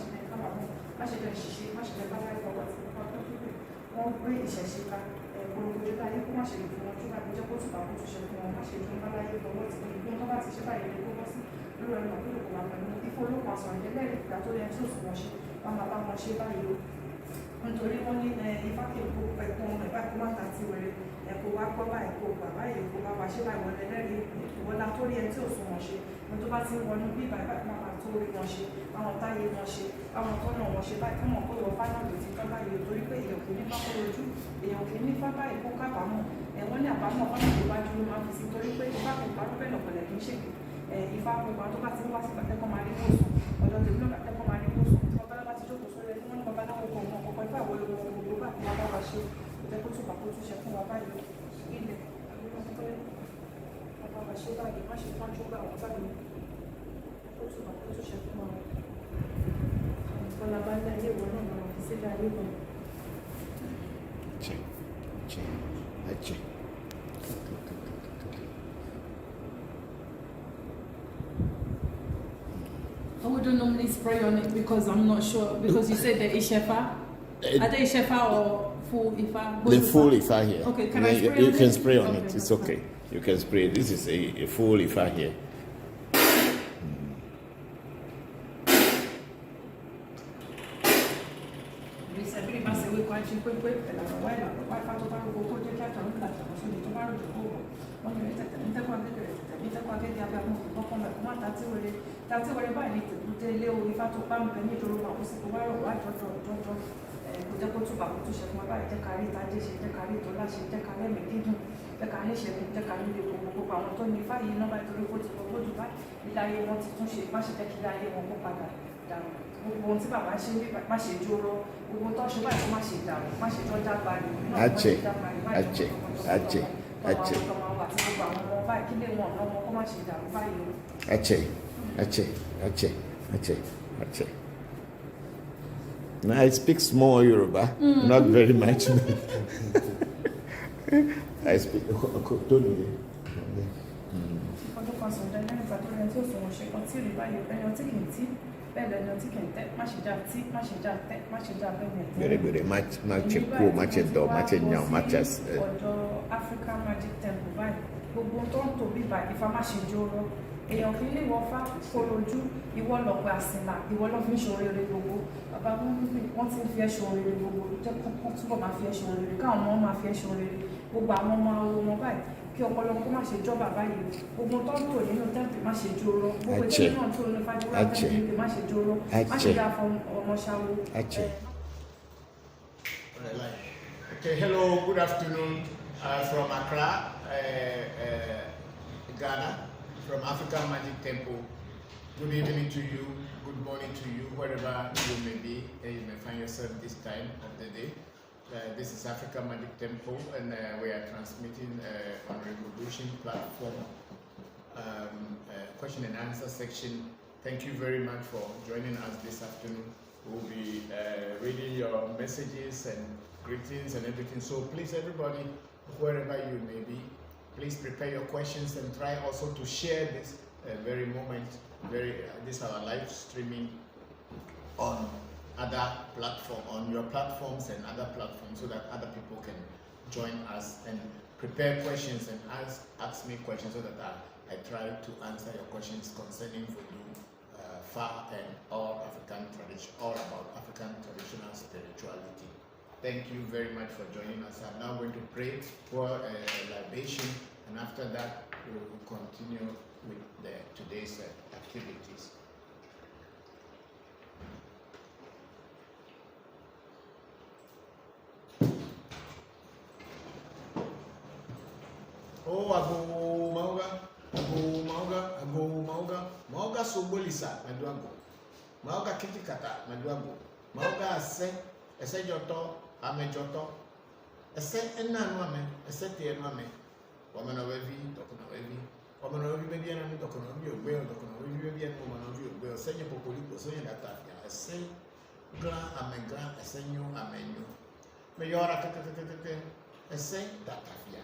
ṣe kábàámọ̀, má ṣe jẹ́ ṣiṣẹ́, má ṣe jẹ́ bábá ìfọwọ́ tí wọ́n gbé ìṣẹ̀ṣe ká gbogbo láyé kó má ṣe lè fún wọn túbà kó jẹ́ kó túbà kó túnṣe fún wọn má ṣe tún bá láyé fọwọ́ tí wọ́n tó bá ti ṣe báyìí lè kó bọ́ sí lórí ẹnu àbí òkú máa pẹ̀lú ifo olókùn àṣọ ìdẹ́lẹ̀ ìgbà tó yẹ tí òsùn wọn ṣe wọn máa bá wọn ṣe báyìí o nítorí wọ́n ní ifá kí n kó ẹ̀kún ẹ̀bá kó má ta ti wẹ̀rẹ̀ ẹ̀kọ́ wá gbọ́ báyìí kó gbà báyìí kó bá wa ṣe báyìí wọlé lẹ́rìí ìwọlá tó rí ẹni tí òsùn wọn ṣe ní tó bá ti ń wọnú bí báyìí máa tó rí wọn ṣe àwọn táyé wọn ṣe àwọn tọ́nà wọn ṣe báyìí fún wọn kó lọ fáná lè ti tọ́ báyìí torí pé èèyàn kì í ní fákó lójú èèyàn kì í ní fá báyìí kó kábàámọ̀ ẹ̀wọ́n ní àbámọ̀ ọ̀nà tó wájú ló máa fi sí torí pé ìfá kò parọ́ bẹ́ẹ̀ lọ̀pọ̀lẹ̀ kì í ṣègbè ìfá pupa tó bá ti ń wá sí pàtẹ́kọ̀ máa rí kóòsùn ọ̀dọ̀ tèmi náà pàtẹ́kọ̀ máa rí kóòsùn tí babaláwa ti jókòó sórí ẹni wọ́n ní babaláwo kọ̀ wọn ọ̀pọ̀ ìfá àwọn olówó gbogbo bá ti wá bá wa ṣe ìjẹ́ kó túbà kó túnṣe fún wa báyìí ilẹ̀ bàbá wa ṣe báyìí má ṣe pọ́njú gbà wọ́n báyìí kó túbà kó túnṣe fún wa ìfọlá bá dá ilé ìwọ náà máa fi sílẹ̀ ayé wọn. I wouldn't normally spray on it because I'm not sure. Because you said the Ishefa. Are they Ishefa or full Ifa? The full Ifa here. Okay, can I spray you on it? can spray on okay, it. It's okay. You can spray. This is a full Ifa here. Tàti wọlé báyìí ní tẹ̀lé o ifá tó bá ń bẹ ní ìdúró máa kó sí kó wá rọ̀ wá jọjọ kò jẹ́ kó túbà kó tún ṣe fún wa báyìí jẹ́ kárí ìtajé ṣe jẹ́ kárí ìtọ́lá ṣe jẹ́ kárí ẹ̀mí dídùn jẹ́ kárí ìṣẹ́gun jẹ́ kárí ilé gbogbo àwọn tó ní ifá yìí náà báyìí torí kó ti gbogbo jù báyìí ilé ayé wọn ti tún ṣe má ṣe jẹ́ kí ilé ayé wọn kó padà dànù gbogbo ohun tí bàbá ṣe ní má ṣe jóró gbogbo tó ṣe báyìí má ṣe dànù má ṣe tọ́jà báyìí Now I speak small Yoruba, not very much. I speak very good. Much cool, much do, much now, much as African Magic Temple báyìí gbogbo tó ń tóbi báyìí ifá má ṣe jóró èèyàn kì í lè wọ fá kó lójú ìwọ lọ́gbà àsìnlá ìwọ lọ́ fi ń ṣe oríire gbogbo bàbá wọn ti ń fi ẹṣọ oríire gbogbo jẹ́ kọ́kọ́ túbọ̀ máa fi ẹṣọ oríire káwọn ọmọ máa fi ẹṣọ oríire gbogbo àwọn ọmọ wọn báyìí kí ọpọlọ kó má ṣe jọba báyìí gbogbo tó ń tò nínú tẹ́ǹpì má ṣe jóró gbogbo tẹ́ǹpì náà tó ní fájúwá tẹ́ǹpì má ṣe jóró má ṣe dá fún ọmọ ṣáwó. Okay, hello, good afternoon from Accra, Ghana, from African Magic Temple. Good evening to you, good morning to you, wherever you may be, and you may find yourself this time of the day. This is African Magic Temple, and we are transmitting on Revolution platform, question and answer section. Thank you very much for joining us this afternoon. We'll be reading your messages and greetings and everything. So please, everybody, wherever you may be, please prepare your questions and try also to share this very moment. This our live streaming on other platform, on your platforms and other platforms, so that other people can join us and prepare questions and ask me questions, so that I try to answer your questions concerning vodu, Fa, and all about African traditional spirituality. Thank you very much for joining us. I'm now going to pray for a libation, and after that we will continue with today's activities. Oh, ago mauga sobolisa maduago. Mauga kitikata maduago. Mauga ese joto amejoto. Ese enanu ame, ese tienu ame. Wamana wevi, dokona wevi. Wamana wevi bebi anu dokona wevi ogbe, dokona wevi bebi anu wamana wevi ogbe. Ese nye pokoliko, ese nye datafia. Ese gran ame gran, ese nyu ame nyu. Me yora keke. Ese datafia.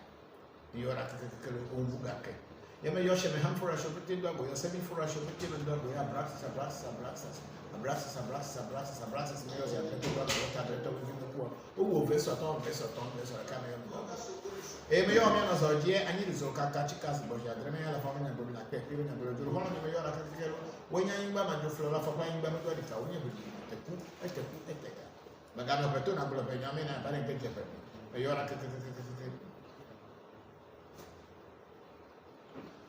Yora keke ombuga ke. Yama Yosha, Hamfora Shopati dog, or semi for a Shopati dog, we have Braxis, Mayos, and the poor. Oh, Vesaton, Cameo. Mayor Mianas or dear, I need to catch Chicas, but you are the mayor of Family and Bobina Peck, even a good one of the mayor of when you're in Bama, the Flora for buying Bama, the cow, the cook, a take. Magana Petuna, Benjamin, and Banning Peter. Mayor.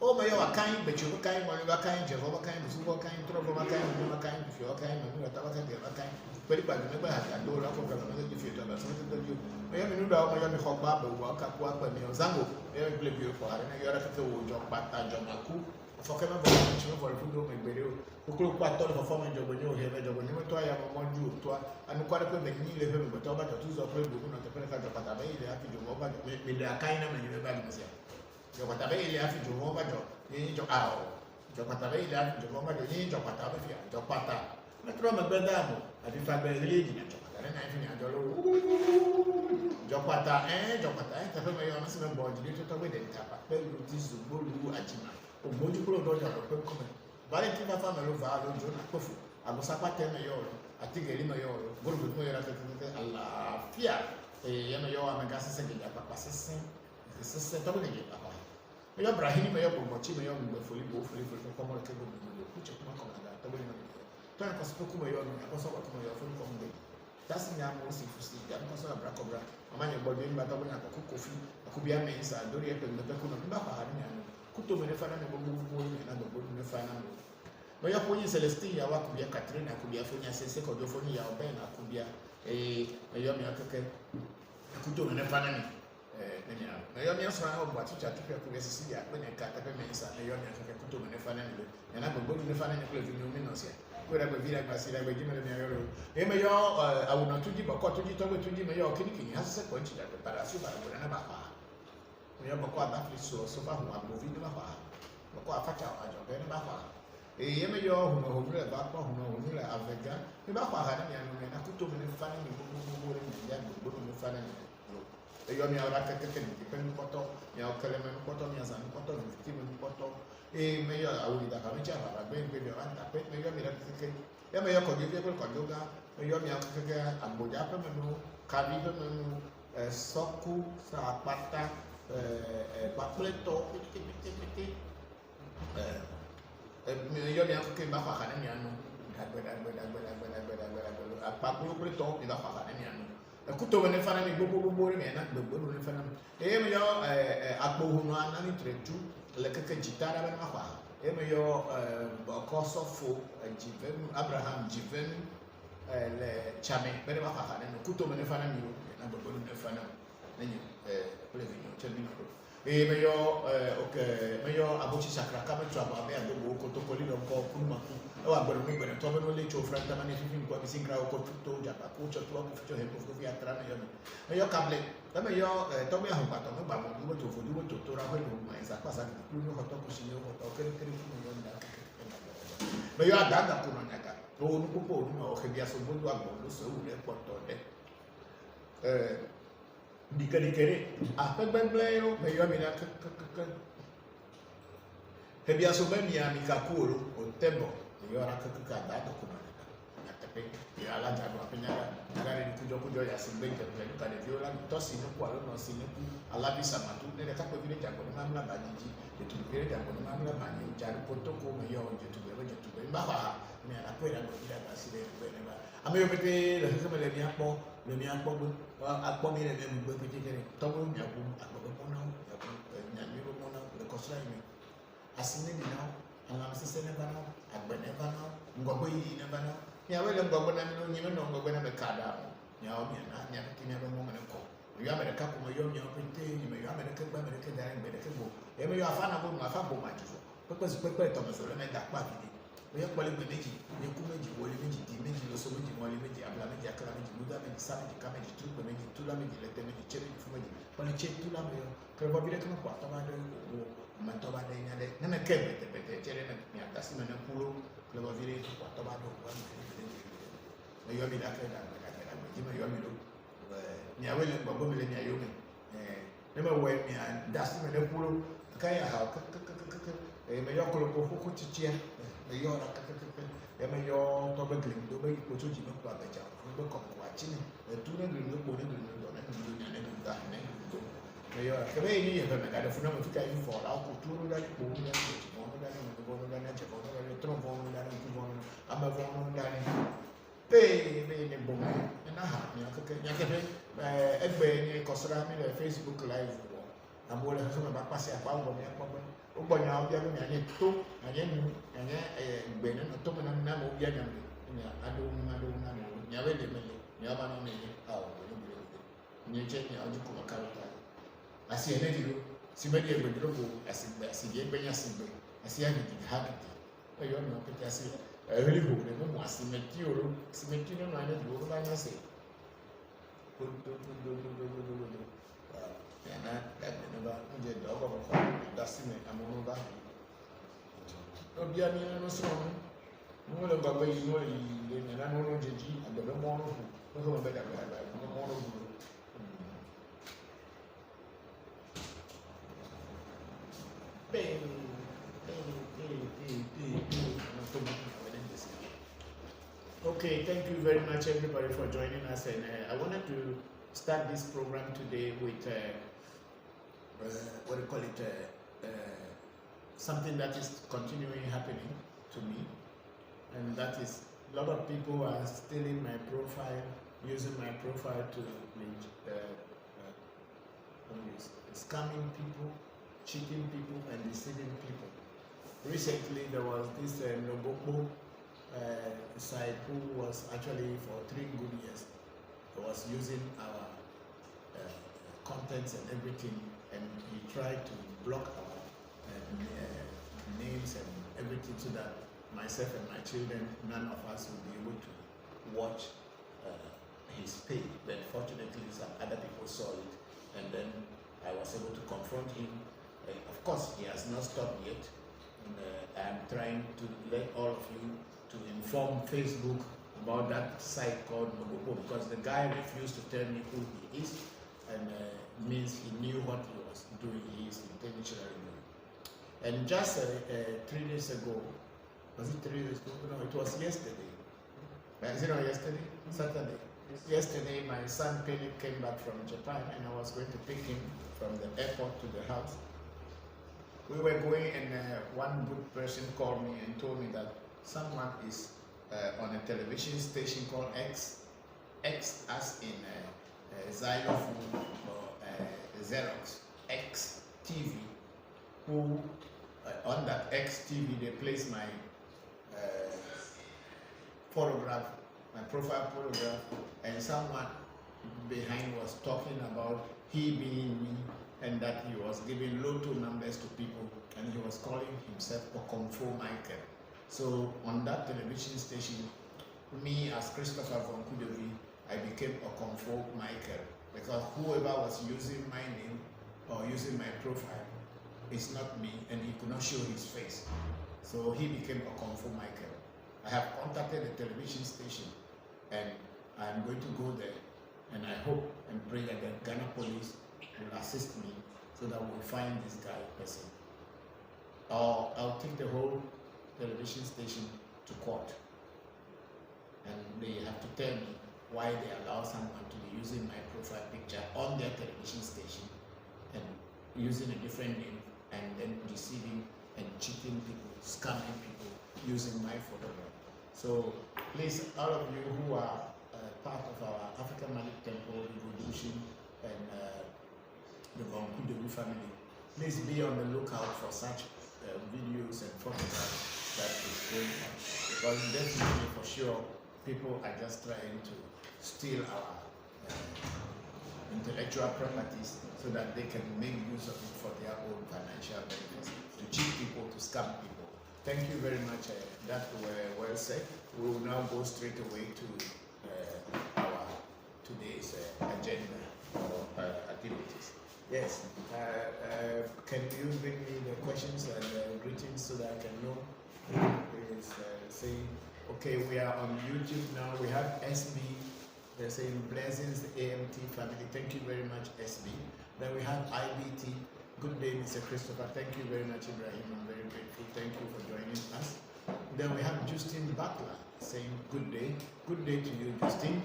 Oh, my kind, but you kind, one of a kind, Jehovah kind, Super kind, Trouble kind, Mama kind, if you're kind, and you're a kind, but if I remember, I don't know if you don't know something to you. I have a new dog, I have a hot barber, walk up, walk by me on Zango, very beautiful, and you're a job, but I don't know. For Kevin, for a food video, who could quite thought of a former job when you have a job when you were to have one you to and quite a bit of living, but over the two of them, not the Pentecost of Patabe, they have to do over with their kind of and you never say. Your Patabe, they have to do over job, you need your hour. Your Patabe, they have to do over the age of Patabe, your Pata. Not from a bedam, I think I believe in it. Jopata and Jopata, I have my own body to talk with them. This is Bulu Ajima. Modulo doja come. Valentina family valo John Kofu. Abosapa Temayor, I think a Limayor, Bulu Moya Allah Fia, a Yamayo Amagas and Papa Sissin, the sister Dominic Papa. Mayor Brahim Mayor Mochimayo will fully go for common table, which of my commander, Turn Cospocumayo, Apostle from that's in our most interesting. I'm also a bracobra, a man about being but I cook coffee, I could be a man, so I don't have the Pecuna, Kuto Menefana, and the Good Menefana. But your point is Celestia, what could be a Katrina, could be a Funia, Seco, Dophonia, or Ben, I could be a Yomi Kuto Menefana. Naomi Asra, what you have to be a Cecilia, when I cut up a mensa, Naomi Kuto Menefana, and I will go to the Fana and Minos. Where I will be like Basila, I will give me a mayor. I will not to give a cottage to give me your kicking. Has a point that the Parasuba would never have. We have a quite so far who are moving the Baha. Bokor Fata, I don't know Baha. A Yamayo who will about who will have Vega, the Baha had a Kuto in the family, who will be funny. The Yomi Araka, depending Poto, Yao Kalaman Poto, Yazan Poto, Timon Poto. Mayor, I will have a job. I'm going to be around that. Maybe I'm a Koyoga, Mayor, and Bodapa Menu, Kaviva Menu, Soku, Sapata, Papleto, Mayor came back a Hananiano, a Papleto in the Hananiano. A Kuto and a family, Bobo, and the Bobo, a Bohuna, and Tretu. Like a Gitara and Maha, Emayo, Bokosofo, Abraham Jiven, Chame, Berebaha, and Kuto Menefana, and the Bolun Fana, then you play in your Emayo, Mayo Abuchi Sakra, coming to Ababe and the Boko to Colino Pumaku. Oh, I'm going to make a Tomano Lecho, Frank, and if you think what is in Grau, Koto, Japa, Coach, or Twelve, future him of Via Tramion. Mayo Cable, Mayo, Tommy Humpato, Babu, to Torah, my Zapasa, you know what Tokushio, or Mayo Dada Puranaka, no Pupo, no Hebias of Budu, so report on it. Dicadicere, after Bembleo, Mayo Minaka. Hebiasomania Mikakuru, or Tembo. You are a cook that document. You are like a Pinara, Nagari Kujo, as in Benton, and if you are tossing a quarrel or Sinapu, a Labisamatu, then a couple of village and Mamma Baniji, the two village and Mamma Bani, Jarpotoko, Mayo, to be able to be Baha, may I pray that I see them whenever. I may obey the Hizamaniapo, the Miapo, Aquamin and then will be taken. Tomo Yabu, Aquamono, Yabu, the Costrine. As in now. And I'm saying never know, I never know, Ngobo never know. Yeah, well, I'm going to even know when I'm a card out. Now, never never moment of call. You have a couple of young pretty, you may have a couple of American medical. You may have found about my family, my purpose, Thomas, or make that party. We have quality, you could make it, what you make it, dimension, so much more image, Ablamage, Calamity, Ludam, and Savage, Camage, two, Lamage, let them check it for me. When you check to Lamio, probably come up, Mantova, then I came with the Jeremy, Tasman and Pulu, Clover Village, Watomado, one. You have been after that, Jim Yomido, Niawell, Bobomillia Yomi. Never went me and Dustin and Pulu, Kaya how may your Koloko Chichia, may your Yamayo Tobagling, Dobe Kochuji, no Babaja, no Coquachini, the two hundred no more than may your Kabay, you have a phenomenon for Alcuturu, that you won't get Facebook Live. I'm going to have a pass a pound of your Ubon now, and two, and then Ben and Toman and Namo Yanam. I don't know, Yavana, how Nature, Yajukumakata. I see a lady, Simedia with Robo, as in the Benyasibe, I see anything happy. I don't know, but I see a really good, and was cemetery, I don't know what I say. That never did the dog of a home, that's in a monoga. No, be a no song. No, the Baba, you know, and I don't know Gigi, and the more who better no more. Okay, thank you very much, everybody, for joining us. And I wanted to start this program today with what do you call it? Something that is continuing happening to me, and that is a lot of people are stealing my profile, using my profile to scamming people, cheating people, and deceiving people. Recently, there was this Bokor site who was actually for 3 good years was using our contents and everything, and he tried to block our names and everything so that myself and my children, none of us will be able to watch his page. But fortunately, some other people saw it, and then I was able to confront him. Of course, he has not stopped yet. And, I'm trying to let all of you to inform Facebook about that site called Bokor, because the guy refused to tell me who he is, and means he knew what he was doing. He is intentionally doing. And just 3 days ago, was it 3 days ago? No, it was yesterday. Is it not yesterday? Saturday. Yesterday, my son Philip came back from Japan, and I was going to pick him from the airport to the house. We were going, and one good person called me and told me that someone is on a television station called X as in xylophone or Xerox, X TV, who on that X TV they placed my photograph, my profile photograph, and someone behind was talking about he being me, and that he was giving lotto numbers to people, and he was calling himself Bokor Michael. So on that television station, me as Christopher Voncujovi, I became Bokor Michael, because whoever was using my name or using my profile is not me, and he could not show his face. So he became Bokor Michael. I have contacted the television station, and I'm going to go there, and I hope and pray that the Ghana police will assist me so that we'll find this guy person. Or I'll take the whole television station to court, and they have to tell me why they allow someone to be using my profile picture on their television station and using a different name, and then deceiving and cheating people, scamming people using my photograph. So please, all of you who are part of our African Malik Temple Revolution and the Voncujovi family, please be on the lookout for such videos and photographs that is going on, because definitely for sure people are just trying to steal our intellectual properties so that they can make use of it for their own financial benefits, to cheat people, to scam people. Thank you very much. That were well said. We will now go straight away to our today's agenda or activities. Yes. Can you bring me the questions and greetings so that I can know? Please say, okay, we are on YouTube now. We have SB. They're saying blessings, AMT family. Thank you very much, SB. Then we have IBT. Good day, Mr. Christopher. Thank you very much, Ibrahim. I'm very grateful. Thank you for joining us. Then we have Justin Butler saying good day. Good day to you, Justin.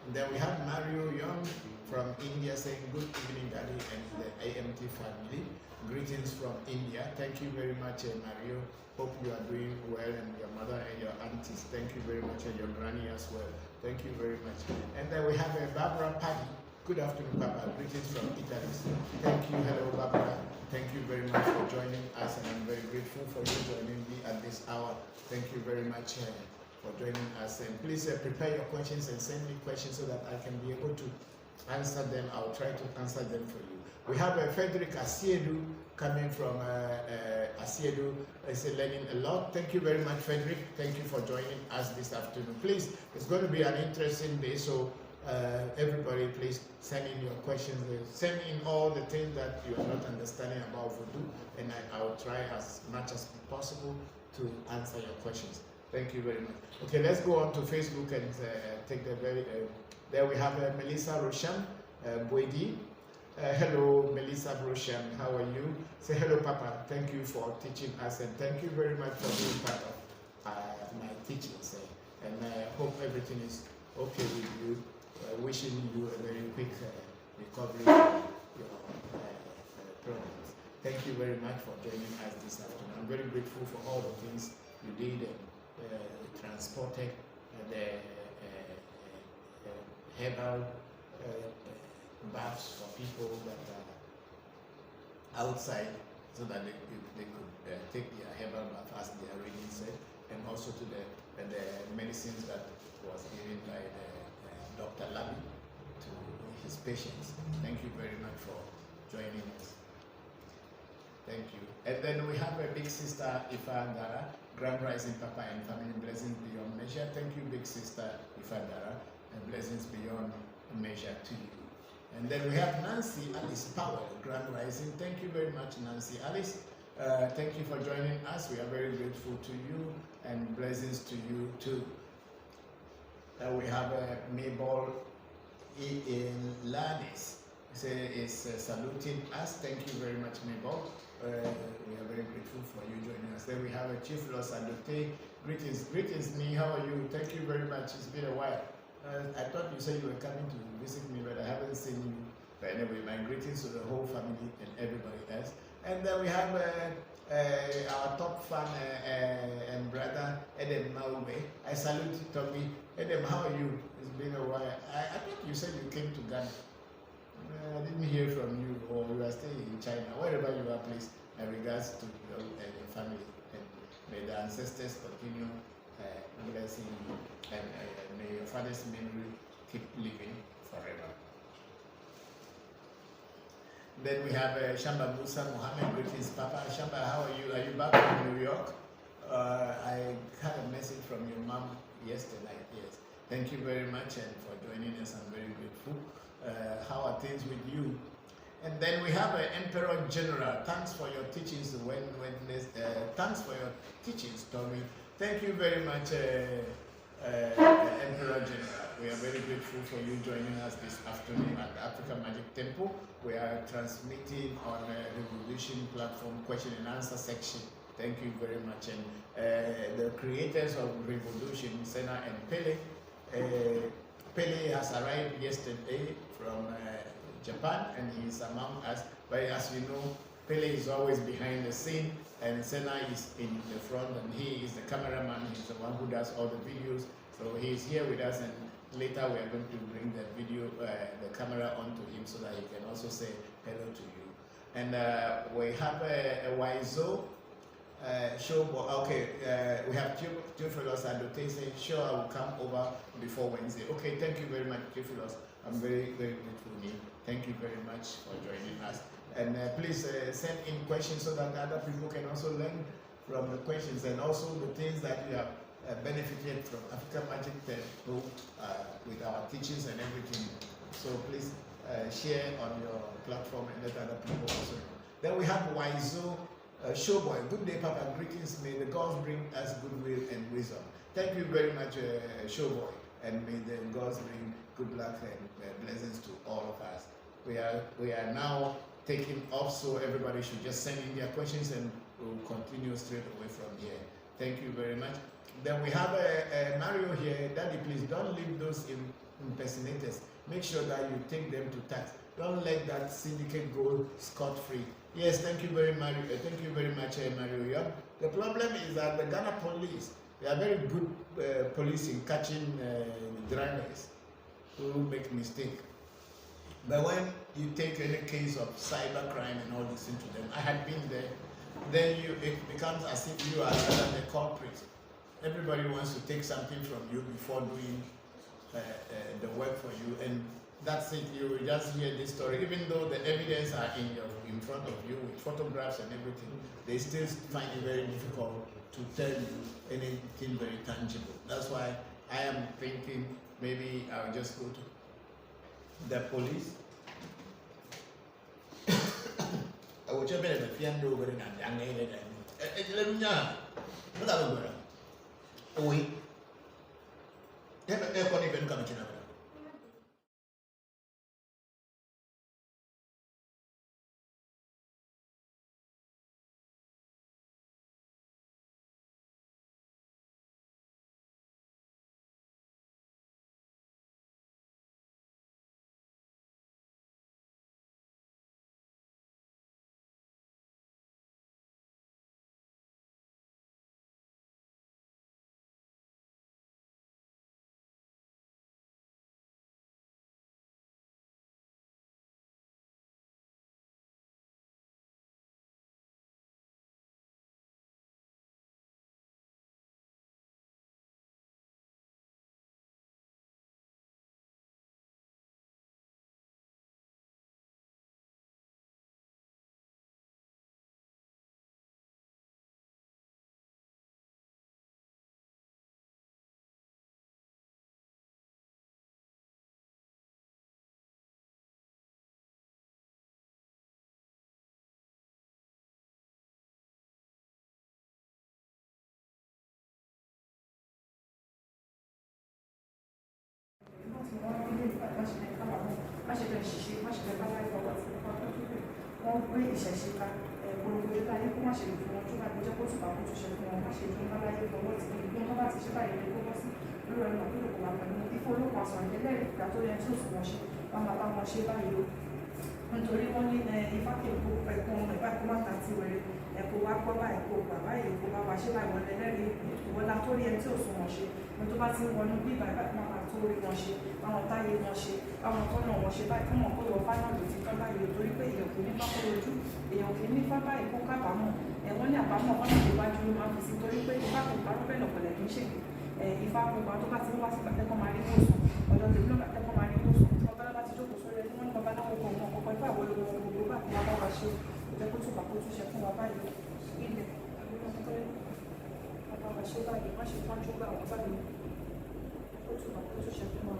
And then we have Mario Young from India saying good evening, Daddy, and the AMT family. Greetings from India. Thank you very much, Mario. Hope you are doing well, and your mother and your aunties. Thank you very much, and your granny as well. Thank you very much. And then we have Barbara Paddy. Good afternoon, Papa. Greetings from Italy. Thank you. Hello, Barbara. Thank you very much for joining us, and I'm very grateful for you joining me at this hour. Thank you very much for joining us. And please prepare your questions and send me questions so that I can be able to answer them. I'll try to answer them for you. We have Frederick Asiedu coming from Asiedu. Is learning a lot. Thank you very much, Frederick. Thank you for joining us this afternoon. Please, it's going to be an interesting day, so everybody, please send in your questions. Send in all the things that you are not understanding about voodoo, and I will try as much as possible to answer your questions. Thank you very much. Okay, let's go on to Facebook and take the very. There we have Melissa Rosham Boedi. Hello, Melissa Rosham. How are you? Say hello, Papa. Thank you for teaching us, and thank you very much for being part of my teachings. And I hope everything is okay with you. Wishing you a very quick recovery from your problems. Thank you very much for joining us this afternoon. I'm very grateful for all the things you did and transported the herbal baths for people that are outside, so that they could take their herbal bath as they are already said, and also to the medicines that was given by the Dr. Labi to his patients. Thank you very much for joining us. Thank you. And then we have a big sister, Ifa Dara, Grand Rising Papa and Family Blessings Beyond Measure. Thank you, big sister Ifa Dara, and blessings beyond measure to you. And then we have Nancy Alice Powell, Grand Rising. Thank you very much, Nancy Alice. Thank you for joining us. We are very grateful to you, and blessings to you too. We have Mabel Lanes is saluting us. Thank you very much, Mabel. We are very grateful for you joining us. Then we have Chief Los Adote. Greetings, me. How are you? Thank you very much. It's been a while. I thought you said you were coming to visit me, but I haven't seen you. But anyway, my greetings to the whole family and everybody else. And then we have our top fan and brother, Edem Maube. I salute you, Tommy. Edem, how are you? It's been a while. I thought you said you came to Ghana. I didn't hear from you, or you are staying in China. Wherever you are, please, in regards to your family. And may the ancestors continue blessing you, and may your father's memory keep living forever. Then we have Shamba Musa Mohammed. Greetings, Papa. Shamba, how are you? Are you back from New York? I had a message from your mom yesterday. Yes. Thank you very much and for joining us. I'm very grateful. How are things with you? And then we have Emperor General. Thanks for your teachings. Thanks for your teachings, Tommy. Thank you very much, Emperor General. We are very grateful for you joining us this afternoon at the African Magic Temple. We are transmitting on a Revolution platform question and answer section. Thank you very much. And the creators of Revolution, Senna and Pele. Pele has arrived yesterday from Japan, and he is among us. But as you know, Pele is always behind the scene, and Senna is in the front, and he is the cameraman. He's the one who does all the videos. So he is here with us, and later we are going to bring the video, the camera onto him, so that he can also say hello to you. And we have a Waizo show. Okay, we have Theophilos Adote saying, sure, I will come over before Wednesday. Okay, thank you very much, Theophilos. I'm very, very grateful. Thank you very much for joining us. And please send in questions so that other people can also learn from the questions, and also the things that you have benefited from African Magic Temple with our teachings and everything. So please share on your platform and let other people also know. Then we have Waizo Showboy. Good day, Papa. Greetings. May the gods bring us goodwill and wisdom. Thank you very much, Showboy. And may the gods bring good luck and blessings to all of us. We are now taken off, so everybody should just send in their questions and we'll continue straight away from here. Thank you very much. Then we have Mario here. Daddy, please don't leave those impersonators. Make sure that you take them to tax. Don't let that syndicate go scot-free. Yes, thank you very much. Thank you very much, Mario. Yeah. The problem is that the Ghana police, they are very good police in catching drivers who make mistakes. But when you take any case of cyber crime and all this into them, I had been there, then it becomes as if you are the culprit. Everybody wants to take something from you before doing the work for you, and that's it. You will just hear this story, even though the evidence are in front of you with photographs and everything. They still find it very difficult to tell you anything very tangible. That's why I am thinking maybe I'll just go to the police. I will check the piano over and wọ́n gbé ìṣẹ̀ṣe ká polongo ká ní kó má ṣe lè fún wọn tó bá jẹ́ kó tùbà kó tó ṣe fún wọn má ṣe tún bá láyé fọwọ́ tí ìgbọ́n tó bá ti ṣe báyìí lè kó bọ́ sí lórí ẹnu àti ìlòkùn wà pẹ̀lú ìfowópamọ́ àṣà ìdẹ́lẹ́rìí ìgbà tó yẹ tí ó sùn wọn ṣe wọn máa bá wọn ṣe báyìí o nítorí wọ́n ní ifá kí èkó ẹ̀kọ́ ọmọ ìbá kó má ta ti wẹ̀rẹ̀ ẹ̀kọ́ wá gbọ́ bá ẹ̀kọ́ bàbá èkó bá wa ṣe báyìí wọn lẹ́lẹ́rìí ìwọ́lá tó rí ẹni tí ò sùn wọn ṣe ní tó bá ti ń wọnú bí bàbá máa tó rí wọn ṣe àwọn táyé wọn ṣe àwọn tọ́nà wọn ṣe báyìí fún wọn kó lọ fáyọ̀ lòdì tán báyìí torí pé èèyàn kì í ní pápá ojú èèyàn kì í ní pápá ìkó kábàámọ̀ ẹ̀wọ́n ní àbámọ̀ wọn náà lè wájú ló máa fi sí torí pé ifá kò parọ́ bẹ́ẹ̀ lọ̀pọ̀lẹ̀ kì í ṣègbè ifá pupa tó bá ti ń wá sí pàtẹ́kọ̀ máa rí wòsàn ọ̀dọ̀ tèmi náà pàtẹ́kọ̀ máa rí wòsàn tí babaláwo ti jókòó sórí ẹni wọ́n ní babaláwo kan wọn kọ̀ọ̀kan ifá àwọn olówó gbogbo bá fi wá bá ṣe ìjẹ́ kó tún bàkó tún ṣe fún wa báyìí ilẹ̀ bàbá wa ṣe báyìí má ṣe tọ́jú gbà wọ́n báyìí kó tún bàkó tún ṣe fún wa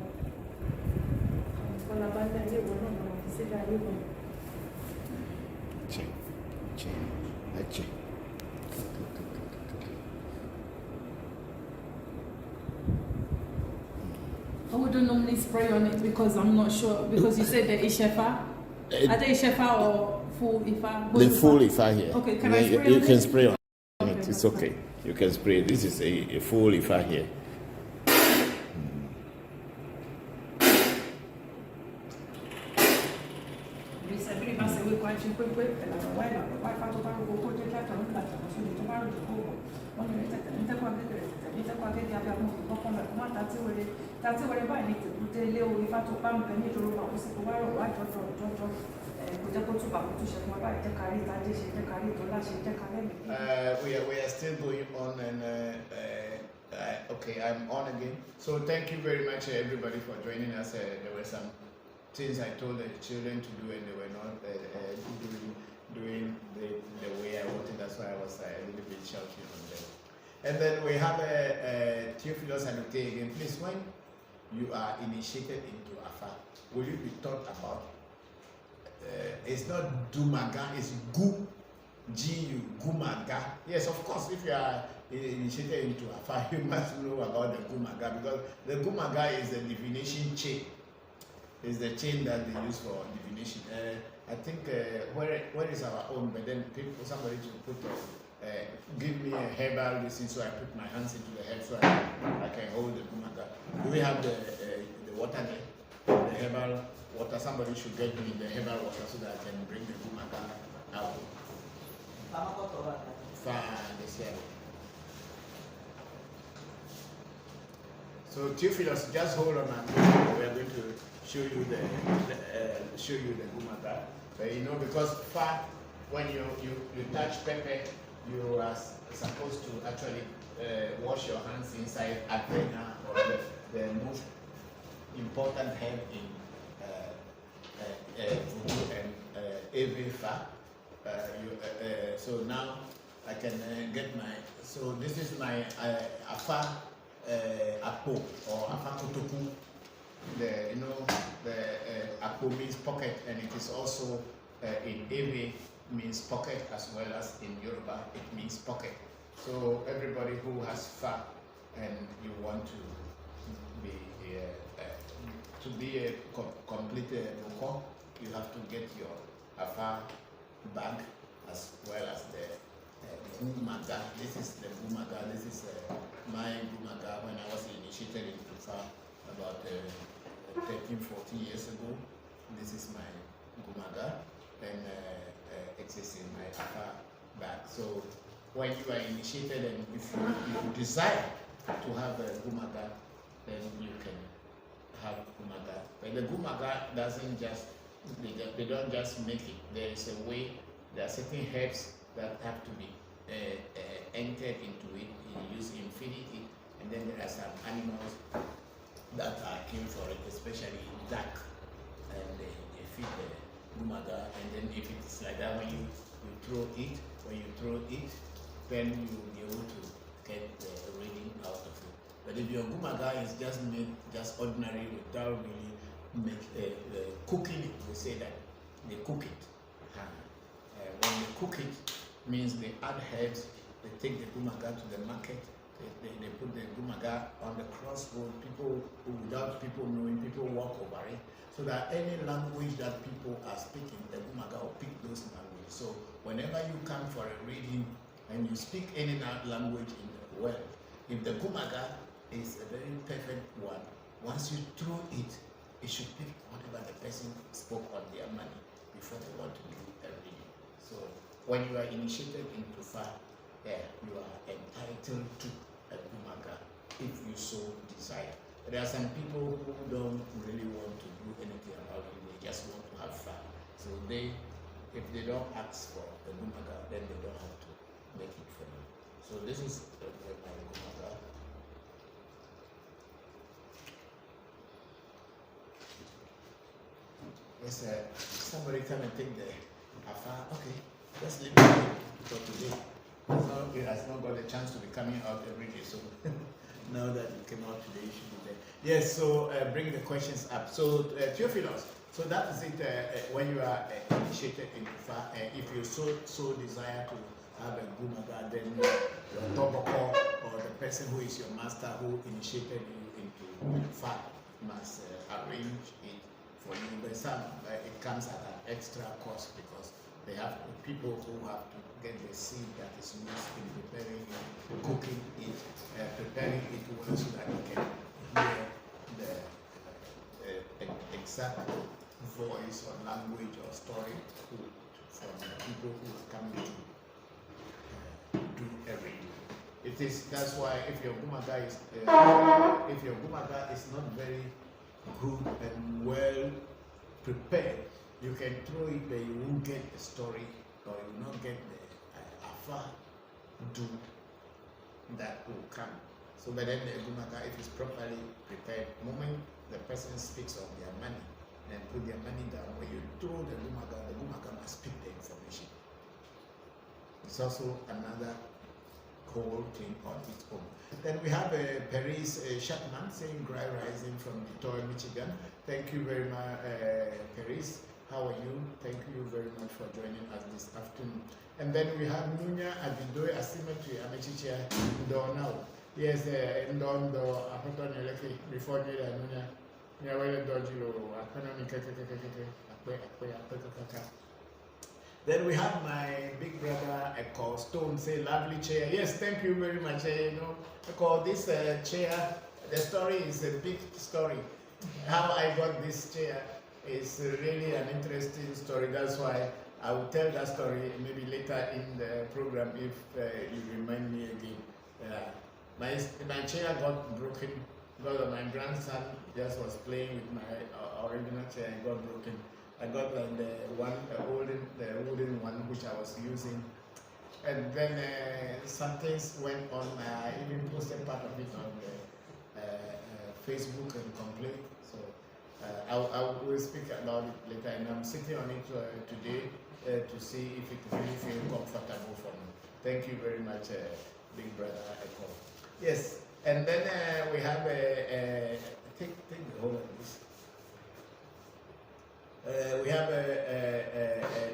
ọ̀la bá ń dá ilé ìwọ náà lọ́wọ́ fi sílẹ̀ ayé wọn. I wouldn't normally spray on it because I'm not sure, because you said the Ishefa. Are they Ishefa or full Ifa? The full Ifa here. Okay, can I spray on it? You can spray on Okay, it. It's okay. You can spray. This is a full Ifa here. We are still going on, and okay, I'm on again. So thank you very much, everybody, for joining us. There were some things I told the children to do, and they were not doing the way I wanted. That's why I was a little bit shouting on them. And then we have Theophilus and Ute again. Please, when you are initiated into Afa, will you be taught about? It's not Dumaga, it's Gu, G-U, Gumaga. Yes, of course, if you are initiated into Afa, you must know about the Gumaga, because the Gumaga is the divination chain. It's the chain that they use for divination. I think where is our own? But then somebody should put give me a herbal medicine, so I put my hands into the herb so I can hold the gumaga. Do we have the water there? The herbal water. Somebody should get me the herbal water so that I can bring the gumaga out. Fine, this here. So Theophilus, just hold on and we are going to show you the gumaga. But you know, because when you touch pepper, you are supposed to actually wash your hands inside Athena, or the most important herb in voodoo and Evefa. So now I can get my. So this is my Afa Apo or Afa Kotoku. The Apo means pocket, and it is also in Ewe means pocket, as well as in Yoruba it means pocket. So everybody who has Fa and you want to be a complete Bokor, you have to get your Afa bag as well as the gumaga. This is the gumaga. This is my gumaga when I was initiated into Fa about 13, 14 years ago. This is my gumaga, and it is in my Afa bag. So when you are initiated, and if you desire to have a gumaga, then you can have gumaga. But the gumaga doesn't just, they don't just make it. There is a way, there are certain herbs that have to be entered into it. You use infinity, and then there are some animals that are killed for it, especially duck, and they feed the gumaga. And then if it's like that, when you throw it, then you will be able to get the reading out of it. But if your gumaga is just made just ordinary without really cooking it, they say that they cook it. When they cook it, means they add herbs, they take the gumaga to the market, they put the gumaga on the crossroad, without people knowing, people walk over it, so that any language that people are speaking, the gumaga will pick those languages. So whenever you come for a reading and you speak any language in the world, if the gumaga is a very perfect one, once you throw it, it should pick whatever the person spoke on their money before they want to do a reading. So when you are initiated into Fa, you are entitled to a gumaga if you so desire. There are some people who don't really want to do anything about it, they just want to have Fa. So if they don't ask for a gumaga, then they don't have to make it for you. So this is my gumaga. Yes, somebody come and take the Afa. Okay, let's leave it for today. So it has not got a chance to be coming out every day. So now that it came out today, you should be there. Yes, so bring the questions up. So Theophilus, so that is it. When you are initiated in Fa, if you so desire to have a gumaga, then your Bokor or the person who is your master who initiated you into Fa must arrange it for you. But it comes at an extra cost, because they have people who have to get the seed that is used in preparing it, cooking it, preparing it well so that you can hear the exact voice or language or story from the people who are coming to do everything. That's why if your gumaga is not very good and well prepared, you can throw it, but you won't get the story, or you will not get the Afa do that will come. So, but then the gumaga, if it's properly prepared, the moment the person speaks of their money and put their money down, when you throw the gumaga must speak the information. It's also another whole thing on its own. Then we have Paris Shatman saying, "Gry Rising from Detroit, Michigan." Thank you very much, Paris. How are you? Thank you very much for joining us this afternoon. And then we have Nunya Abidoy Asymmetry Amechicha Ndo now. Yes, Ndo Apoton before Nunya. Then we have my big brother, Eko Stone, say lovely chair. Yes, thank you very much. You know, Eko, this chair, the story is a big story. How I got this chair is really an interesting story. That's why I will tell that story maybe later in the program if you remind me again. My chair got broken because my grandson just was playing with my original chair and got broken. I got like the wooden one which I was using, and then some things went on. I even posted part of it on the Facebook and complaint. So I will speak about it later, and I'm sitting on it today to see if it really feels comfortable for me. Thank you very much, big brother Eko. Yes, and then we have take the whole of this. We have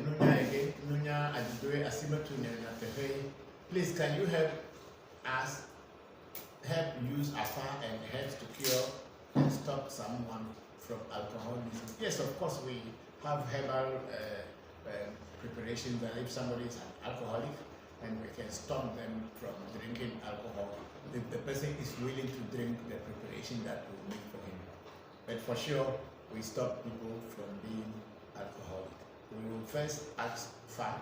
Nunya again, Nunya Adidoe Asimatu Nyanatehei. Please, can you help us use AFA and herbs to cure and stop someone from alcoholism? Yes, of course, we have herbal preparations that if somebody is an alcoholic, and we can stop them from drinking alcohol if the person is willing to drink the preparation that we make for him. But for sure, we stop people from being alcoholic. We will first ask FAC,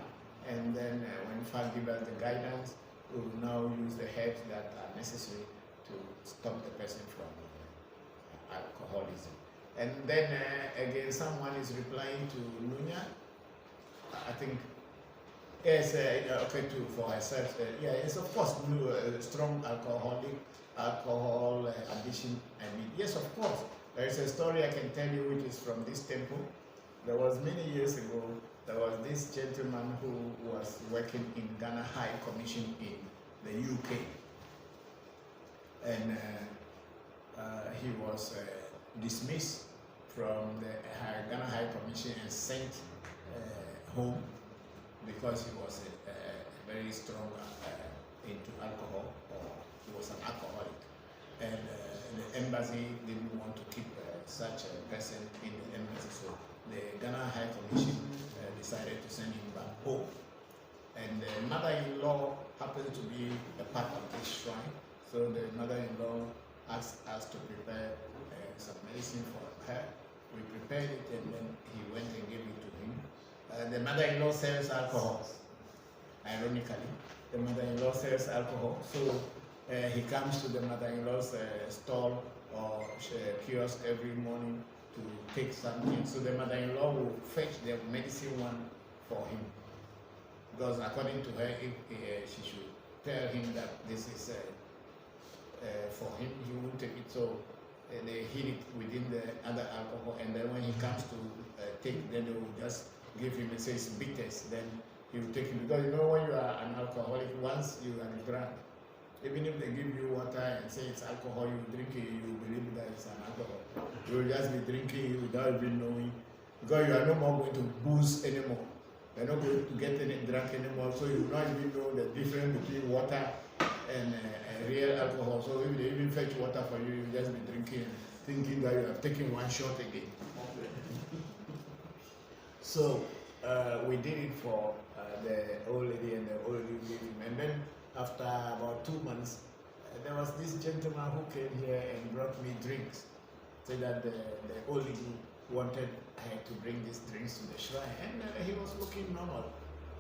and then when FAC gives us the guidance, we will now use the herbs that are necessary to stop the person from alcoholism. And then again, someone is replying to Nunya. I think, yes, okay, too, for herself. Yeah, yes, of course, strong alcohol addiction. I mean, yes, of course. There is a story I can tell you which is from this temple. There was many years ago, there was this gentleman who was working in Ghana High Commission in the UK. And he was dismissed from the Ghana High Commission and sent home because he was very strong into alcohol, or he was an alcoholic. And the embassy didn't want to keep such a person in the embassy, so the Ghana High Commission decided to send him back home. And the mother-in-law happened to be a part of this shrine, so the mother-in-law asked us to prepare some medicine for her. We prepared it, and then he went and gave it to him. The mother-in-law sells alcohol. Ironically, the mother-in-law sells alcohol, so he comes to the mother-in-law's stall or kiosk every morning to take something. So the mother-in-law will fetch the medicine one for him, because according to her, if she should tell him that this is for him, he won't take it. So they heat it within the other alcohol, and then when he comes to take, then they will just give him, it says bitters, then he will take it. Because you know, when you are an alcoholic, once you are drunk, even if they give you water and say it's alcohol, you drink it, you believe that it's an alcohol. You will just be drinking it without even knowing, because you are no more going to booze anymore. You're not going to get any drunk anymore, so you will not even know the difference between water and real alcohol. So if they even fetch water for you, you just be drinking, thinking that you have taken one shot again. So we did it for the old lady, and the old lady gave him. And then after about 2 months, there was this gentleman who came here and brought me drinks. Said that the old lady wanted her to bring these drinks to the shrine, and he was looking normal.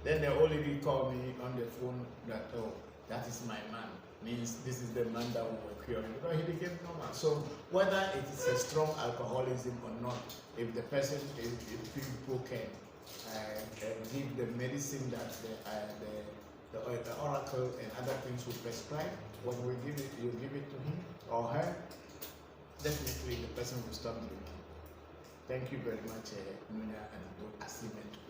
Then the old lady called me on the phone that, oh, that is my man. Means this is the man that we were curing. Because he became normal. So whether it is a strong alcoholism or not, if the person, if people can give the medicine that the oracle and other things will prescribe, when we give it, you give it to him or her, definitely the person will stop drinking. Thank you very much, Nunya and Asimetu.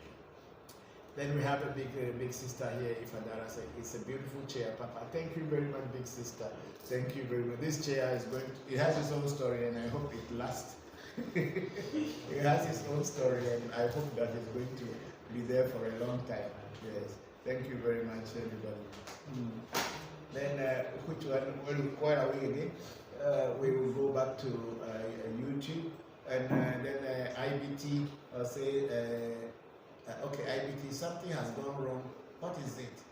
Then we have a big sister here, Ifadara. It's a beautiful chair, Papa. Thank you very much, big sister. Thank you very much. This chair is going to, it has its own story, and I hope it lasts. It has its own story, and I hope that it's going to be there for a long time. Yes. Thank you very much, everybody. Then, which one? Where are we again? We will go back to YouTube. and then IBT say, okay, IBT, something has gone wrong. What is it?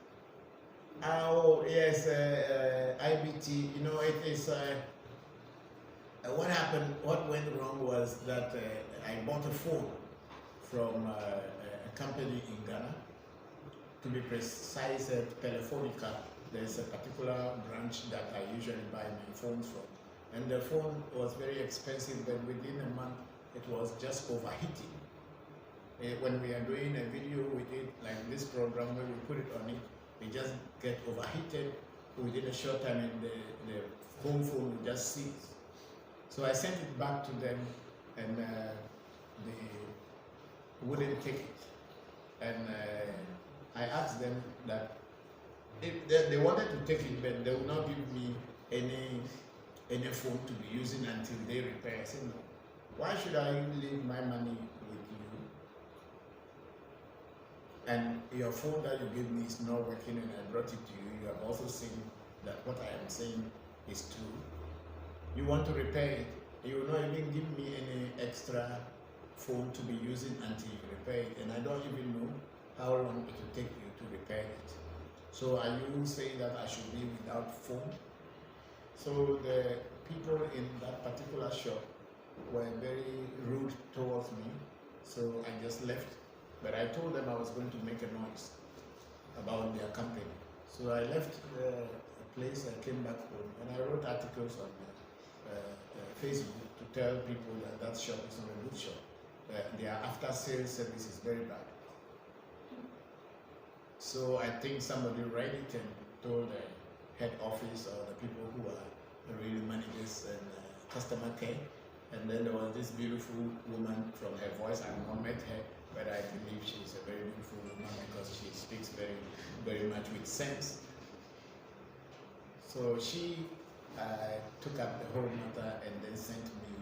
Oh yes, IBT. You know, it is. What happened? What went wrong was that I bought a phone from a company in Ghana. To be precise, Telefonica. There's a particular branch that I usually buy my phones from. And the phone was very expensive, but within a month, it was just overheating. When we are doing a video with it, like this program, when we put it on it, it just get overheated within a short time, and the home phone will just cease. So I sent it back to them, and they wouldn't take it. And I asked them that if they wanted to take it, but they would not give me any phone to be using until they repair. I said, no. Why should I leave my money with you? And your phone that you gave me is not working, and I brought it to you. You have also seen that what I am saying is true. You want to repair it, you will not even give me any extra phone to be using until you repair it, and I don't even know how long it will take you to repair it. So are you saying that I should be without phone? So the people in that particular shop were very rude towards me, so I just left. But I told them I was going to make a noise about their company. So I left the place, I came back home, and I wrote articles on Facebook to tell people that that shop is not a good shop. Their after-sales service is very bad. So I think somebody read it and told the head office or the people who are the real managers and customer care. And then there was this beautiful woman. From her voice, I've not met her, but I believe she's a very beautiful woman because she speaks very, very much with sense. So she took up the whole matter and then sent me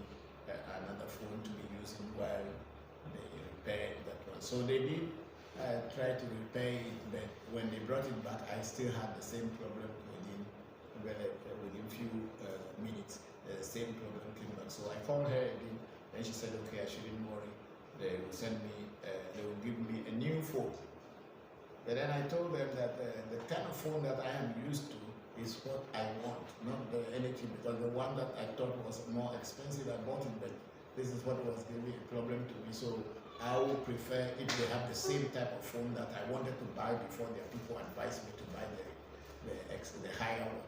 another phone to be using while they repaired that one. So they did try to repair it, but when they brought it back, I still had the same problem within few minutes. The same problem came back. So I called her again, and she said, okay, I shouldn't worry. They will send me, they will give me a new phone. But then I told them that the kind of phone that I am used to is what I want, not anything, because the one that I thought was more expensive, I bought it, but this is what was giving a problem to me. So I would prefer if they have the same type of phone that I wanted to buy before their people advised me to buy the higher one.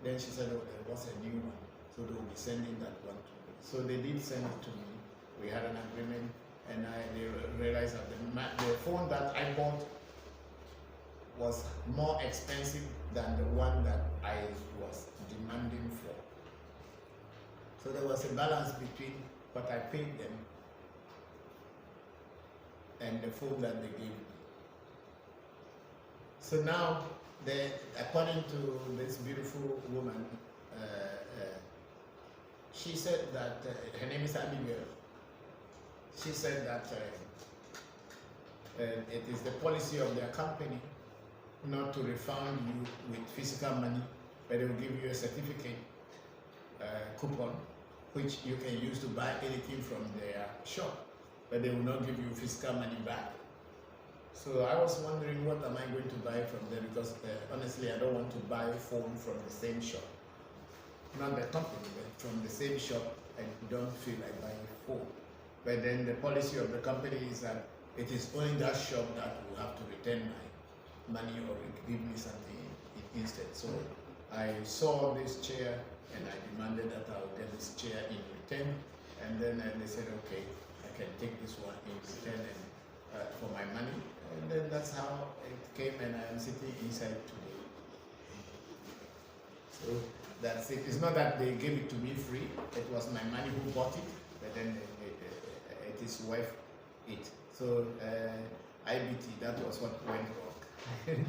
Then she said, oh, there was a new one, so they will be sending that one to me. So they did send it to me. We had an agreement, and they realized that the phone that I bought was more expensive than the one that I was demanding for. So there was a balance between what I paid them and the phone that they gave me. So now, according to this beautiful woman, she said that, her name is Abigail, she said that it is the policy of their company not to refund you with physical money, but they will give you a certificate coupon, which you can use to buy anything from their shop, but they will not give you physical money back. So I was wondering, what am I going to buy from them? Because honestly, I don't want to buy a phone from the same shop. Not the company, but from the same shop. I don't feel like buying a phone. But then the policy of the company is that it is only that shop that will have to return my money or give me something instead. So I saw this chair and I demanded that I would get this chair in return. And then they said, okay, I can take this one in return and, for my money. And then that's how it came, and I am sitting inside today. So that's it. It's not that they gave it to me free. It was my money who bought it, but then it is worth it. So IBT, that was what went wrong.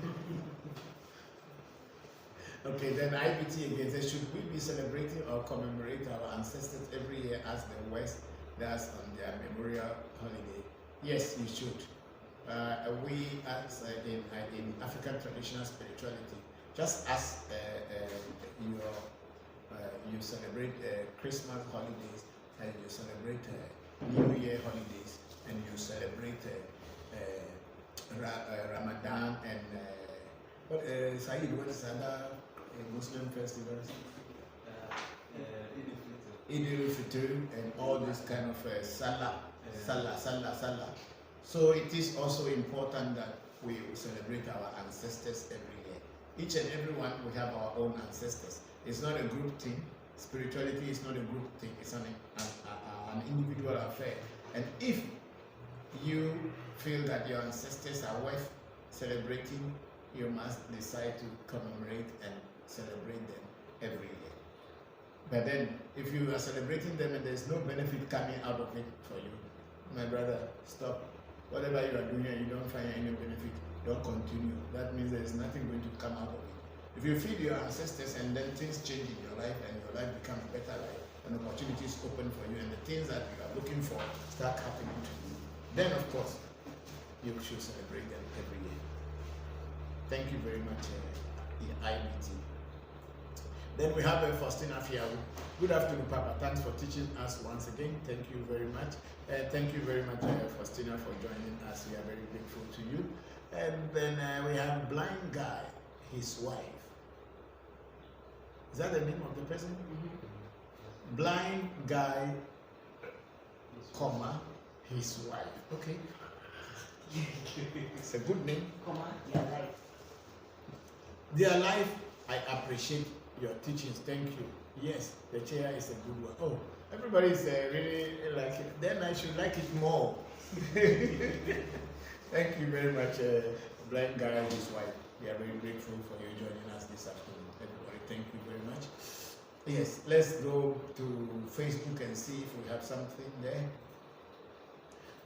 Okay, then IBT again says, should we be celebrating or commemorate our ancestors every year as the West does on their memorial holiday? Yes, you should. We, as in African traditional spirituality, just as you celebrate Christmas holidays, and you celebrate New Year holidays, and you celebrate Ramadan and Saeed, what is other Muslim festivals? Eid al-Fitr and all this kind of Salah. So it is also important that we celebrate our ancestors every year. Each and every one, we have our own ancestors. It's not a group thing. Spirituality is not a group thing. It's an individual affair. And if you feel that your ancestors are worth celebrating, you must decide to commemorate and celebrate them every year. But then, if you are celebrating them and there's no benefit coming out of it for you, my brother, stop. Whatever you are doing and you don't find any benefit, don't continue. That means there is nothing going to come out of it. If you feed your ancestors and then things change in your life and your life becomes a better life, and opportunities open for you and the things that you are looking for start happening to you, then of course, you should celebrate them every year. Thank you very much, IBT. Then we have Faustina Fiawu. Good afternoon, Papa. Thanks for teaching us once again. Thank you very much. Thank you very much, Faustina, for joining us. We are very grateful to you. And then we have Blind Guy, his wife. Is that the name of the person? Mm-hmm. Blind Guy, comma, his wife. Okay. It's a good name. Comma, their life. Their life, I appreciate your teachings. Thank you. Yes, the chair is a good one. Oh, everybody is really like it. Then I should like it more. Thank you very much, Blind Guy and his wife. We are very grateful for you joining us this afternoon. Everybody, thank you very much. Yes, let's go to Facebook and see if we have something there.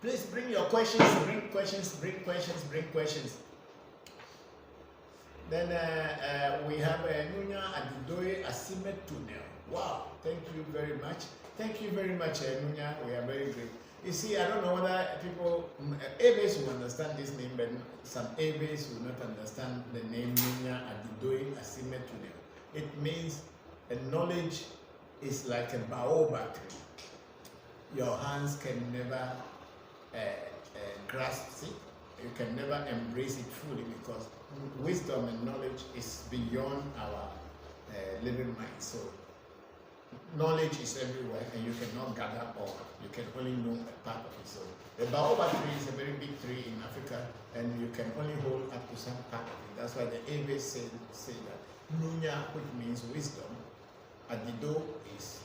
Please bring your questions, bring questions. Then we have Nunya Adidoye Asime Tunnel. Wow, thank you very much. Thank you very much, Nunya. We are very great. You see, I don't know whether people, Abes will understand this name, but some Abes will not understand the name Nunya Adidoye Asime Tunnel. It means knowledge is like a baobab tree. Your hands can never grasp it. You can never embrace it fully because wisdom and knowledge is beyond our living mind. So knowledge is everywhere and you cannot gather all. You can only know a part of it. So the baobab tree is a very big tree in Africa and you can only hold up to some part of it. That's why the Aves say that Nunya, which means wisdom, Adido is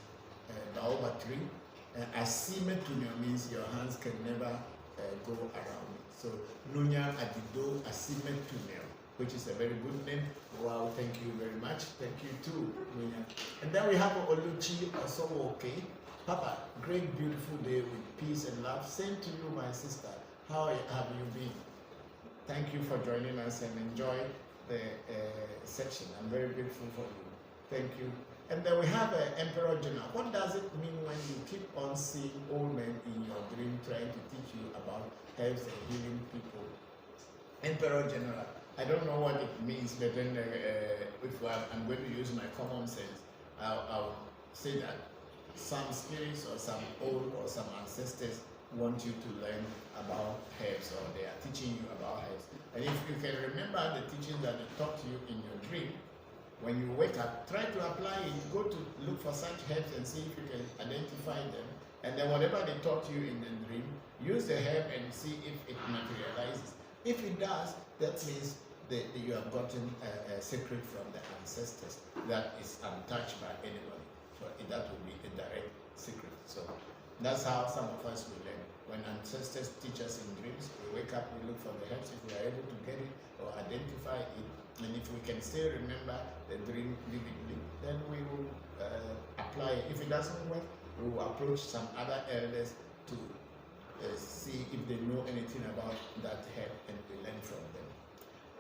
a baobab tree. Asime Tunnel means your hands can never go around it. So Nunya Adido Asime Tunnel, which is a very good name. Wow, thank you very much. Thank you too, Nunya. And then we have Oluchi Osowoke. Papa, great beautiful day with peace and love. Same to you, my sister. How have you been? Thank you for joining us and enjoy the section. I'm very grateful for you. Thank you. And then we have Emperor General. What does it mean when you keep on seeing old men in your dream trying to teach you about herbs and healing people? Emperor General, I don't know what it means, but then if I'm going to use my common sense, I'll say that some spirits or some old or some ancestors want you to learn about herbs or they are teaching you about herbs. And if you can remember the teaching that they taught you in your dream, when you wake up, try to apply it. Go to look for such herbs and see if you can identify them. And then whatever they taught you in the dream, use the herb and see if it materializes. If it does, that means that you have gotten a secret from the ancestors that is untouched by anybody. So that will be a direct secret. So that's how some of us will learn. When ancestors teach us in dreams, we wake up, we look for the herbs. If we are able to get it or identify it, and if we can still remember the dream vividly, then we will apply it. If it doesn't work, we will approach some other elders to see if they know anything about that herb and we learn from them.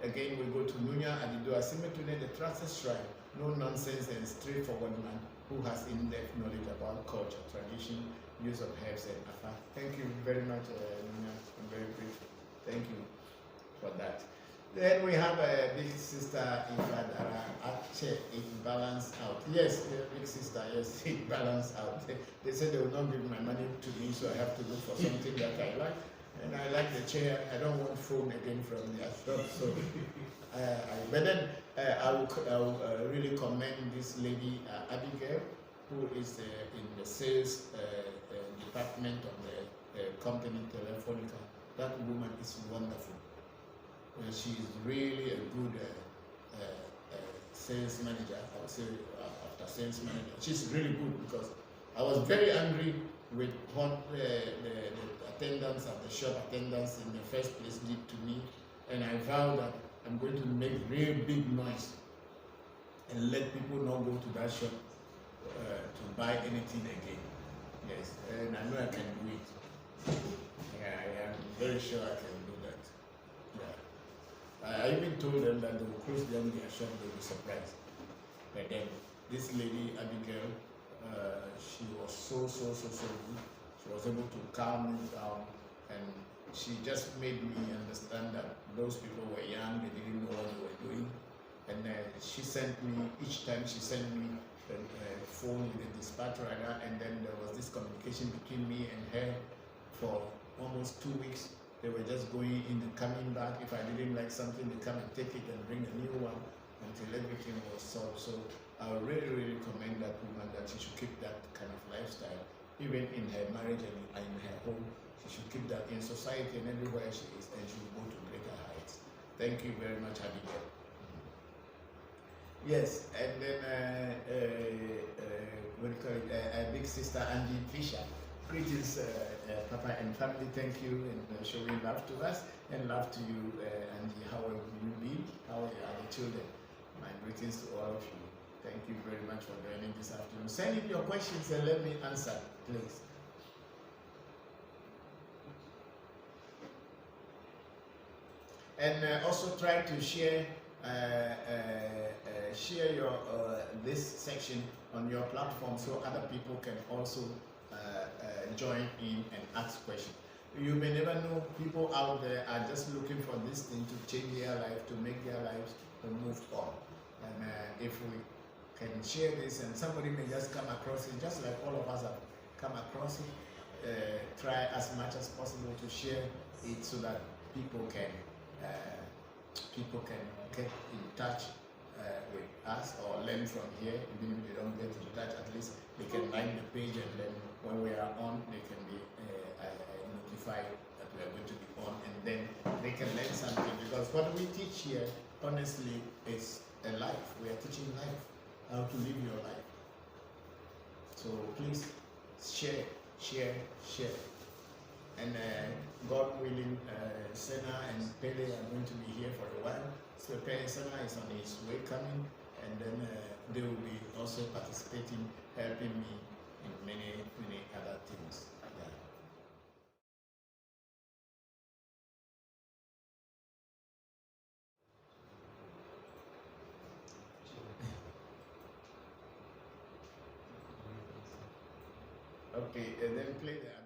Again, we go to Nunya Adido Asime Tunnel, the trusted shrine, no nonsense and straightforward man who has in-depth knowledge about culture, tradition, use of herbs and afa. Thank you very much, Nunya. I'm very grateful. Thank you for that. Then we have a big sister Ifadara, Ache, it balance out. Yes, big sister, yes, it balance out. They said they will not give my money to me, so I have to look for something that I like. And I like the chair. I don't want phone again from their shop. So, but then I will really commend this lady Abigail, who is in the sales department of the company Telefonica. That woman is wonderful. She is really a good sales manager. I would say after sales manager, she's really good, because I was very angry with what the attendants at the shop attendants in the first place did to me, and I vowed that I'm going to make real big noise and let people not go to that shop to buy anything again. Yes, and I know I can do it. Yeah, I am very sure I can do that. Yeah. I even told them that they will close down their shop, they will be surprised. But then this lady Abigail, she was so good. She was able to calm me down, and she just made me understand that those people were young, they didn't know what they were doing. And she sent me, each time she sent me a phone with a dispatch rider, and then there was this communication between me and her for almost 2 weeks. They were just going in and coming back. If I didn't like something, they come and take it and bring a new one until everything was solved. So I really commend that woman, that she should keep that kind of lifestyle, even in her marriage and in her home. She should keep that in society and everywhere she is, and she will go to greater heights. Thank you very much, Abigail. Yes, and then what do you call it? Big sister Andy Fisher. Greetings, Papa and family. Thank you, and showing love to us, and love to you, Andy. How have you been? How are the children? My greetings to all of you. Thank you very much for joining this afternoon. Send in your questions and let me answer, please. And also try to share share your this section on your platform, so other people can also join in and ask questions. You may never know, people out there are just looking for this thing to change their life, to make their lives move on. And if we can share this, and somebody may just come across it, just like all of us have come across it, try as much as possible to share it, so that people can get in touch with us or learn from here. Even if they don't get in touch, at least they can like the page, and then when we are on, they can be notified that we are going to be on, and then they can learn something. Because what we teach here, honestly, is a life. We are teaching life, how to live your life. So please share. And God willing, Senna and Pele are going to be here for a while. So Senna is on his way coming, and then they will be also participating, helping me in many other things. Yeah. Okay, and then play the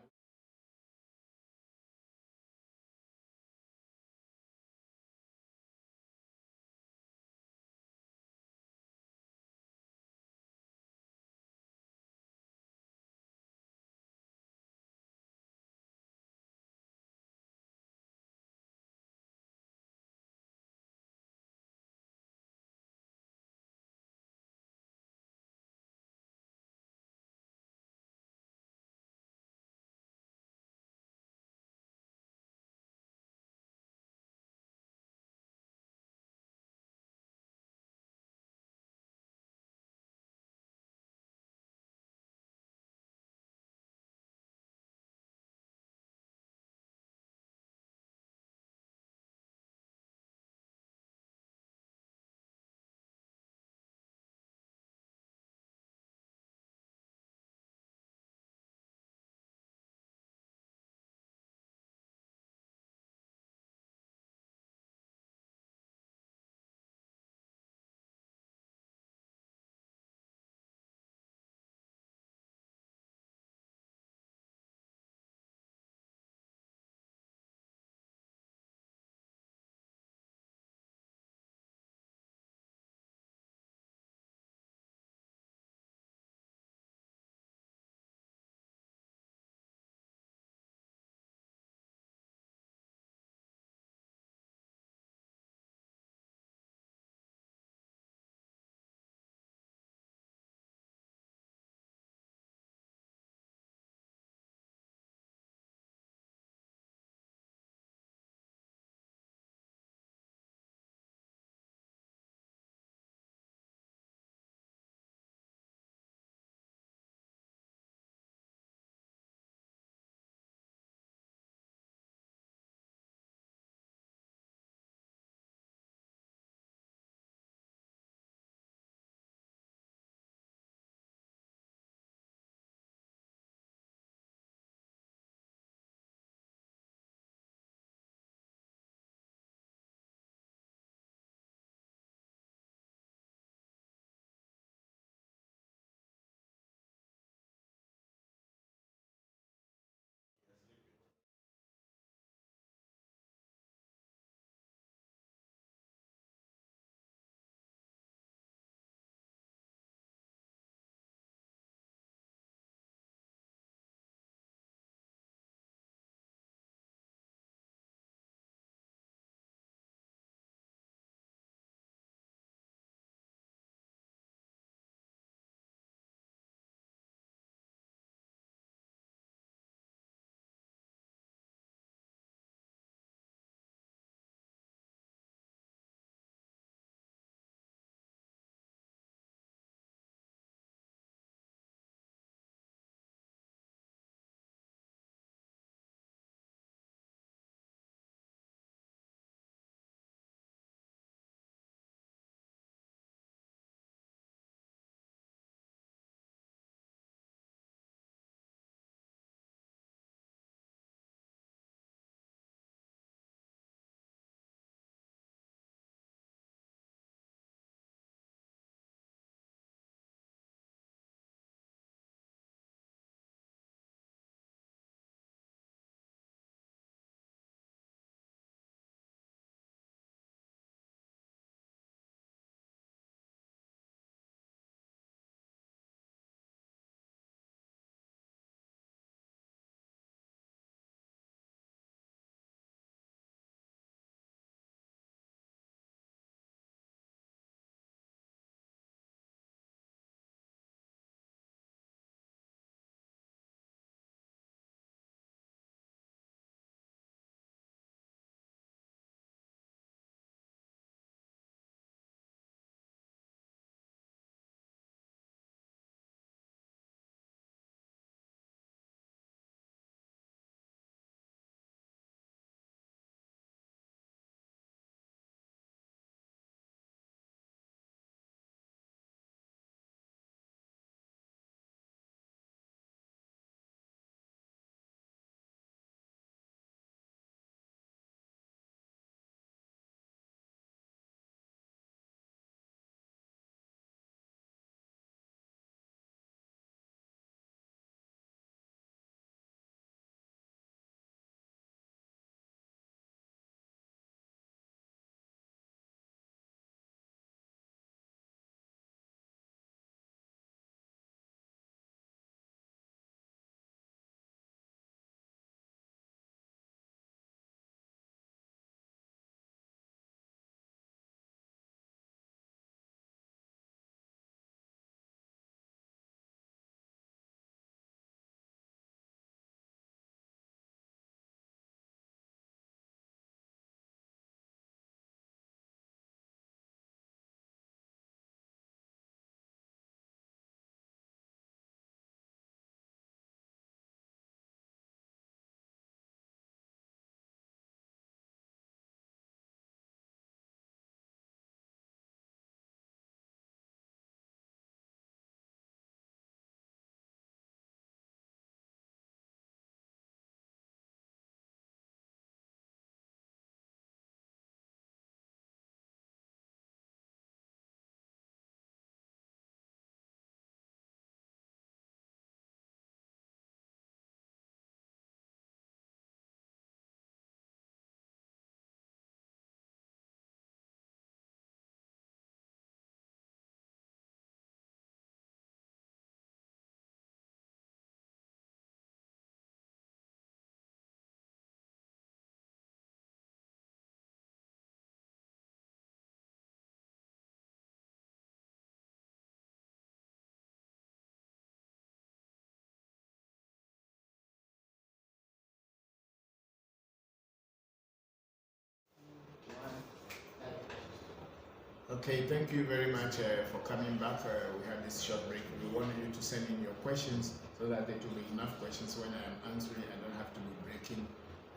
Okay, thank you very much for coming back. We had this short break. We wanted you to send in your questions so that there will be enough questions when I am answering. I don't have to be breaking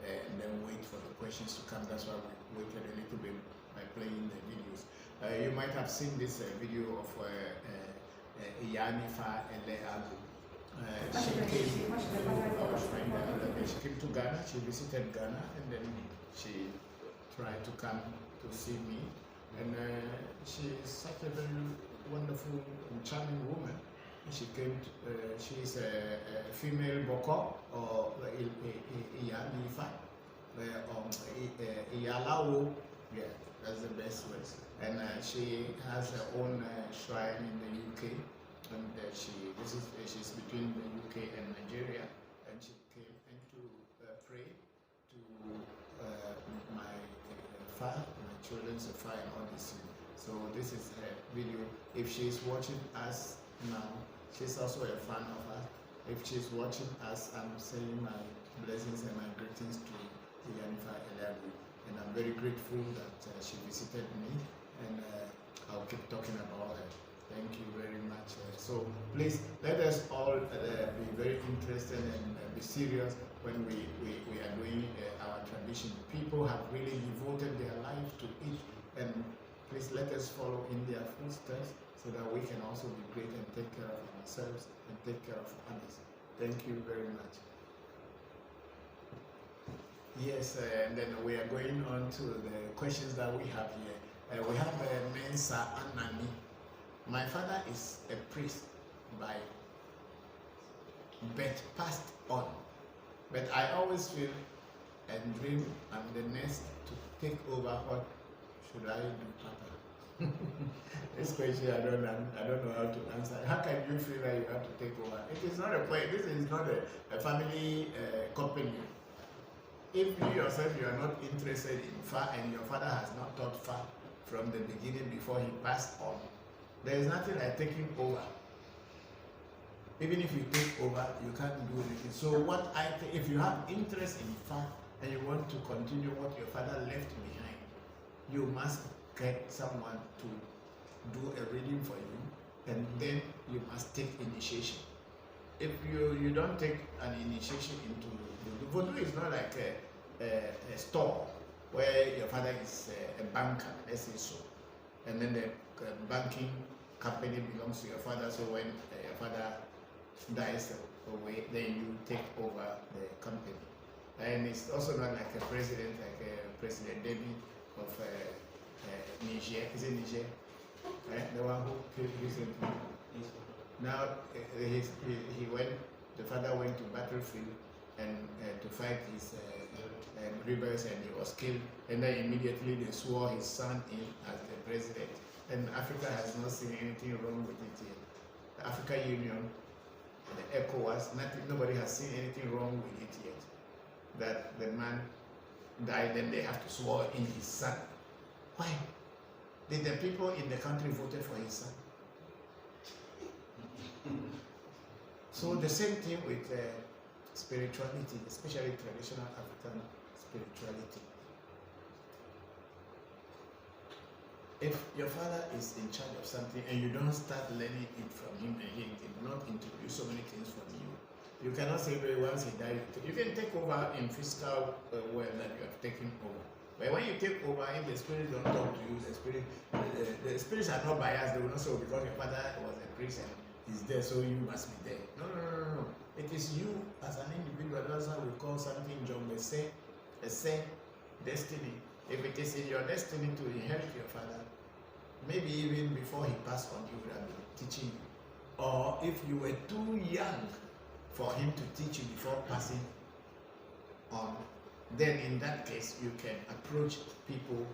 and then wait for the questions to come. That's why we waited a little bit by playing the videos. You might have seen this video of Iyanifa Eleagu. She came to Ghana. She visited Ghana, and then she tried to come to see me. And she is such a very wonderful and charming woman. She came. She is a female Bokor or Iyanifa Iyalawo. Yeah, that's the best word. And she has her own shrine in the UK. And she's between the UK and Nigeria, and she came in to pray to my father, my children's father, and all this. So this is a video. If she's watching us now, she's also a fan of us. If she's watching us, I'm saying my blessings and my greetings to Iyanifa Eleagu, and I'm very grateful that she visited me, and I'll keep talking about her. Thank you very much. So please let us all be very interested and be serious when we are doing our tradition. People have really devoted their life to it, and please let us follow in their footsteps so that we can also be great and take care of ourselves and take care of others. Thank you very much. Yes, and then we are going on to the questions that we have here. We have Mensa Anani. My father is a priest by birth, passed on. But I always feel and dream I'm the next to take over. What should I do, Papa? This question I don't know how to answer. How can you feel that you have to take over? It is not a point. This is not a family company. If you yourself you are not interested in far and your father has not taught far from the beginning before he passed on, there is nothing like taking over. Even if you take over, you can't do anything. So what I think, if you have interest in fact and you want to continue what your father left behind, you must get someone to do a reading for you, and then you must take initiation. If you don't take an initiation into vodu is not like a store where your father is a banker, let's say so, and then the banking company belongs to your father. So when your father dies away, then you take over the company. And it's also not like a president, like President David of Niger. Is it Niger? The one who killed recently. Now he went. The father went to battlefield and to fight his rebels, and he was killed. And then immediately they swore his son in as the president. And Africa has not seen anything wrong with it yet. The African Union, the ECOWAS, nobody has seen anything wrong with it yet. That the man died, then they have to swear in his son. Why? Did the people in the country voted for his son? So the same thing with spirituality, especially traditional African spirituality. If your father is in charge of something and you don't start learning it from him, and he did not introduce so many things from you, you cannot say, well, once he died, you can take over in physical way that you have taken over. But when you take over, if the spirits don't talk to you, the spirits are not biased. They will not say, because your father was a priest and he's there, so you must be there. No. It is you as an individual. That's why we call something Jombese, a destiny. If it is in your destiny to inherit your father, maybe even before he passed on, he would have been teaching you. Or if you were too young for him to teach you before passing on, then in that case you can approach people.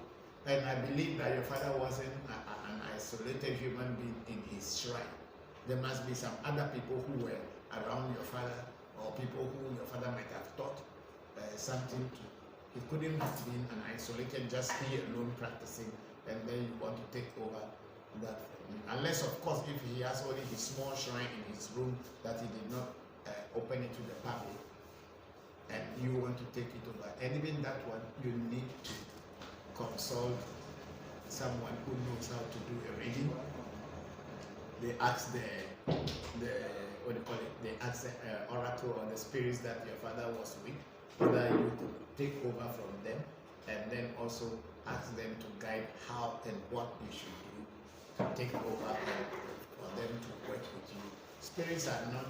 And I believe that your father wasn't an isolated human being in his shrine. There must be some other people who were around your father, or people who your father might have taught something to. It couldn't have been an isolated, just he alone practicing, and then you want to take over that. Unless, of course, if he has only his small shrine in his room that he did not open it to the public, and you want to take it over. And even that one, you need to consult someone who knows how to do a reading. They ask the what do you call it? They ask the oracle or the spirits that your father was with, whether you could take over from them, and then also ask them to guide how and what you should do to take over and for them to work with you. Spirits are not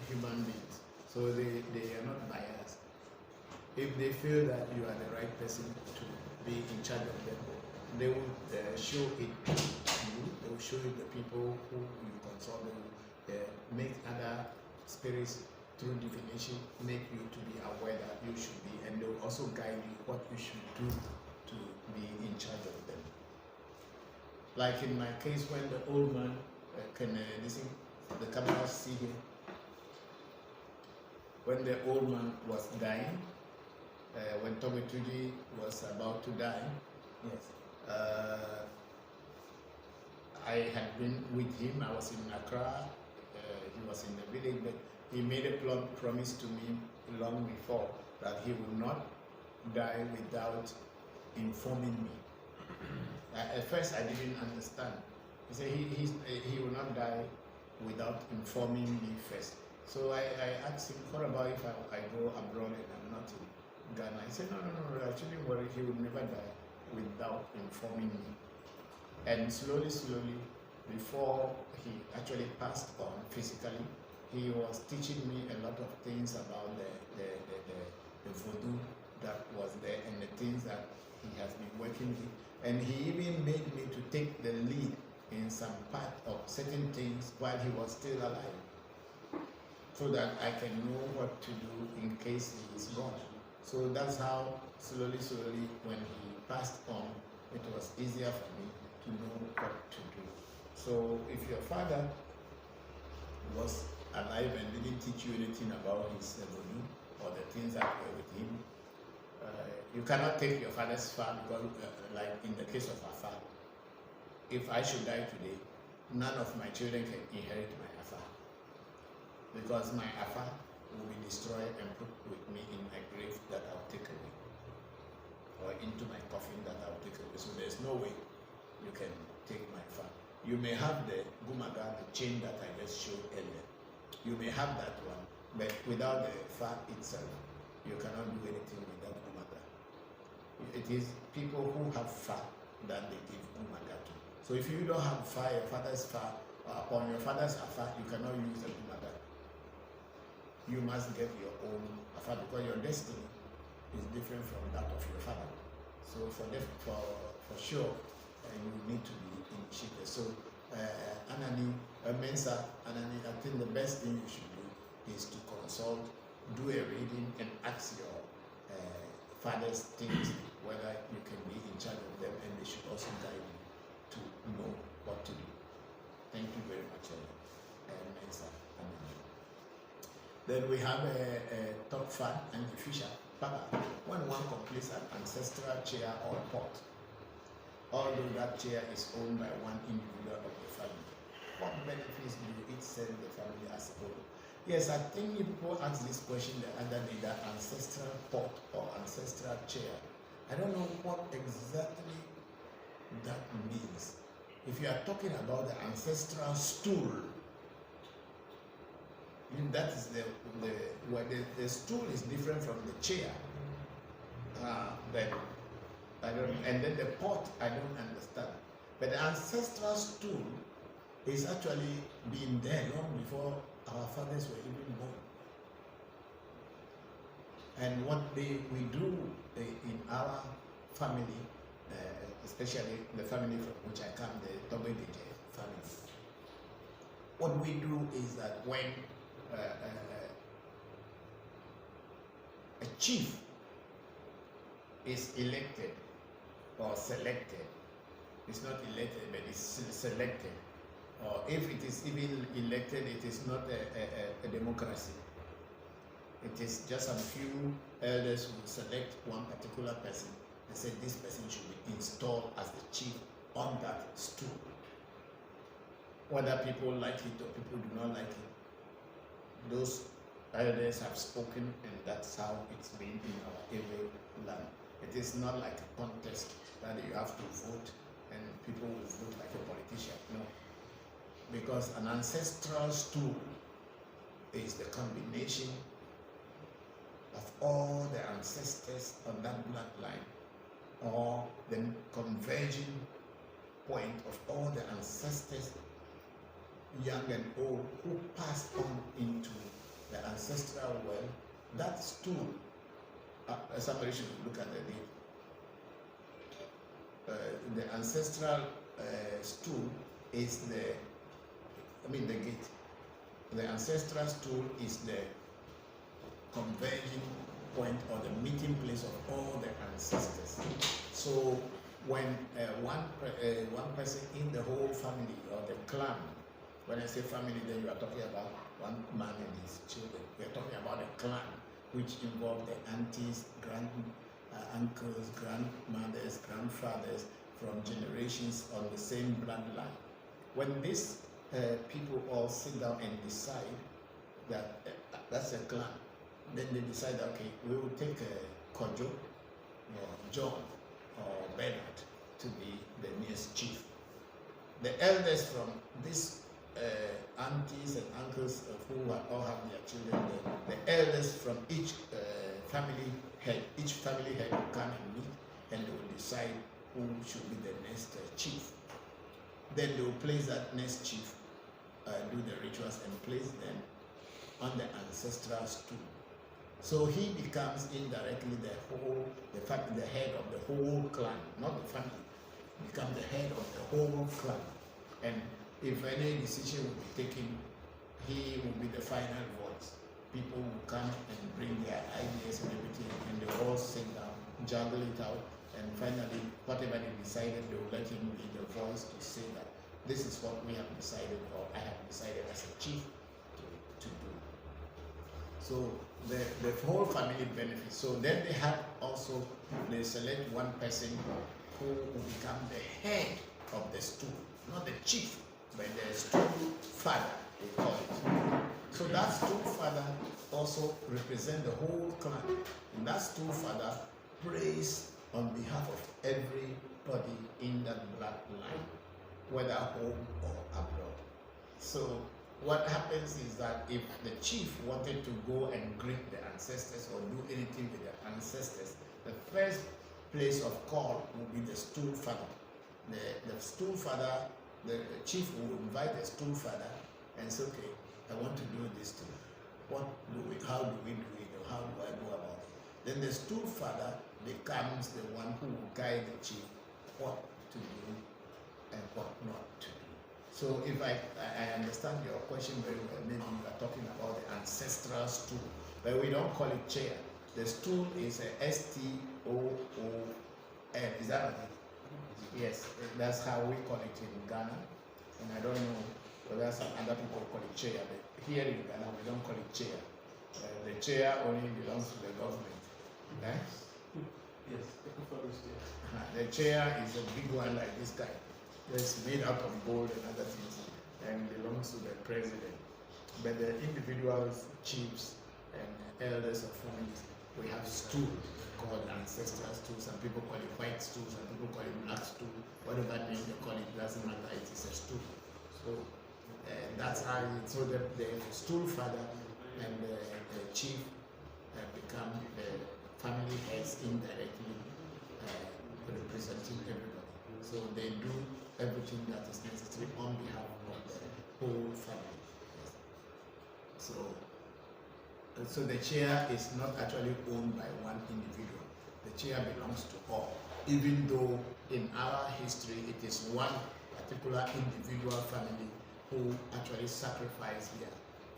human beings, so they are not biased. If they feel that you are the right person to be in charge of them, they will show it to you. They will show you the people who you consult. They will make other spirits through divination make you to be aware that you should be, and they will also guide you what you should do to be in charge of them. Like in my case, when the old man can listen, the camera see him. When the old man was dying, when Tommy Tuji was about to die, yes, I had been with him. I was in Accra. He was in the village, but he made a promise to me long before that he would not die without informing me. At first, I didn't understand. He said he will not die without informing me first. So I asked him, what about if I go abroad and I'm not in Ghana? He said, no, I shouldn't worry. He will never die without informing me. And slowly, before he actually passed on physically, he was teaching me a lot of things about the vodu that was there and the things that he has been working with. And he even made me to take the lead in some part of certain things while he was still alive, so that I can know what to do in case he is gone. So that's how slowly, when he passed on, it was easier for me to know what to do. So if your father was alive and didn't teach you anything about his vodu or the things that were with him, you cannot take your father's far, because like in the case of Afa, if I should die today, none of my children can inherit my Afa, because my Afa will be destroyed and put with me in my grave that I'll take away, or into my coffin that I'll take away. So there's no way you can take my Afa. You may have the gumaga, the chain that I just showed earlier. You may have that one, but without the Afa itself, you cannot do anything with that gumaga. It is people who have Fa that they give gumaga to. So if you don't have Fa, your father's Fa, upon your father's Afa, you cannot use the gumaga. You must get your own Afa, because your destiny is different from that of your father. So for sure, you need to be initiated. So Anani, Mensa, Anani, I think the best thing you should do is to consult, do a reading, and ask your father's things, whether you can be in charge of them, and they should also guide you to know what to do. Thank you very much, Mensa. Then we have a top fan and the fisher. Papa, when one completes an ancestral chair or pot, although that chair is owned by one individual of the family, what benefits do it send the family as a whole? Yes, I think people ask this question the other day, that ancestral pot or ancestral chair. I don't know what exactly that means. If you are talking about the ancestral stool, that is the stool is different from the chair. But I don't, and then the pot I don't understand. But the ancestral stool is actually been there long before our fathers were even born. And what we do in our family, especially the family from which I come, the Tobedeje family, what we do is that when a chief is elected or selected, it's not elected but it's selected, or if it is even elected, it is not a democracy. It is just some few elders who select one particular person and say this person should be installed as the chief on that stool. Whether people like it or people do not like it, those elders have spoken, and that's how it's been in our every land. It is not like a contest that you have to vote and people will vote like a politician. No. Because an ancestral stool is the combination of all the ancestors on that bloodline, or the converging point of all the ancestors, young and old, who passed on into the ancestral world. That stool, somebody should look at the name. The ancestral stool is the gate. The ancestral stool is the converging point or the meeting place of all the ancestors. So when one person in the whole family or the clan, when I say family, then you are talking about one man and his children. We are talking about a clan, which involves the aunties, uncles, grandmothers, grandfathers from generations on the same bloodline. When these people all sit down and decide that that's a clan, then they decide, okay, we will take Kojo or John or Bernard to be the nearest chief. The elders from these aunties and uncles who all have their children, the elders from each family head will come and meet, and they will decide who should be the next chief. Then they will place that next chief, do the rituals, and place them on the ancestral stool. So he becomes indirectly the head of the whole clan, not the family. Become the head of the whole clan. And if any decision will be taken, he will be the final voice. People will come and bring their ideas and everything, and they all sit down, juggle it out, and finally, whatever they decided, they will let him be the voice to say that this is what we have decided, or I have decided as a chief to do. So the whole family benefits. So then they select one person who will become the head of the stool, not the chief, but the stool father, they call it. So that stool father also represents the whole clan. And that stool father prays on behalf of everybody in that bloodline, whether home or abroad. So what happens is that if the chief wanted to go and greet the ancestors or do anything with the ancestors, the first place of call will be the stool father. The stool father, the chief will invite the stool father and say, okay, I want to do this thing. How do we do it, or how do I go about it? Then the stool father becomes the one who will guide the chief what to do and what not to do. So if I understand your question very well, maybe you are talking about the ancestral stool, but we don't call it chair. The stool is a S-T-O-O-L. Is that what it is? Yes, that's how we call it in Ghana. And I don't know whether some other people call it chair, but here in Ghana we don't call it chair. The chair only belongs to the government. Eh? Yes, The chair is a big one like this guy. It's made out of gold and other things, and belongs to the president. But the individuals, chiefs, and elders of families, we have stool called ancestral stool. Some people call it white stool, some people call it black stool. Whatever name they call it, doesn't matter. It is a stool. So that's how. So the stool father and the chief become the family heads indirectly, representing everybody. So they do everything that is necessary on behalf of the whole family. So the chair is not actually owned by one individual. The chair belongs to all, even though in our history it is one particular individual family who actually sacrificed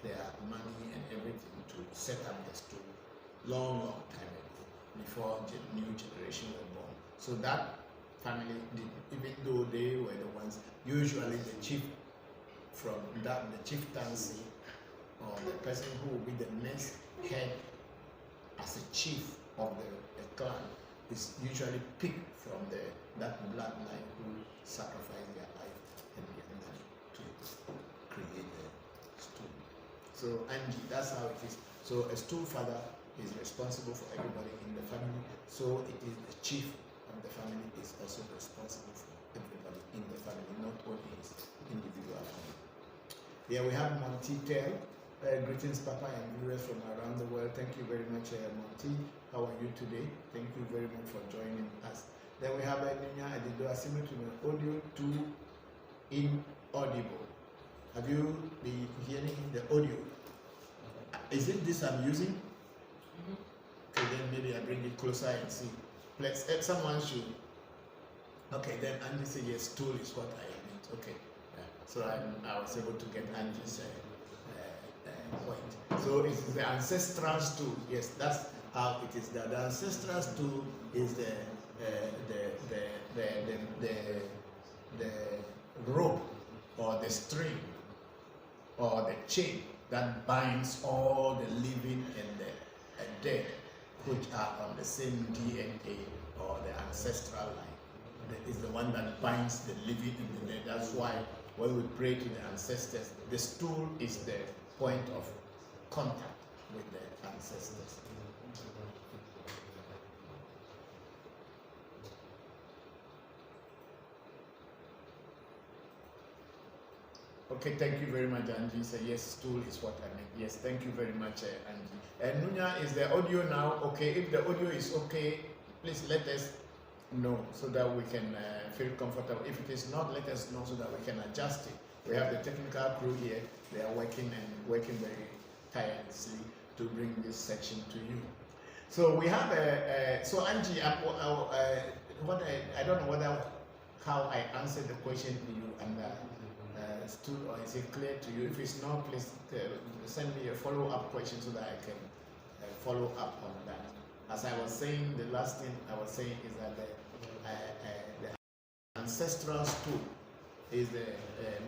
their money and everything to set up the stool long time ago, before the new generation were born. So that family did, even though they were the ones, usually the chief from that, the chieftaincy, or the person who will be the next head as a chief of the clan, is usually picked from that bloodline who sacrificed their life and their money to create the stool. So Angie, that's how it is. So a stool father is responsible for everybody in the family. So it is the chief of the family is also responsible for everybody everybody in the family, not only his individual family. Here we have Monty Tell. Greetings, Papa and viewers from around the world. Thank you very much, Monty. How are you today? Thank you very much for joining us. Then we have Ninya Adido Asimi to the audio to inaudible. Have you been hearing the audio? Is it this I'm using? Okay, then maybe I bring it closer and see. Let's someone should. Okay, then Andy said yes, tool is what I meant. Okay, yeah. So I was able to get Andy's point. So it is the ancestral stool. Yes, that's how it is. The ancestral stool is the rope or the string or the chain that binds all the living and the dead, which are on the same DNA or the ancestral line. That is the one that binds the living and the dead. That's why when we pray to the ancestors, the stool is the point of contact with the ancestors. Okay, thank you very much, Angie. So yes, stool is what I meant. Yes, thank you very much, Angie. And Nunya, is the audio now okay? If the audio is okay, please let us know so that we can feel comfortable. If it is not, let us know so that we can adjust it. We have the technical crew here. They are working very tirelessly to bring this section to you. So we have so Angie, I don't know how I answered the question to you and stood, or is it clear to you? If it's not, please send me a follow-up question so that I can follow up on that. As I was saying, the last thing I was saying is that the ancestral stool is the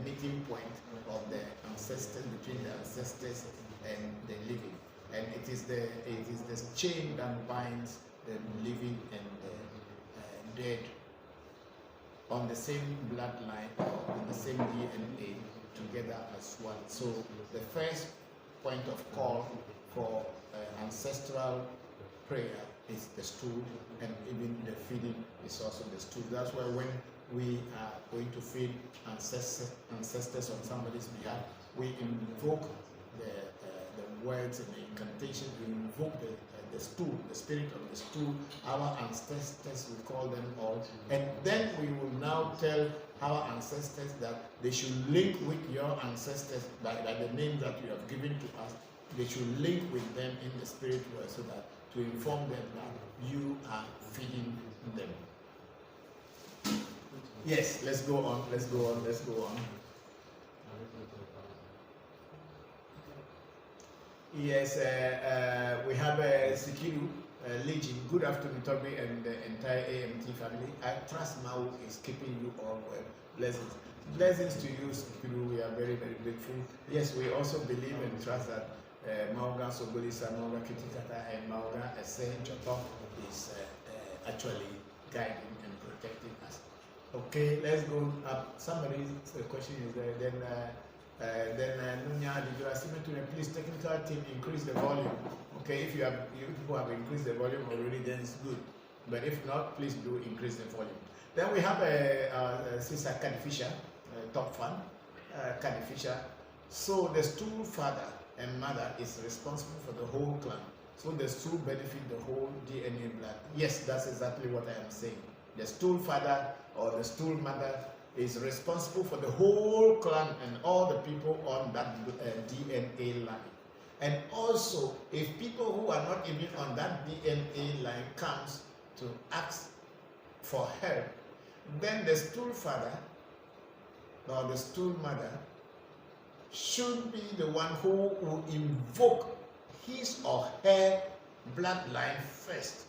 meeting point of the ancestors, between the ancestors and the living, and it is the chain that binds the living and the dead on the same bloodline or on the same DNA together as one. So the first point of call for ancestral prayer is the stool, and even the feeding is also the stool. That's why when we are going to feed ancestors on somebody's behalf, we invoke the words and the incantation. We invoke the stool, the spirit of the stool, our ancestors, we call them all, and then we will now tell our ancestors that they should link with your ancestors by the name that you have given to us. They should link with them in the spirit world so that to inform them that you are feeding them. Yes, let's go on. Yes, we have Sikiru Legion. Good afternoon, Toby and the entire AMT family. I trust Mau is keeping you all well. Blessings. Blessings to you, Sikiru. We are very, very grateful. Yes, we also believe and trust that Mauga Sogolisa, Mauga Kitikata, and Mauga Esen Choto is actually guiding and protecting us. Okay, let's go up. Somebody's question is there. Then Nunya, did you ask me to please technical team increase the volume? Okay, if you people have increased the volume already, then it's good. But if not, please do increase the volume. Then we have Sister Candy Fisher, top fan, Candy Fisher. So the stool father and mother is responsible for the whole clan. So the stool benefit the whole DNA blood. Yes, that's exactly what I am saying. The stool father or the stool mother is responsible for the whole clan and all the people on that DNA line. And also, if people who are not even on that DNA line comes to ask for help, then the stool father or the stool mother should be the one who will invoke his or her bloodline first,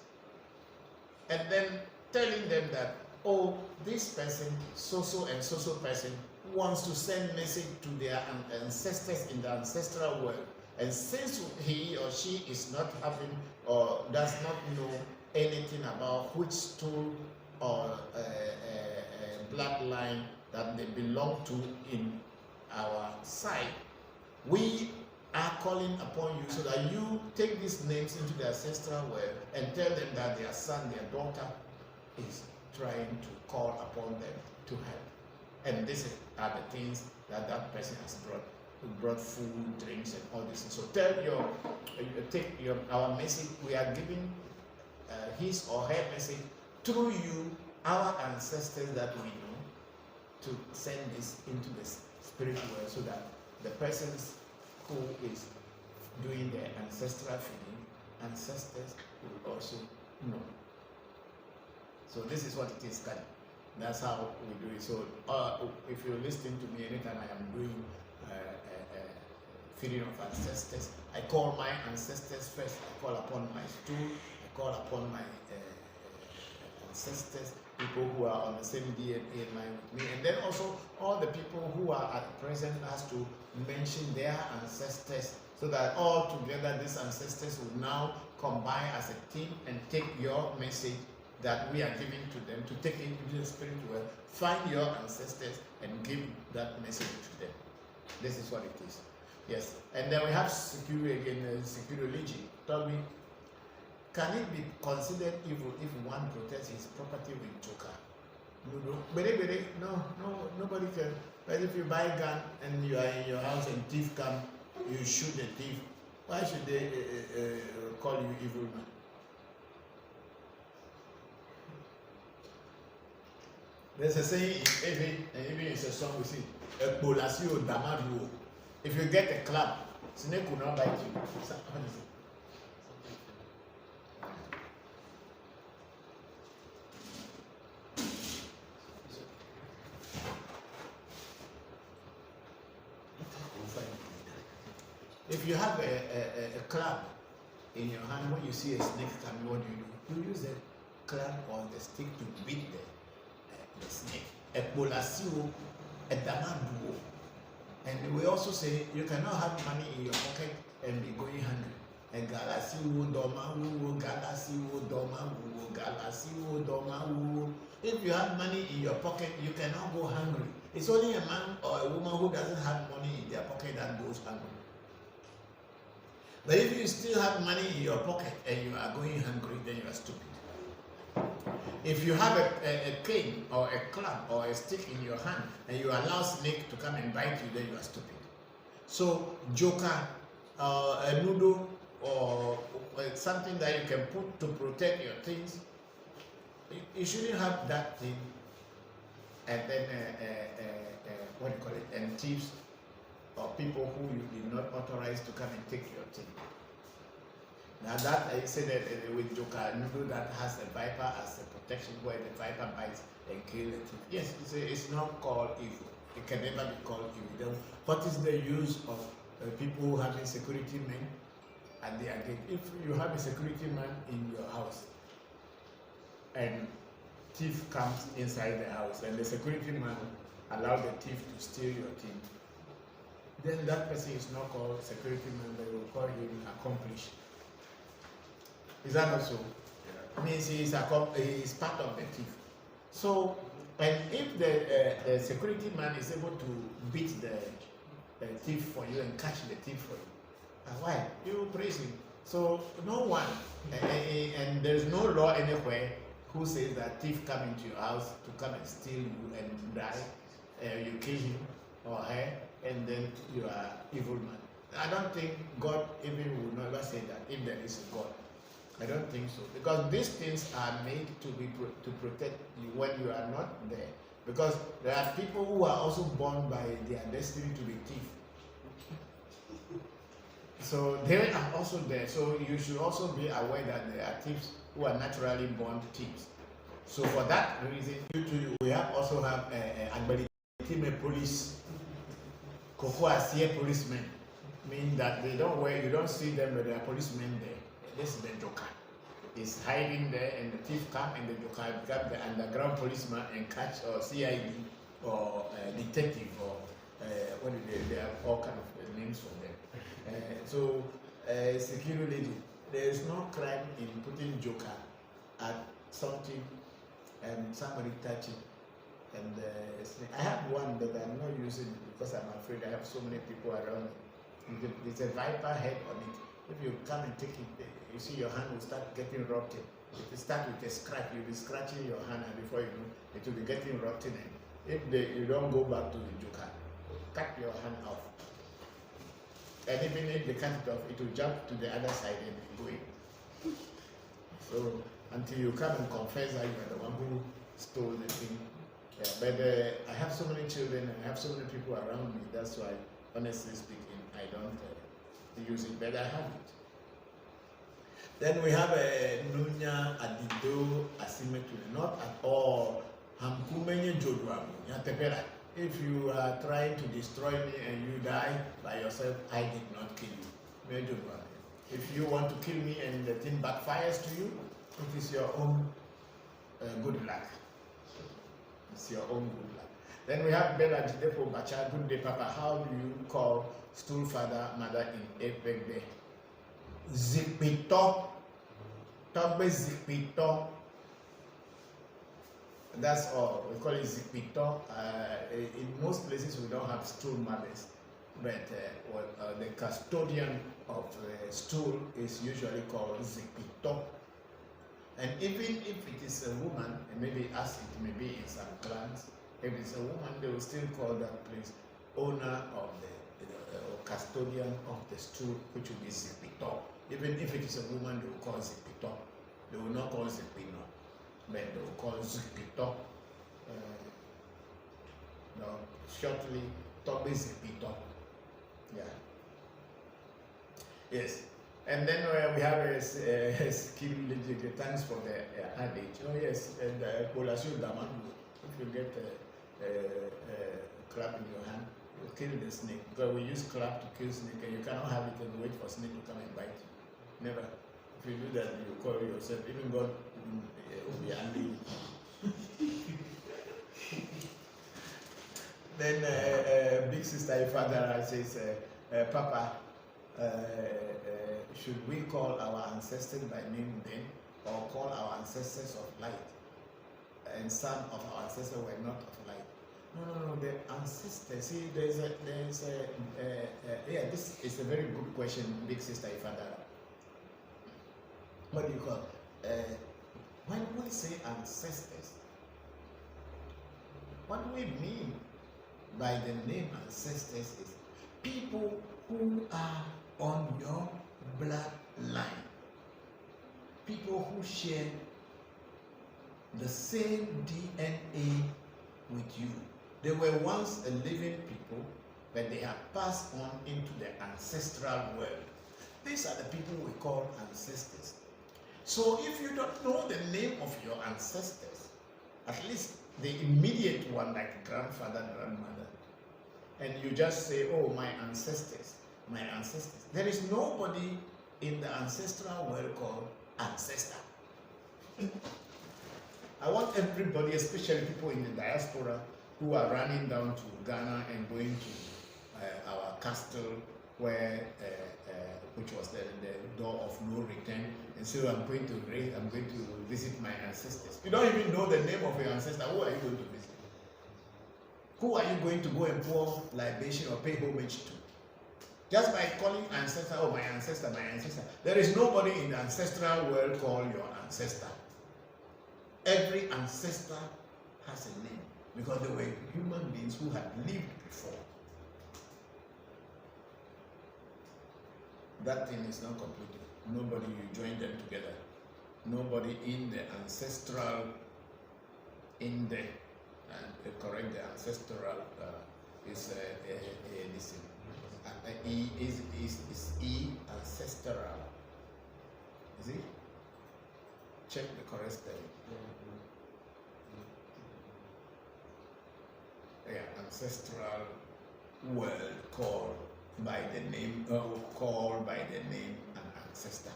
and then telling them that, oh, this person, so and so person, wants to send message to their ancestors in the ancestral world. And since he or she is not having or does not know anything about which stool or bloodline that they belong to in our side, we are calling upon you so that you take these names into the ancestral world and tell them that their son, their daughter is trying to call upon them to help. And these are the things that that person has brought food, drinks, and all this. So tell our message. We are giving his or her message through you, our ancestors that we know, to send this into the spiritual world, so that the persons who is doing their ancestral feeding, ancestors will also know. So this is what it is, Kadi. That's how we do it. So if you're listening to me anytime I am doing feeding of ancestors, I call my ancestors first. I call upon my stool. I call upon my ancestors, people who are on the same DNA line with me, and then also all the people who are at present has to mention their ancestors, so that all together these ancestors will now combine as a team and take your message that we are giving to them to take it into the spiritual world. Find your ancestors and give that message to them. This is what it is. Yes. And then we have security again, security religion. Tell me, can it be considered evil if one protects his property with joker? No, nobody can. But if you buy a gun and you are in your house and thief come, you shoot the thief. Why should they call you evil man? There's a saying in Evi, and even it's a song we sing, if you get a club, snake will not bite you. If you have a club in your hand, when you see a snake coming, what do? You use a club or the stick to beat the snake. And we also say you cannot have money in your pocket and be going hungry. If you have money in your pocket, you cannot go hungry. It's only a man or a woman who doesn't have money in their pocket that goes hungry. But if you still have money in your pocket and you are going hungry, then you are stupid. If you have a cane or a club or a stick in your hand and you allow snake to come and bite you, then you are stupid. So joker, a noodle, or something that you can put to protect your things, you shouldn't have that thing. And then what do you call it? And thieves or people who you did not authorize to come and take your thing. Now that I said that with joker noodle that has a viper as a protection, where the viper bites and kills the thief. Yes, it's not called evil. It can never be called evil. Then what is the use of people having security men at their gate? If you have a security man in your house and thief comes inside the house and the security man allows the thief to steal your thing, then that person is not called security man, they will call him accomplished. Is that not so? Yeah. Means he is part of the thief. So, and if the security man is able to beat the thief for you and catch the thief for you, why? You praise him. So no one, and there's no law anywhere who says that thief come into your house to come and steal you and die. You kill him or her, and then you are evil man. I don't think God even will never say that if there is a God. I don't think so, because these things are made to protect you when you are not there. Because there are people who are also born by their destiny to be thief. So they are also there. So you should also be aware that there are thieves who are naturally born thieves. So for that reason, we also have a police, policemen, mean that they don't wear, you don't see them, but there are policemen there. This is the joker. He's hiding there, and the thief come, and the joker become the underground policeman and catch, or CID, or detective, or what do they have all kind of names for them. So security, there is no crime in putting joker at something and somebody touch it. And I have one that I'm not using because I'm afraid I have so many people around me. There's a viper head on it. If you come and take it, you see your hand will start getting rotten. If you start with a scratch, you'll be scratching your hand, and before you know, it will be getting rotten, and If you don't go back to the Joka, cut your hand off. And even if they cut it off, it will jump to the other side and go in. So until you come and confess that you are the one who stole the thing. Yeah, but I have so many children and I have so many people around me. That's why, honestly speaking, I don't use it, but I have it. Then we have a Nunya Adido Asymmetry. Not at all. If you are trying to destroy me and you die by yourself, I did not kill you. If you want to kill me and the thing backfires to you, it is your own good luck. It's your own good luck. Then we have Bella Jidepo Bacha, good day, Papa. How do you call stool father, mother in Epegbe? Zikpito. Togbe Zikpito. That's all. We call it Zikpito. In most places, we don't have stool mothers, but the custodian of the stool is usually called Zikpito. And even if it is a woman, and maybe as it may be in some clans, if it's a woman, they will still call that place owner of the custodian of the stool, which will be Zikpito. Even if it is a woman, they will call Zikpito. They will not call Zikpino, but they will call Zikpito. No, shortly, Tobe Zikpito. Yeah. Yes. And then we have a skill. Thanks for the adage. Oh yes, and Polasio Damandu. If you get a clap in your hand, you kill the snake. Because we use clap to kill snake, and you cannot have it and wait for snake to come and bite you. Never. If you do that, you call yourself. Even God will be angry. Then big sister Ifadara says, Papa, should we call our ancestors by name then, or call our ancestors of light? And some of our ancestors were not of light. No, the ancestors. See, yeah. This is a very good question, big sister Ifadara. What do you call? When we say ancestors, what do we mean by the name ancestors is people who are on your bloodline, people who share the same DNA with you. They were once a living people, but they have passed on into the ancestral world. These are the people we call ancestors. So if you don't know the name of your ancestors, at least the immediate one like grandfather, grandmother, and you just say, oh, my ancestors, there is nobody in the ancestral world called ancestor. I want everybody, especially people in the diaspora who are running down to Ghana and going to our castle where which was the door of no return, and so I'm going to visit my ancestors. You don't even know the name of your ancestor. Who are you going to visit? Who are you going to go and pour libation or pay homage to? Just by calling ancestor, oh, my ancestor, my ancestor. There is nobody in the ancestral world called your ancestor. Every ancestor has a name because they were human beings who had lived before. That thing is not completed. Nobody, you join them together. Nobody in the ancestral, and correct the ancestral is this E is E ancestral. Is it? Check the correct spelling. Yeah, ancestral world called by the name, called by the name an ancestor.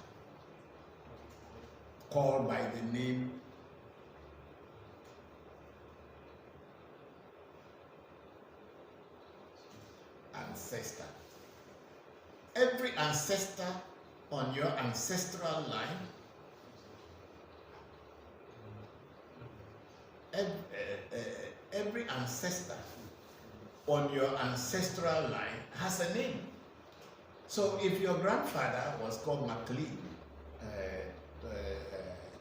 Called by the name ancestor. Every ancestor on your ancestral line, every ancestor on your ancestral line has a name. So if your grandfather was called MacLean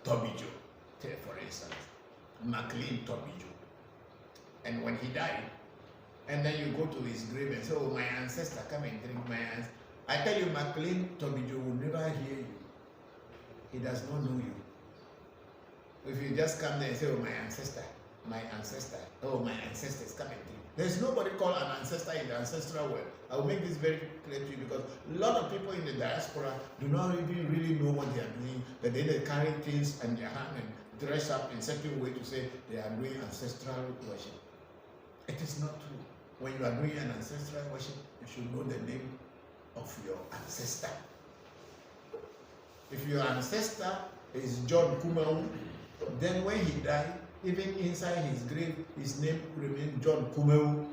Tobijo, for instance, MacLean Tobijo, And when he died, and then you go to his grave and say, oh, my ancestor, come and drink my ancestor. I tell you, McLean Tobijo will never hear you. He does not know you. If you just come there and say, oh, my ancestor, oh, my ancestors, come and drink. There's nobody called an ancestor in the ancestral world. I will make this very clear to you because a lot of people in the diaspora do not even really know what they are doing, but then they carry things in their hand and dress up in such a way to say they are doing ancestral worship. It is not true. When you are doing an ancestral worship, you should know the name of your ancestor. If your ancestor is John Kumau, then when he died, even inside his grave, his name remained John Kumeu.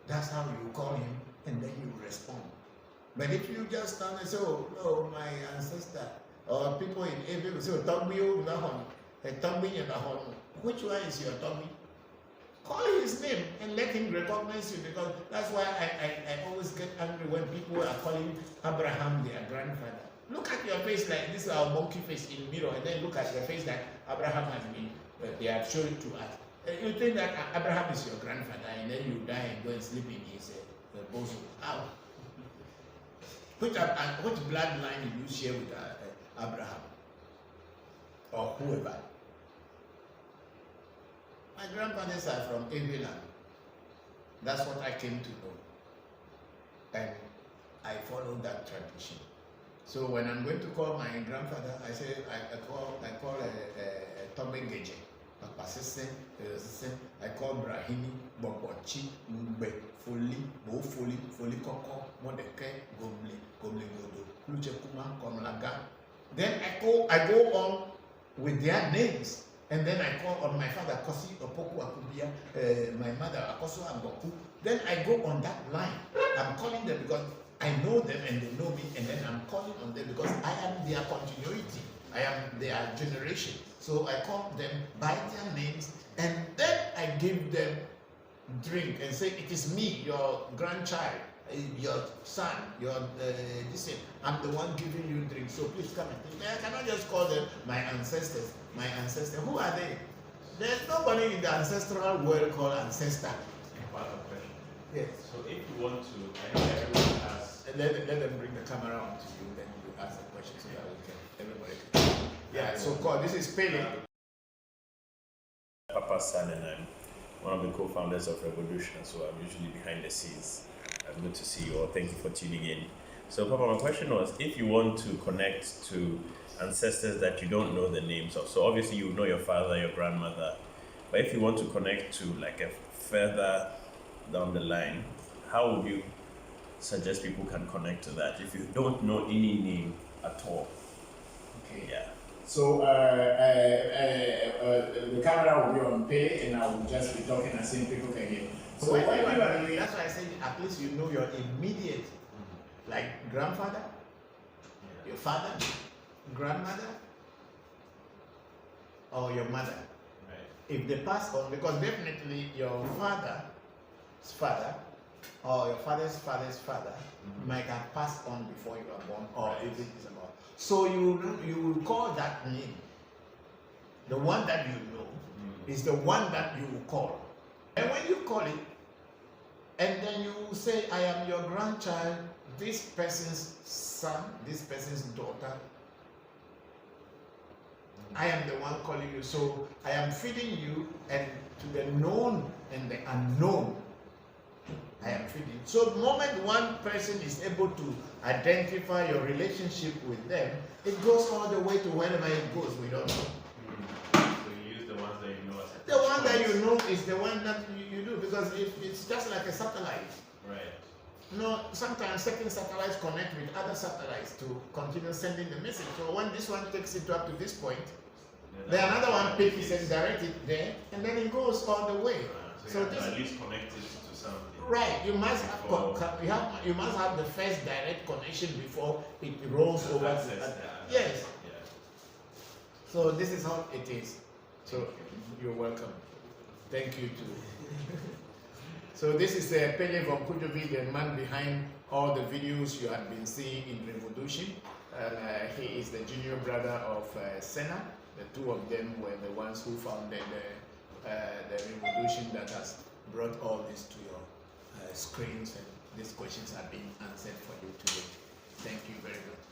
That's how you call him, and then you respond. But if you just stand and say, oh, no, my ancestor, or people in Abel will say, which one is your Tommy? Call his name and let him recognize you, because that's why I always get angry when people are calling Abraham their grandfather. Look at your face like this is our monkey face in mirror, and then look at your face that Abraham has been, they have shown it to us. You think that Abraham is your grandfather, and then you die and go and sleep in his bosom. How? Which bloodline did you share with Abraham? Or whoever? My grandfathers are from England. That's what I came to know. And I follow that tradition. So when I'm going to call my grandfather, I say I call Tommy Geje, Papa Sese, I call Brahini, Bobochi, Mbe, Foli, Bo Foli Koko, Modeke, Gomble Godo, Luche Kuma, Komlaga. Then I go on with their names. And then I call on my father, Kosi Opoku Akubia, my mother, Akoso Amboku. Then I go on that line. I'm calling them because I know them and they know me, and then I'm calling on them because I am their continuity. I am their generation. So I call them by their names, and then I give them drink and say, it is me, your grandchild, your son, your this. I'm the one giving you drink. So please come and drink. I cannot just call them my ancestors. My ancestors. Who are they? There's nobody in the ancestral world called ancestor. Part of the question. Yes. So if you want to, I know everyone has. Let them bring the camera on to you, then you ask the question so that we can, everybody can. Yeah, so called, this is Pele. Papa's son, and I'm one of the co-founders of Revolution, so I'm usually behind the scenes. Good to see you all. Thank you for tuning in. So Papa, my question was, if you want to connect to ancestors that you don't know the names of, so obviously you know your father, your grandmother, but if you want to connect to like a further down the line, how would you suggest people can connect to that if you don't know any name at all? Okay. Yeah. So the camera will be on pay, and I will just be talking and seeing people can hear. So what you are doing, that's why I said at least you know your immediate, like grandfather, your father, grandmother, or your mother. Right. If they pass on, because definitely your father's father or your father's father's father might have passed on before you were born, or if it is about. So you will call that name. The one that you know is the one that you will call. And when you call it, and then you say, I am your grandchild, this person's son, this person's daughter, I am the one calling you. So I am feeding you, and to the known and the unknown, I am feeding. So the moment one person is able to identify your relationship with them, it goes all the way to wherever it goes. We don't know. So you use the ones that you know as a The one that you know is the one that you do, because it's just like a satellite. Right. No, sometimes certain satellites connect with other satellites to continue sending the message. So when this one takes it up to this point, then another one picks it and directs it there, and then it goes all the way. So you have to at least connect it to something. Right, you must have the first direct connection before it rolls over. Yes. Yeah. So this is how it is. So you're welcome. Thank you too. So this is Bokor Voncujovi, the man behind all the videos you have been seeing in Revolution. And he is the junior brother of Senna. The two of them were the ones who founded the revolution that has brought all this to your screens, and these questions are being answered for you today. Thank you very much.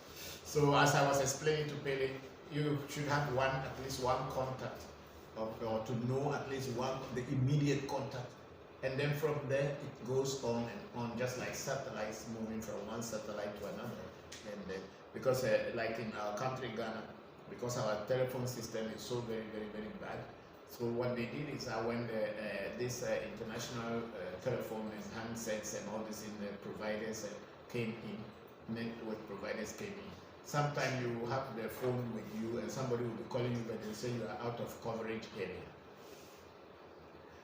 So as I was explaining to Pele, you should have at least one contact, or to know at least the immediate contact. And then from there, it goes on and on, just like satellites moving from one satellite to another. And then, because like in our country, Ghana, because our telephone system is so very, very, very bad, so what they did is when this international telephone and handsets and all this in the providers came in, network providers came in. Sometimes you have the phone with you and somebody will be calling you, but they say you are out of coverage area.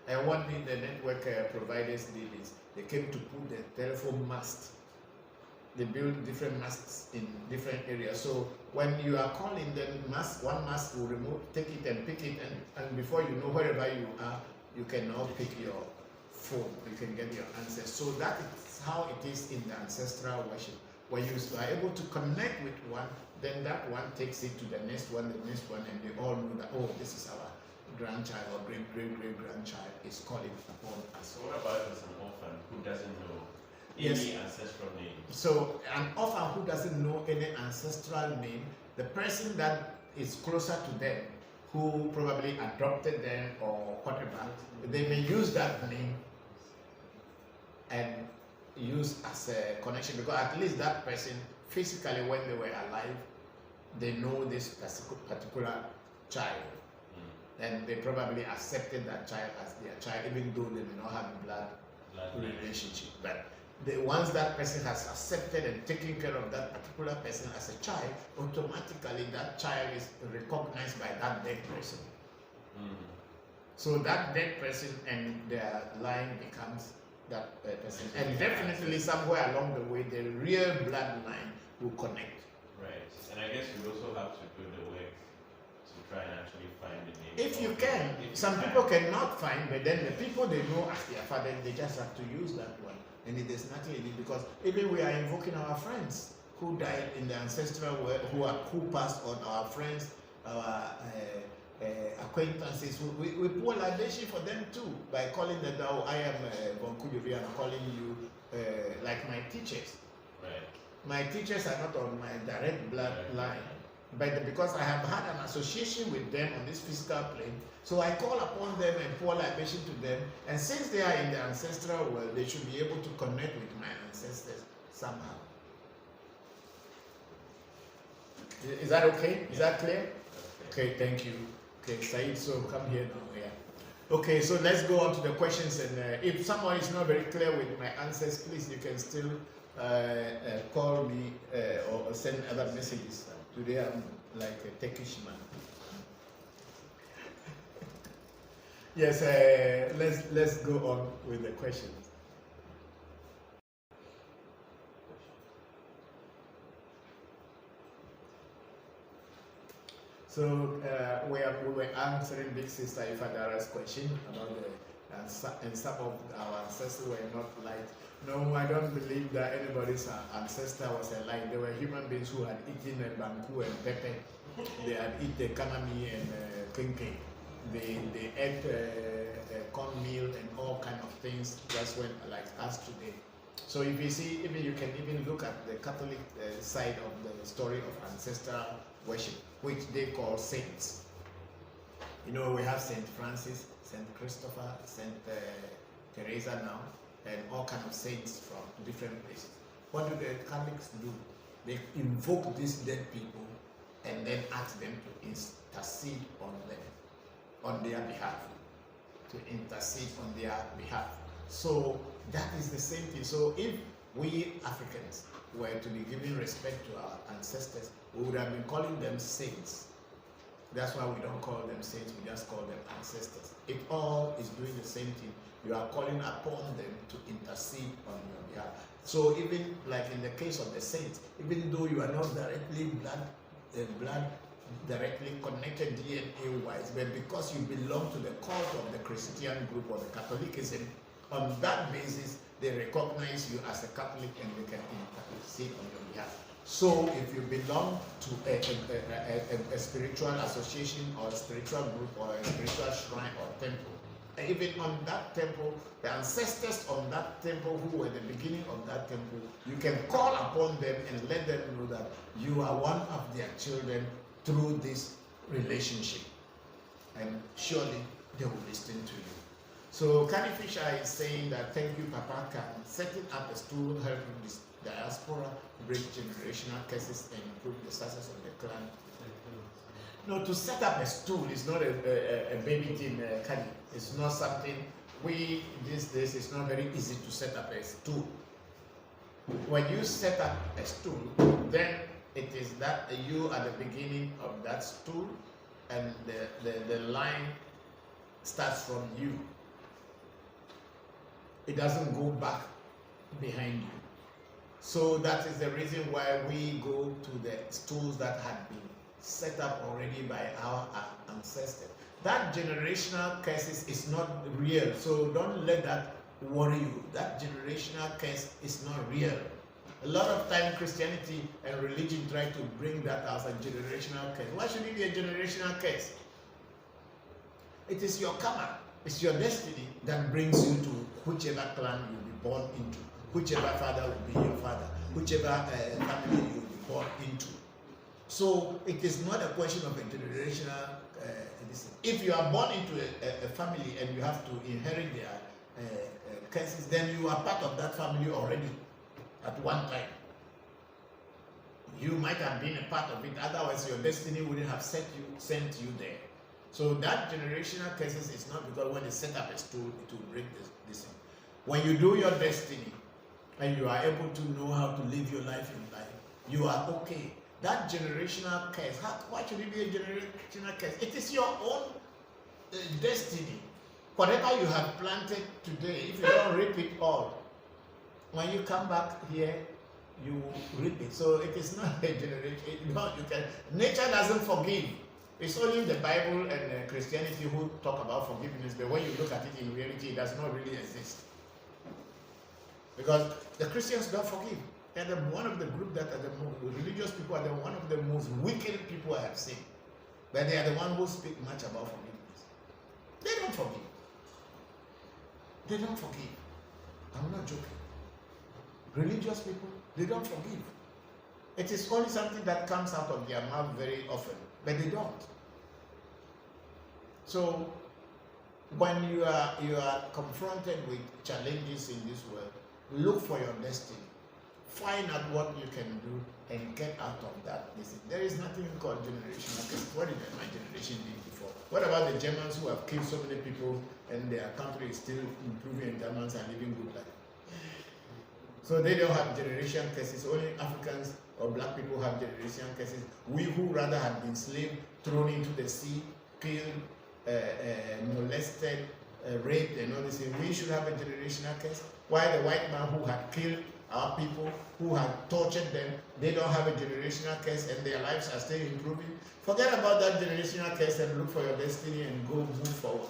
And what the network providers did is they came to put the telephone mast. They build different masts in different areas. So when you are calling, then one mast will take it and pick it, and before you know, wherever you are, you can now pick your phone. You can get your answers. So that is how it is in the ancestral worship. When you are able to connect with one, then that one takes it to the next one, and they all know that, oh, this is our grandchild or great-great-great-grandchild is calling upon us. So what about if it's an orphan who doesn't know any ancestral name? So an orphan who doesn't know any ancestral name, the person that is closer to them, who probably adopted them or whatever, they may use that name and use as a connection, because at least that person physically, when they were alive, they know this particular child. And they probably accepted that child as their child, even though they may not have a blood relationship. But once that person has accepted and taken care of that particular person as a child, automatically that child is recognized by that dead person. So that dead person and their line becomes that person. And definitely somewhere along the way, the real bloodline will connect. Right. And I guess you also have to do the work to try and actually find the name. If you can. Some people cannot find, but then the people they know as their father, they just have to use that one. And it is nothing in it, because even we are invoking our friends who died in the ancestral world, who passed on, our friends, our acquaintances. We pour libation for them too by calling them, oh, I am Voncujovi, I'm calling you like my teachers. Right. My teachers are not on my direct bloodline, but because I have had an association with them on this physical plane, so I call upon them and pour libation to them, and since they are in the ancestral world, they should be able to connect with my ancestors somehow. Is that okay? Is that clear? Okay, thank you. Okay, Said, so come here now. Yeah. Okay, so let's go on to the questions, and if someone is not very clear with my answers, please, you can still call me or send other messages. Today I'm like a Turkish man. Yes, let's go on with the questions. So we were answering Big Sister Ifadara's question about and some of our ancestors were not light. No, I don't believe that anybody's ancestor was alive. They were human beings who had eaten banku and pepper. They had eaten kanami and kinke. They ate cornmeal and all kind of things. That's when, like us today. So if you see, even you can even look at the Catholic side of the story of ancestral worship, which they call saints. You know, we have Saint Francis, Saint Christopher, Saint Teresa now, and all kind of saints from different places. What do the Catholics do? They invoke these dead people and then ask them to intercede on them, on their behalf, to intercede on their behalf. So that is the same thing. So if we Africans were to be giving respect to our ancestors, we would have been calling them saints. That's why we don't call them saints, we just call them ancestors. It all is doing the same thing. You are calling upon them to intercede on your behalf. So even like in the case of the saints, even though you are not directly blood directly connected DNA-wise, but because you belong to the cult of the Christian group or the Catholicism, on that basis, they recognize you as a Catholic and they can intercede on your behalf. So if you belong to a spiritual association or a spiritual group or a spiritual shrine or temple, even on that temple, the ancestors on that temple who were the beginning of that temple, you can call upon them and let them know that you are one of their children through this relationship. And surely they will listen to you. So Candy Fisher is saying that thank you, Papa, can setting up a stool helping this diaspora break generational curses and improve the success of the clan. No, to set up a stool is not a baby thing, Candy. It's not something we these days. It's not very easy to set up a stool. When you set up a stool, then it is that you are the beginning of that stool, and the line starts from you. It doesn't go back behind you. So that is the reason why we go to the stools that had been set up already by our ancestors. That generational curses is not real, so don't let that worry you. That generational curse is not real. A lot of time Christianity and religion try to bring that as a generational curse. Why should it be a generational curse? It is your karma, it's your destiny that brings you to whichever clan you will be born into, whichever father will be your father, whichever family you will be born into. So it is not a question of a generational if you are born into a family and you have to inherit their curses, then you are part of that family already at one time. You might have been a part of it, otherwise your destiny wouldn't have sent you there. So that generational curses is not because when they set up a stool, it will break this thing. When you do your destiny and you are able to know how to live your life in life, you are okay. That generational curse, why should it be a generational curse? It is your own destiny. Whatever you have planted today, if you don't reap it all, when you come back here, you reap it. So it is not a generation. Nature doesn't forgive. It's only the Bible and Christianity who talk about forgiveness, but when you look at it in reality, it does not really exist. Because the Christians don't forgive. And one of the group that are the most religious people are one of the most wicked people I have seen. But they are the ones who speak much about forgiveness. They don't forgive. They don't forgive. I'm not joking. Religious people, they don't forgive. It is only something that comes out of their mouth very often, but they don't. So when you are confronted with challenges in this world, look for your destiny. Find out what you can do and get out of that. There is nothing called generational curse. What did my generation do before? What about the Germans who have killed so many people and their country is still improving and Germans are living good life? So they don't have generation curses. Only Africans or black people have generation curses. We who rather have been enslaved, thrown into the sea, killed, molested, raped and all this thing, we should have a generational curse. Why the white man who had killed our people, who had tortured them, they don't have a generational curse and their lives are still improving? Forget about that generational curse and look for your destiny and go move forward.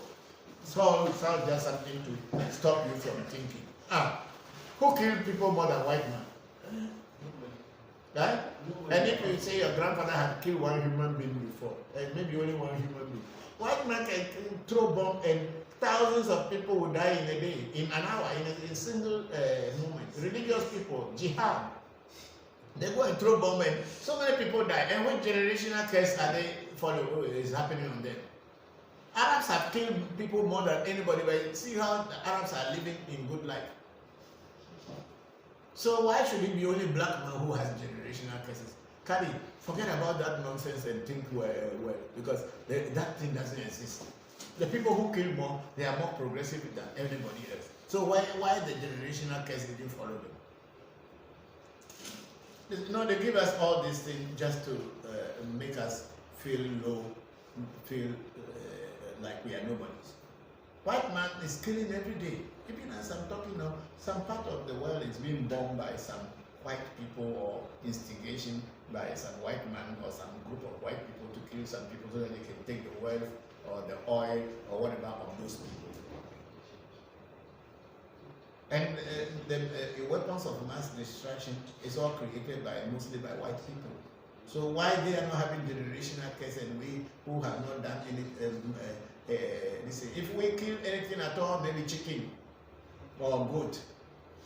So it's all just something to stop you from thinking. Who killed people more than white man? Right? And if you say your grandfather had killed one human being before, and maybe only one human being, white man can throw bomb and thousands of people will die in a day, in an hour, in a single moment. Religious people, jihad, they go and throw bomb and so many people die. And what generational curse are they is happening on them? Arabs have killed people more than anybody, but see how the Arabs are living in good life. So why should it be only black man who has generational curses? Kali, forget about that nonsense and think well, because that thing doesn't exist. The people who kill more, they are more progressive than anybody else. So why the generational curse didn't follow them? No, they give us all these things just to make us feel low, feel like we are nobodies. White man is killing every day. Even as I'm talking now, some part of the world is being bombed by some white people or instigation by some white man or some group of white people to kill some people so that they can take the wealth or the oil or whatever of those people. And the weapons of mass destruction is all created mostly by white people. So why they are not having generational curse, and we who have not done any, if we kill anything at all, maybe chicken or goat,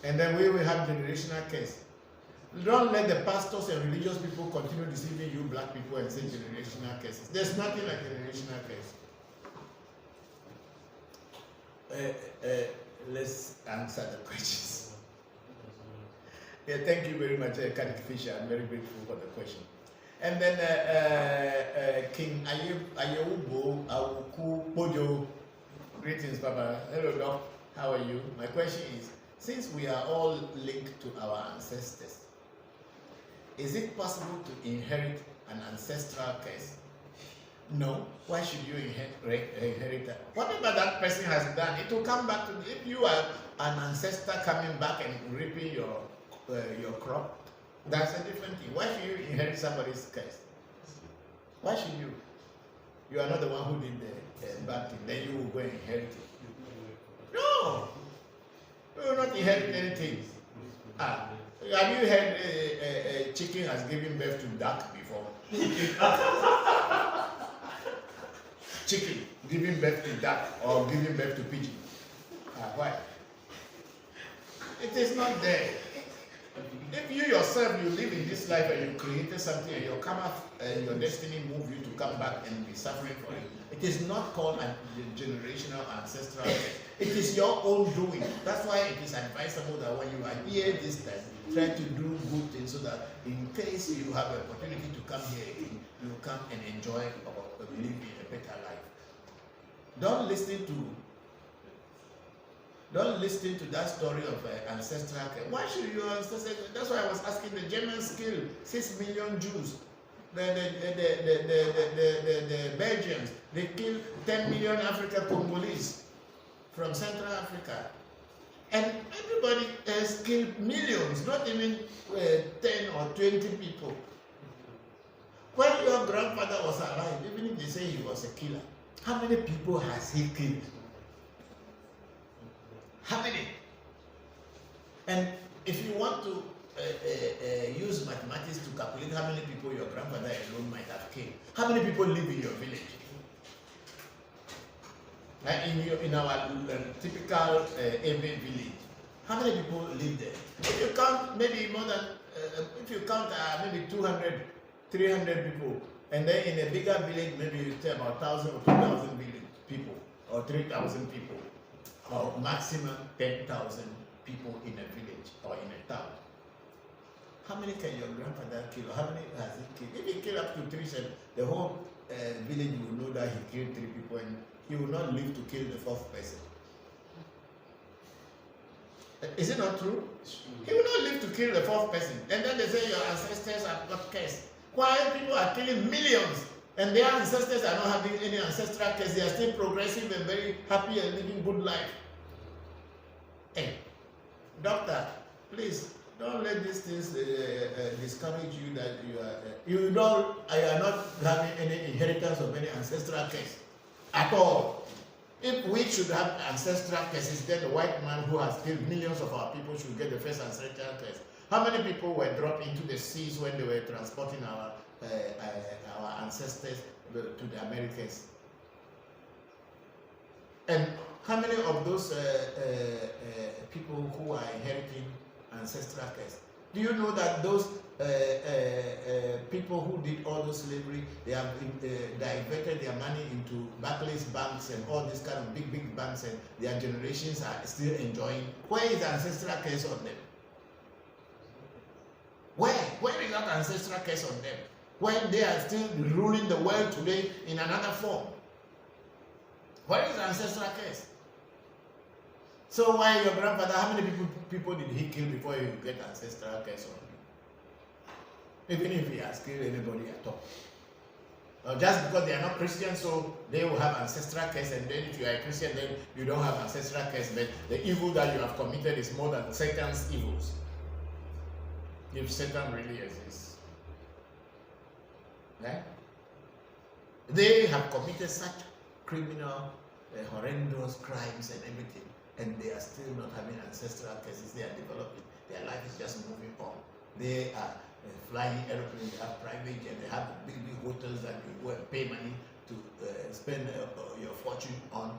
and then we will have generational curse. Don't let the pastors and religious people continue deceiving you black people and say generational curses. There's nothing like generational curse. Let's answer the questions. Yeah, thank you very much, Kenneth Fisher. I'm very grateful for the question. And then King Ayewubo Awuku Bojo. Greetings, Papa. Hello, Doc. How are you? My question is, since we are all linked to our ancestors, is it possible to inherit an ancestral curse? No. Why should you inherit that? Whatever that person has done, it will come back to you. If you are an ancestor coming back and reaping your crop, that's a different thing. Why should you inherit somebody's curse? Why should you? You are not the one who did the bad thing. Then you will go and inherit it. No. You will not inherit anything. Have you heard a chicken has given birth to duck before? Chicken giving birth to duck or giving birth to pigeon. Why? It is not there. If you yourself, you live in this life and you created something and your karma, your destiny moved you to come back and be suffering for it, it is not called a generational ancestral curse. It is your own doing. That's why it is advisable that when you are here this time, try to do good things so that in case you have an opportunity to come here again, you come and enjoy or live a better life. Don't listen to that story of ancestral care. Why should your ancestors? That's why I was asking. The Germans killed 6 million Jews. The Belgians, they killed 10 million African Congolese from Central Africa. And everybody has killed millions, not even 10 or 20 people. When your grandfather was alive, even if they say he was a killer, how many people has he killed? How many? And if you want to use mathematics to calculate how many people your grandfather alone might have killed, how many people live in your village? Like in our typical urban village, how many people live there? If you count maybe more than, if you count maybe 200, 300 people, and then in a bigger village, maybe you say about 1,000 or 2,000 people, or 3,000 people, or maximum 10,000 people in a village or in a town. How many can your grandfather kill? How many has he killed? If he killed up to 3, the whole village will know that he killed 3 people, and he will not live to kill the 4th person. Is it not true? He will not live to kill the 4th person. And then they say your ancestors have got cursed. Why people are killing millions and their ancestors are not having any ancestral curse? They are still progressive and very happy and living good life. Hey, doctor, please don't let these things discourage you that you are not having any inheritance of any ancestral curse at all. If we should have ancestral curses, then the white man who has killed millions of our people should get the first ancestral curse. How many people were dropped into the seas when they were transporting our ancestors to the Americas? And how many of those people who are inheriting ancestral curse? Do you know that those people who did all those slavery, they have diverted their money into Barclays banks and all these kind of big banks, and their generations are still enjoying? Where is the ancestral curse on them? Where is that ancestral curse on them? When they are still ruling the world today in another form? Where is the ancestral curse? So why your grandfather, how many people did he kill before you get ancestral curse on him? Even if he has killed anybody at all. Just because they are not Christians, so they will have ancestral curse, and then if you are a Christian, then you don't have ancestral curse, but the evil that you have committed is more than Satan's evils. If Satan really exists. Right? They have committed such criminal, horrendous crimes and everything. and they are still not having ancestral cases. They are developing. Their life is just moving on. They are flying airplanes, they have private jets, they have big hotels that you go and pay money to spend your fortune on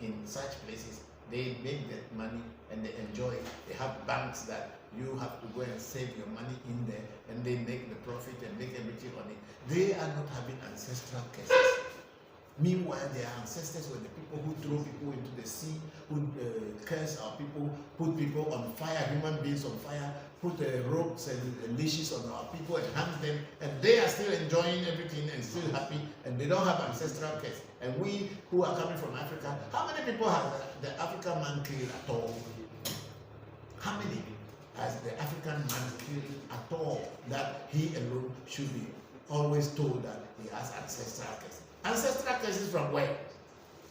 in such places. They make that money and they enjoy it. They have banks that you have to go and save your money in there, and they make the profit and make everything on it. They are not having ancestral cases. Meanwhile, their ancestors were the people who throw people into the sea, who curse our people, put people on fire, human beings on fire, put ropes and leashes on our people and hang them, and they are still enjoying everything and still happy, and they don't have ancestral curse. And we who are coming from Africa, how many people has the African man killed at all? How many has the African man killed at all that he alone should be always told that he has ancestral curse? Ancestral curses from where?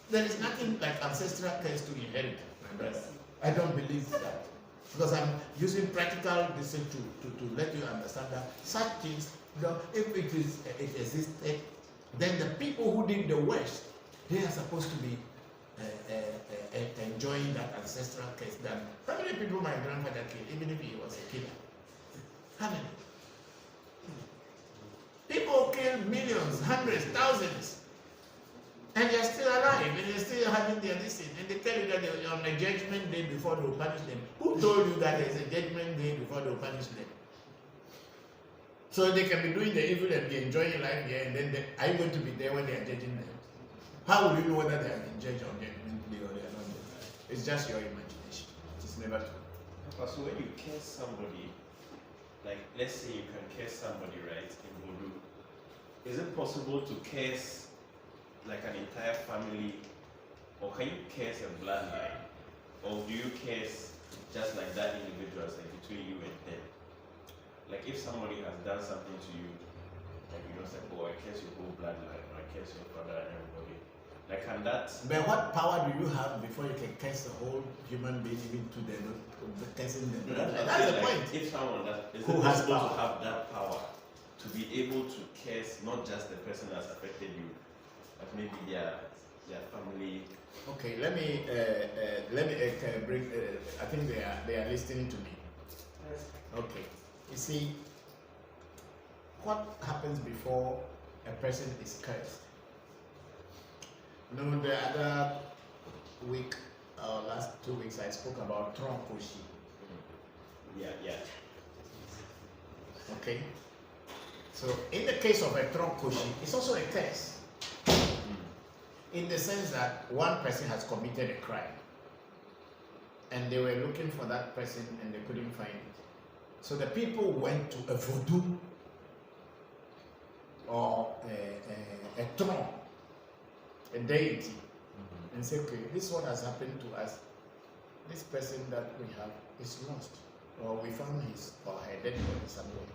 There is nothing like ancestral curse to inherit, my brother. I don't believe that. Because I'm using practical decision to let you understand that such things, if it existed, then the people who did the worst, they are supposed to be enjoying that ancestral curse. How many people my grandfather killed, even if he was a killer? How many? People kill millions, hundreds, thousands. And they're still alive, and they're still having their listen. And they tell you that they're on a judgment day before they will punish them. Who told you that there's a judgment day before they will punish them? So they can be doing the evil and be enjoying life here, and then are you going to be there when they are judging them? How will you know whether they are being judged on judgment day or they are not judged? It's just your imagination. It's never true. So when you curse somebody, like let's say you can curse somebody, right, in voodoo, is it possible to curse like an entire family, or can you curse a bloodline, or do you curse just like that individuals, like between you and them? Like if somebody has done something to you, like say, oh, I curse your whole bloodline, or I curse your father and everybody, like can that? But what power do you have before you can curse the whole human being even to them, cursing them? That's the point. If someone that is who has possible power to have that power to be able to curse not just the person that's affected you, but maybe their family. Okay, let me bring. I think they are listening to me. Okay, you see, what happens before a person is cursed? You know, the other week, last 2 weeks, I spoke about tronkoshi. Yeah. Okay. So in the case of a tronkoshi, it's also a curse. In the sense that one person has committed a crime and they were looking for that person and they couldn't find it. So the people went to a vodu or a tron, a deity, and said, okay, this is what has happened to us. This person that we have is lost, or we found his or her dead body somewhere.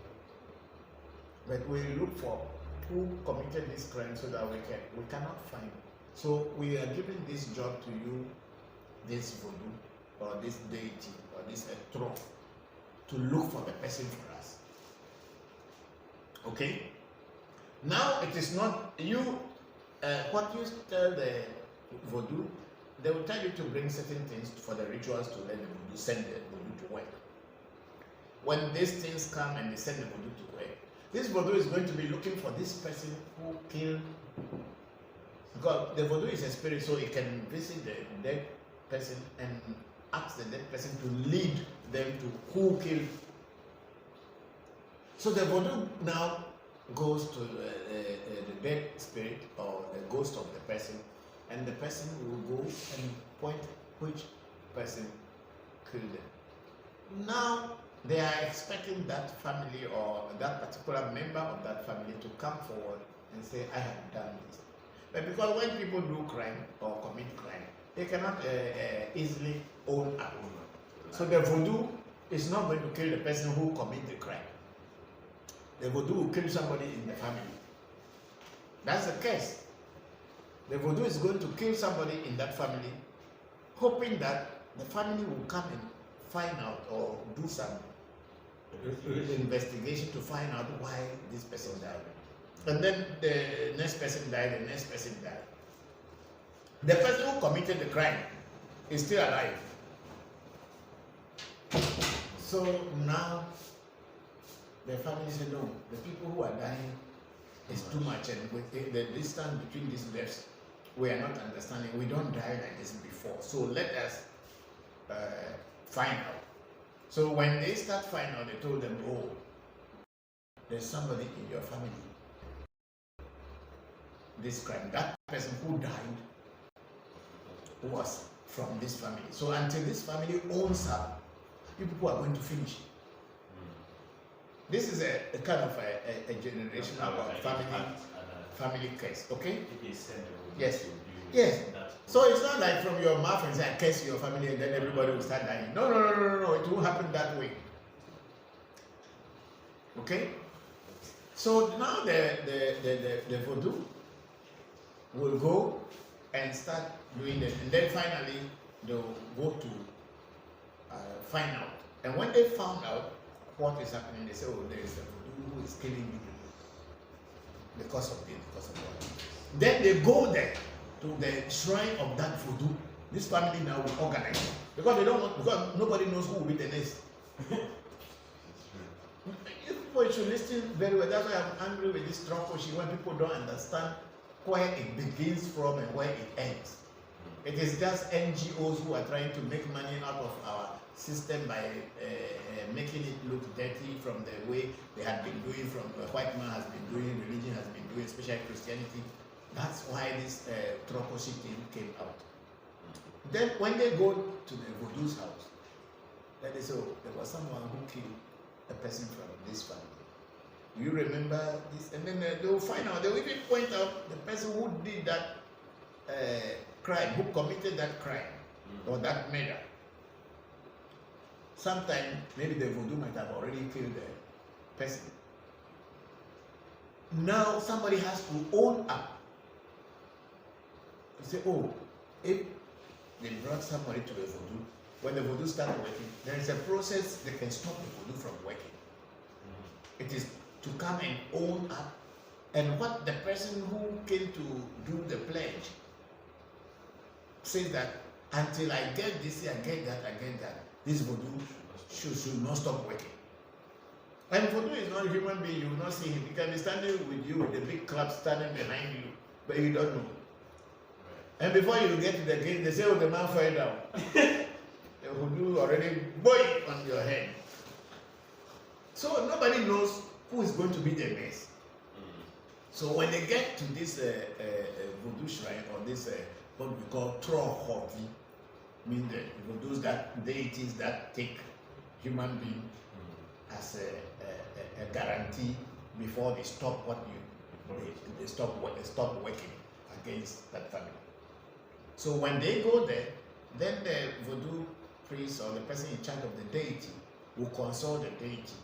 But we look for who committed this crime so that we cannot find it. So we are giving this job to you, this voodoo, or this deity, or this tron, to look for the person for us. Okay? Now it is not you, what you tell the voodoo, they will tell you to bring certain things for the rituals to let the voodoo send the voodoo to work. When these things come and they send the voodoo to work, this voodoo is going to be looking for this person who killed. Because the voodoo is a spirit, so it can visit the dead person and ask the dead person to lead them to who killed. So the voodoo now goes to the dead spirit or the ghost of the person, and the person will go and point which person killed them. Now they are expecting that family or that particular member of that family to come forward and say, I have done this. But because when people do crime or commit crime, they cannot easily own up. So the voodoo is not going to kill the person who committed the crime. The voodoo will kill somebody in the family. That's the case. The voodoo is going to kill somebody in that family, hoping that the family will come and find out or do some investigation to find out why this person died. And then the next person died, the next person died. The person who committed the crime is still alive. So now the family said, no, the people who are dying is too much, and with the distance between these deaths, we are not understanding. We don't die like this before. So let us find out. So when they start finding out, they told them, oh, there's somebody in your family. This crime, that person who died was from this family. So until this family owns up, people are going to finish. This is a kind of a generational family curse, okay? Yes. Yes. So it's not like from your mouth and say, I curse your family and then everybody will start dying. No. It won't happen that way. Okay? So now the voodoo will go and start doing it. And then finally, they'll go to find out. And when they found out what is happening, they say, oh, there is a voodoo who is killing people because of this, because of that. Then they go there to the shrine of that voodoo. This family now will organize because they don't want, because nobody knows who will be the next. People should listen very well. That's why I'm angry with this Trokoshi when people don't understand where it begins from and where it ends. It is just NGOs who are trying to make money out of our system by making it look dirty from the way they had been doing, from the white man has been doing, religion has been doing, especially Christianity. That's why this Trokoshi thing came out. Then when they go to the voodoo's house, then they say, oh, there was someone who killed a person from this family. You remember this? And then they will find out, they will even point out the person who did that crime, who committed that crime or that murder. Sometime maybe the voodoo might have already killed the person. Now somebody has to own up. They say, oh, if they brought somebody to the voodoo, when the voodoo starts working, there is a process that can stop the voodoo from working. It is to come and own up. And what the person who came to do the pledge says that until I get this, I get that, this voodoo should not stop working. And voodoo is not a human being, you will not see him. He can be standing with you with a big club standing behind you, but you don't know. And before you get to the gate, they say, oh, the man fell down. The voodoo already boy on your head. So nobody knows who is going to be the next. So when they get to this voodoo shrine, or this what we call Trokoshi, mean the voodoos, that deities that take human being as a guarantee before they stop they stop working against that family. So when they go there, then the voodoo priest or the person in charge of the deity will consult the deity.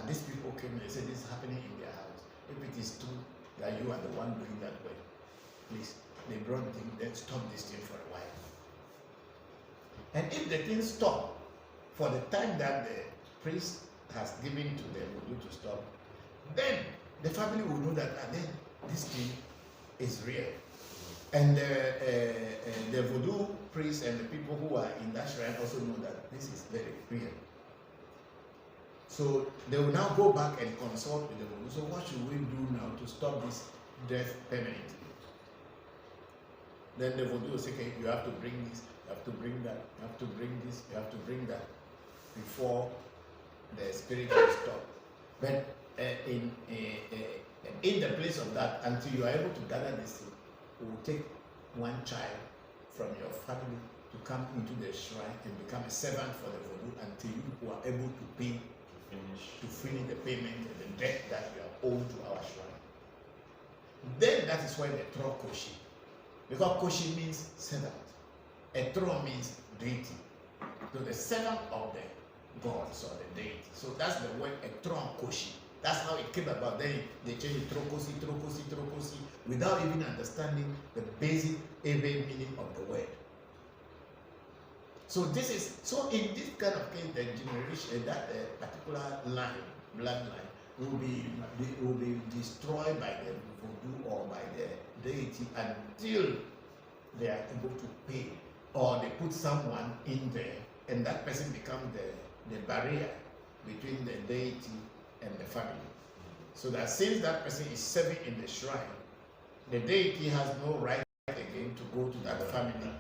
These people came and they said this is happening in their house. If it is true that you are the one doing that way, please, they brought the thing, then stop this thing for a while. And if the thing stops for the time that the priest has given to the voodoo to stop, then the family will know that then this thing is real. And the voodoo priest and the people who are in that shrine also know that this is very real. So they will now go back and consult with the voodoo. So what should we do now to stop this death permanently? Then the voodoo will say, okay, you have to bring this, you have to bring that, you have to bring this, you have to bring that before the spirit will stop. But in the place of that, until you are able to gather this thing, you will take one child from your family to come into the shrine and become a servant for the voodoo until you are able to pay, to finish the payment and the debt that you are owed to our shrine. Then that is why the Trokoshi, because Koshi means servant, a Tro means deity. So the servant of the gods or the deity. So that's the word a Trokoshi. That's how it came about. Then they changed it Trokoshi, without even understanding the basic Ebe meaning of the word. So this is, so in this kind of case, the generation, that particular line, bloodline, will be destroyed by the voodoo or by the deity until they are able to pay or they put someone in there, and that person becomes the barrier between the deity and the family. So that since that person is serving in the shrine, the deity has no right again to go to that family.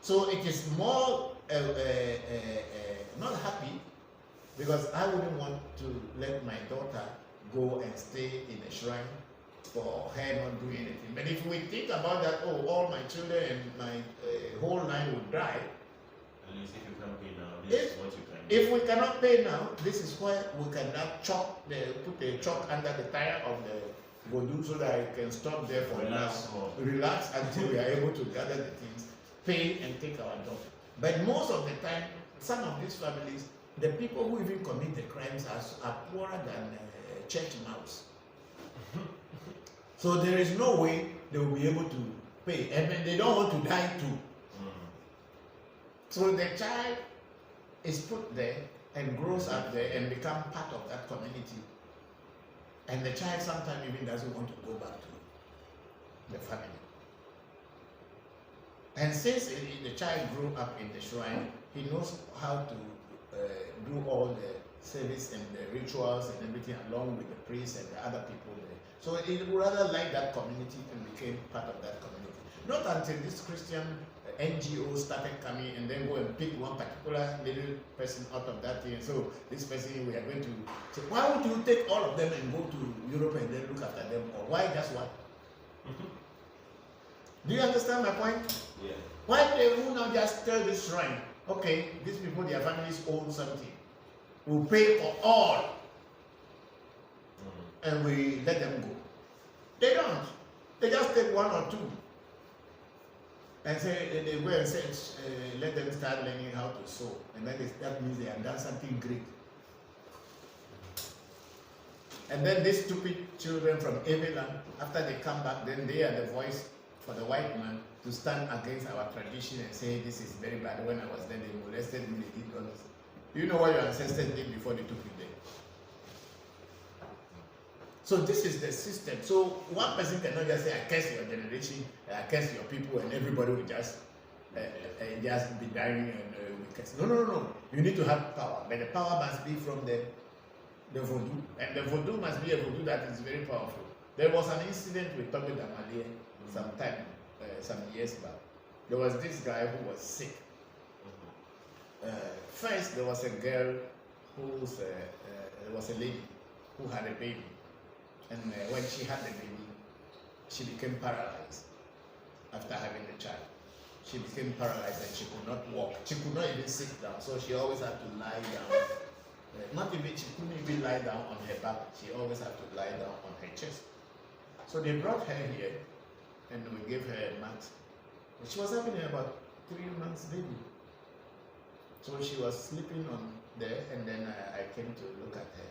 So it is more not happy, because I wouldn't want to let my daughter go and stay in a shrine for her not doing anything. But if we think about that, oh, all my children and my whole line would die. At least if you can't pay now, this is what you can do. If we cannot pay now, this is where we can now put a chalk under the tire of the vodu so that I can stop there for now. Relax until we are able to gather the things, pay and take our daughter. But most of the time, some of these families, the people who even commit the crimes are poorer than church mouse. So there is no way they will be able to pay, and they don't want to die too. So the child is put there and grows up there and become part of that community. And the child sometimes even doesn't want to go back to the family. And since the child grew up in the shrine, he knows how to do all the service and the rituals and everything along with the priests and the other people there. So he rather liked that community and became part of that community. Not until this Christian NGO started coming and then go and pick one particular little person out of that thing. So this person, we are going to say, why would you take all of them and go to Europe and then look after them? Or why just one? Do you understand my point? Yeah. Why they will not just tell this shrine, okay, these people, their families own something. We'll pay for all. And we let them go. They don't. They just take one or two. And say they go and say, let them start learning how to sew. And then that means they have done something great. And then these stupid children from Eveland, after they come back, then they are the voice for the white man to stand against our tradition and say, this is very bad. When I was there, they molested me, they did all this. Do you know what your ancestors did before they took you there? So this is the system. So one person cannot just say, I curse your generation, I curse your people, and everybody will just be dying and curse. No. You need to have power, but the power must be from the vodu. And the vodu must be a vodu that is very powerful. There was an incident with Tommy Damalie some years back. There was this guy who was sick. First, there was a girl there was a lady who had a baby. And when she had the baby, she became paralyzed after having the child. She became paralyzed and she could not walk. She could not even sit down, so she always had to lie down. She couldn't even lie down on her back. She always had to lie down on her chest. So they brought her here and we gave her a mat. She was having about 3 months baby. So she was sleeping on there, and then I came to look at her.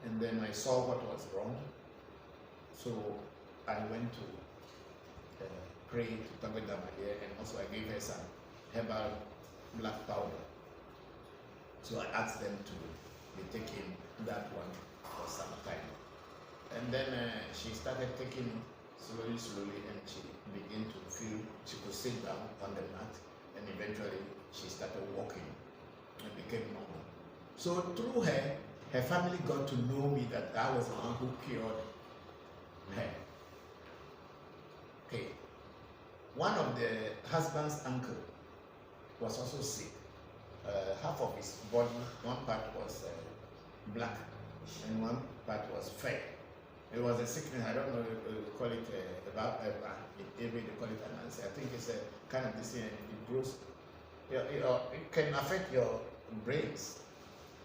And then I saw what was wrong. So I went to pray to Tagweda Maria, and also I gave her some herbal black powder. So I asked them to be taking that one for some time. And then she started taking it slowly, and she began to feel she could sit down on the mat, and eventually she started walking and became normal. So through her family got to know me, that I was the one who cured her. Okay. One of the husband's uncle was also sick. Half of his body, one part was black and one part was fair. It was a sickness, I don't know, they call it in Ewe they call it an answer. I think it's a kind of this thing, it grows, it can affect your brains,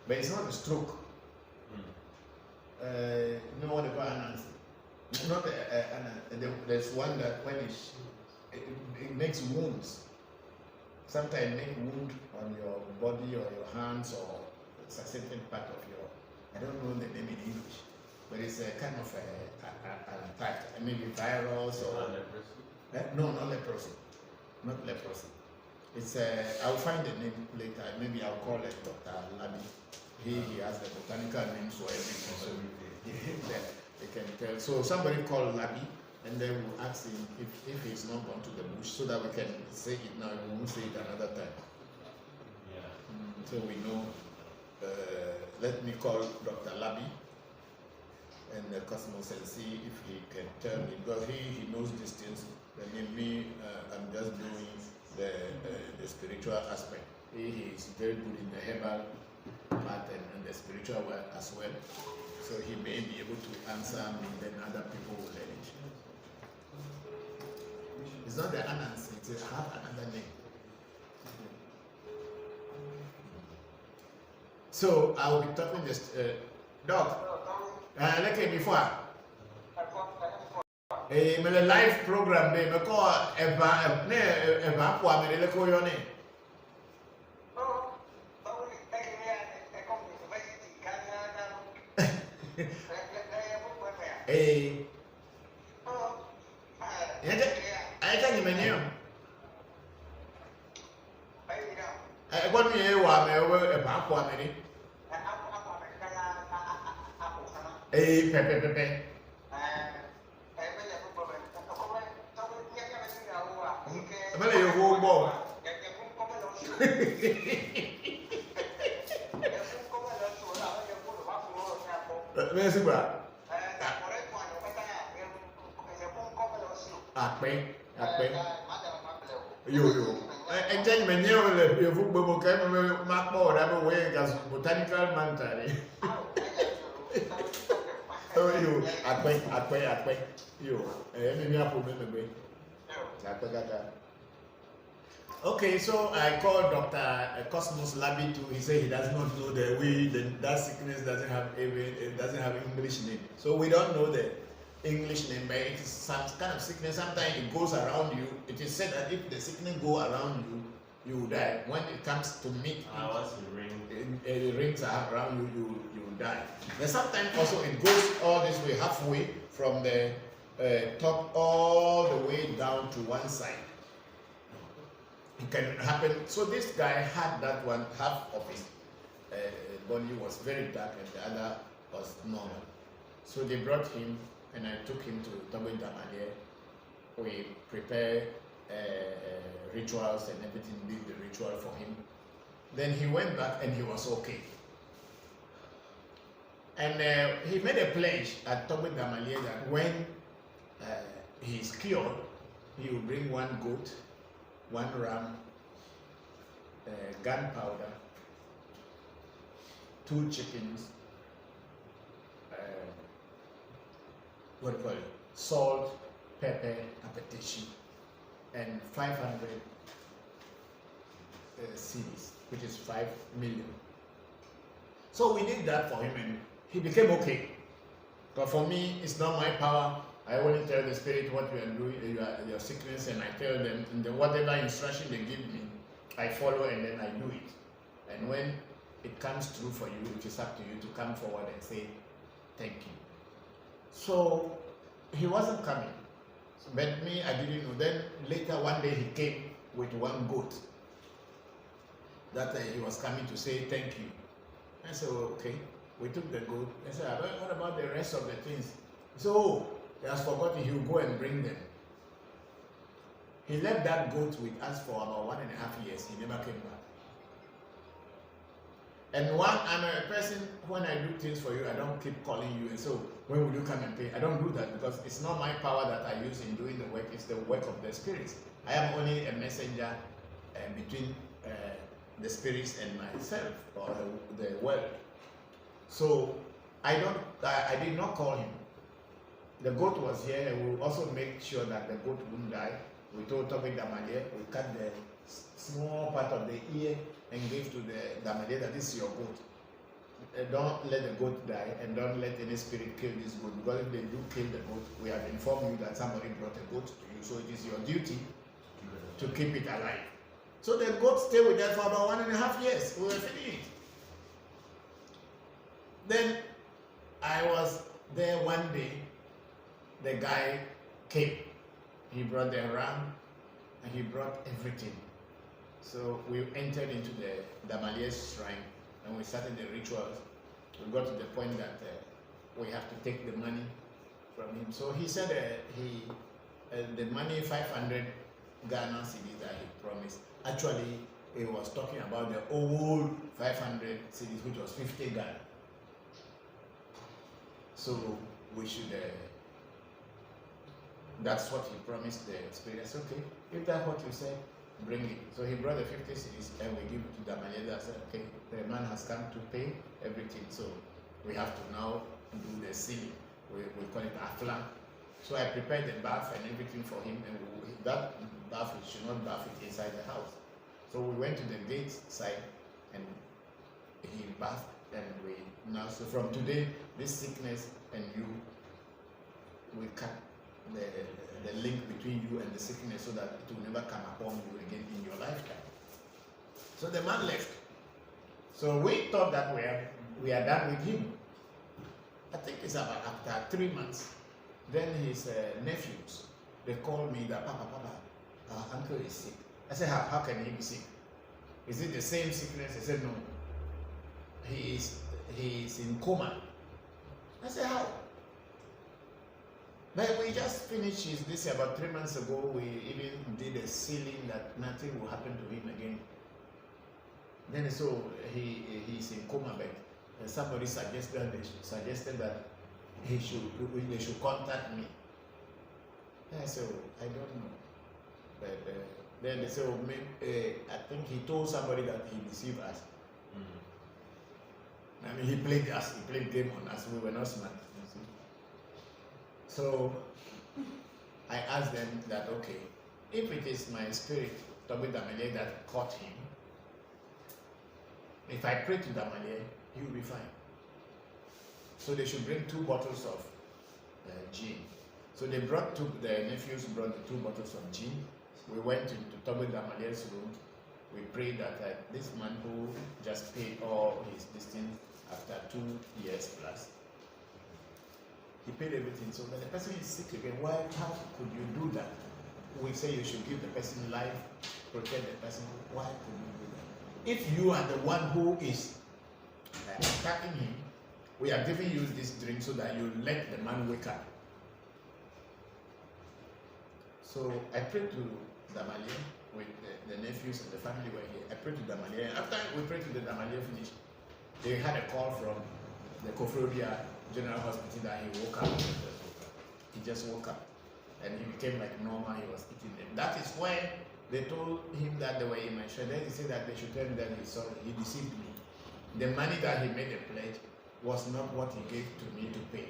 but it's not a stroke. No what they call an answer. Not there's one that when it makes wounds. Sometimes make wound on your body or your hands or a certain part of your, I don't know the name in English, but it's a kind of an attack, maybe virus or... No, not leprosy. Not leprosy. It's I'll find the name later. Maybe I'll call it Dr. Labi. He has the botanical names for everything, so they can tell. So somebody called Labi, and then we'll ask him if he's not gone to the bush, so that we can say it now, we won't say it another time. Yeah. So we know. Let me call Dr. Labi and the Cosmos and see if he can tell me, because he knows these things. And in me, I'm just doing the spiritual aspect. He is very good in the herbal part and the spiritual work as well. So he may be able to answer me, then other people will learn it. It's not the Anansi, it's have another name. So I will be talking this, Doc. Like before. Me the live program be me call eba kwa me le ko yo ne. Ai ta ni me ni o. Ai kwa mi e wa me eba kwa me ni. Pepe. Mele yo go bo. Merci bra. Akpe. Yo. Enje me ni o le yo fu gbogbo ke me ma po da bo we gas botanical mantari. Oh, you, akpe. You, me apo me. Okay, so I called Dr. Cosmos Labi too. He said he does not know the way that sickness doesn't have English name. So we don't know the English name, but it's some kind of sickness. Sometimes it goes around you. It is said that if the sickness go around you, you die. When it comes to meat, Once it rings around you die. But sometimes also it goes all this way, halfway from the top all the way down to one side. It can happen. So this guy had that one, half of his body was very dark and the other was normal. So they brought him and I took him to Togo Damalier. We prepared rituals and everything, did the ritual for him. Then he went back and he was okay. And he made a pledge at Togo Damalier that when he is cured, he will bring one goat, one ram, gunpowder, 2 chickens, salt, pepper, appetition, and 500 cedis, which is 5 million. So we did that for him and he became okay. But for me, it's not my power. I only tell the spirit what you are doing, your sickness, and I tell them whatever instruction they give me, I follow and then I do it. And when it comes true for you, it is up to you to come forward and say, thank you. So he wasn't coming. But me, I didn't know. Then later one day he came with one goat. That he was coming to say thank you. I said, okay. We took the goat. I said, what about the rest of the things? So he has forgotten, he will go and bring them. He left that goat with us for about 1.5 years. He never came back. And I'm a person, when I do things for you, I don't keep calling you and so when will you come and pay? I don't do that because it's not my power that I use in doing the work, it's the work of the spirits. I am only a messenger between the spirits and myself or the world. So I did not call him. The goat was here and we will also make sure that the goat wouldn't die. We told Toby Damalier, we cut the small part of the ear and gave to the Damalier that this is your goat. Don't let the goat die and don't let any spirit kill this goat, because if they do kill the goat, we have informed you that somebody brought a goat to you, so it is your duty to keep it alive. So the goat stayed with us for about 1.5 years. We were feeding it. Then I was there one day, the guy came. He brought the ram and he brought everything. So we entered into the Damalier's shrine and we started the rituals. We got to the point that we have to take the money from him. So he said the money 500 Ghana cedis that he promised. Actually, he was talking about the old 500 cedis, which was 50 Ghana. So we should. That's what he promised the spirit. I said, okay, if that's what you said, bring it. So he brought the 50 cedis and we give it to Damalier. I said, okay, the man has come to pay everything. So we have to now do the sealing. We call it afla. So I prepared the bath and everything for him, and that bath, we should not bath it inside the house. So we went to the gate side and he bathed, and we now, so from today, this sickness and you, we cut the link between you and the sickness so that it will never come upon you again in your lifetime. So the man left. So we thought that we are done with him. I think it's about after 3 months. Then his nephews, they called me that, Papa, our uncle is sick. I said, how can he be sick? Is it the same sickness? He said, no. He is in coma. I said, how? But we just finished this about 3 months ago. We even did a sealing that nothing will happen to him again. Then so he's in coma, but somebody suggested that they should contact me. And I said, I don't know. But then they said, oh, maybe, I think he told somebody that he deceived us. I mean, he played game on us. We were not smart. So I asked them that, okay, if it is my spirit, Toby Damalier, that caught him, if I pray to Damalier, he will be fine. So they should bring 2 bottles of gin. So they brought the nephews brought the 2 bottles of gin. We went into Toby Damalier's room. We prayed that this man who just paid all his distance after 2 years plus, he paid everything. So when the person is sick again, how could you do that? We say you should give the person life, protect the person. Why could you do that? If you are the one who is attacking him, we are giving you this drink so that you let the man wake up. So I prayed to Damalier with the nephews and the family were here. I prayed to Damalier. After we prayed to the Damalier finished, they had a call from the Kofrobia General Hospital that he woke up. He just woke up and he became like normal. He was eating them. That is when they told him that they were in my share. Then he said that they should tell him that he deceived me. The money that he made a pledge was not what he gave to me to pay.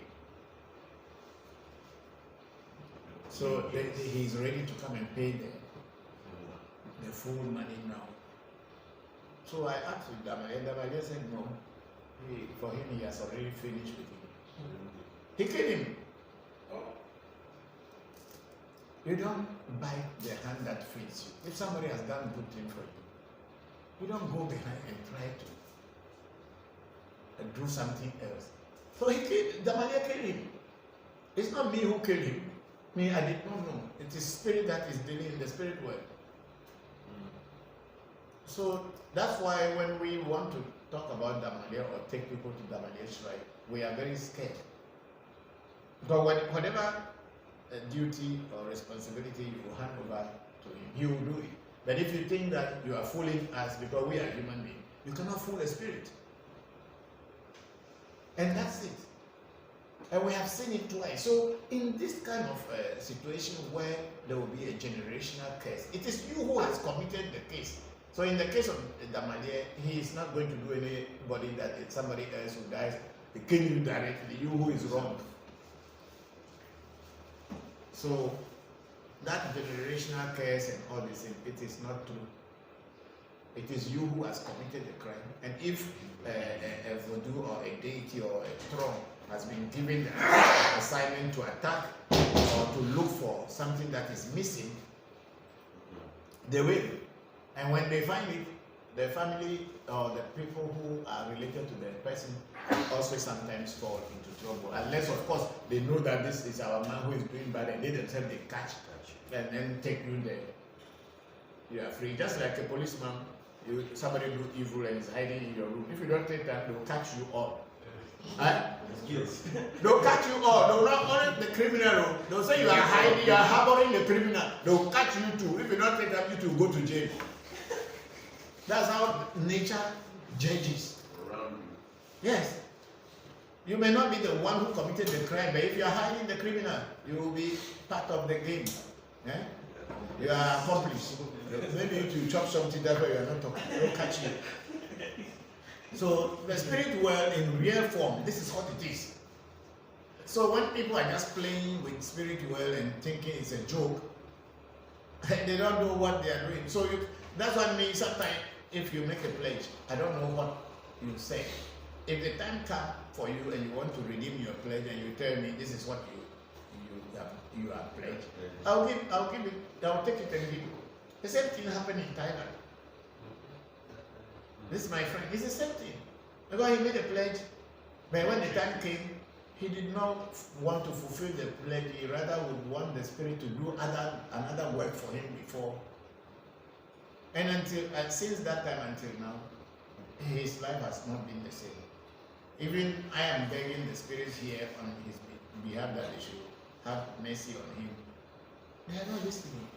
So he's ready to come and pay the full money now. So I asked Damalier. Damalier said no. For him, he has already finished with him. He killed him. You don't bite the hand that feeds you. If somebody has done a good thing for you, you don't go behind and try to do something else. So Damalier killed him. It's not me who killed him. Me, I did not know. It is spirit that is dealing in the spirit world. So that's why when we want to talk about Damalier or take people to Damalier's right, we are very scared. But whatever duty or responsibility you will hand over to him, he will do it. But if you think that you are fooling us because we are human beings, you cannot fool a spirit. And that's it. And we have seen it twice. So in this kind of situation where there will be a generational curse, it is you who has committed the case. So in the case of Damalier, he is not going to do anybody that somebody else who dies, they kill you directly, you who is wrong. So that generational curse and all this, it is not true. It is you who has committed the crime. And if a vodu or a deity or a throne has been given the assignment to attack or to look for something that is missing, they will. And when they find it, the family or the people who are related to the person also sometimes fall into trouble. Unless, of course, they know that this is our man who is doing bad and they themselves they catch and then take you there. You are free. Just like a policeman, somebody do evil and is hiding in your room. If you don't take that, they'll catch you all. Yes. They'll catch you all. They'll not only the criminal. They'll say you are hiding, you are harboring the criminal. They'll catch you too. If you don't take up, you to go to jail. That's how nature judges. Around you. Yes. You may not be the one who committed the crime, but if you are hiding the criminal, you will be part of the game. Eh? You are accomplice. Maybe you chop something that way you are not talking. They'll catch you. So the spirit world in real form, this is what it is. So when people are just playing with spirit world and thinking it's a joke, they don't know what they are doing. So that's what I mean. Sometimes if you make a pledge, I don't know what you say. If the time comes for you and you want to redeem your pledge and you tell me this is what you have pledged, I'll take it and give you. The same thing happened in Thailand. This is my friend. It's the same thing. Because he made a pledge, but when the time came, he did not want to fulfill the pledge. He rather would want the spirit to do another work for him before. And since that time until now, his life has not been the same. Even I am begging the spirits here on his behalf that they should have mercy on him. They are not listening.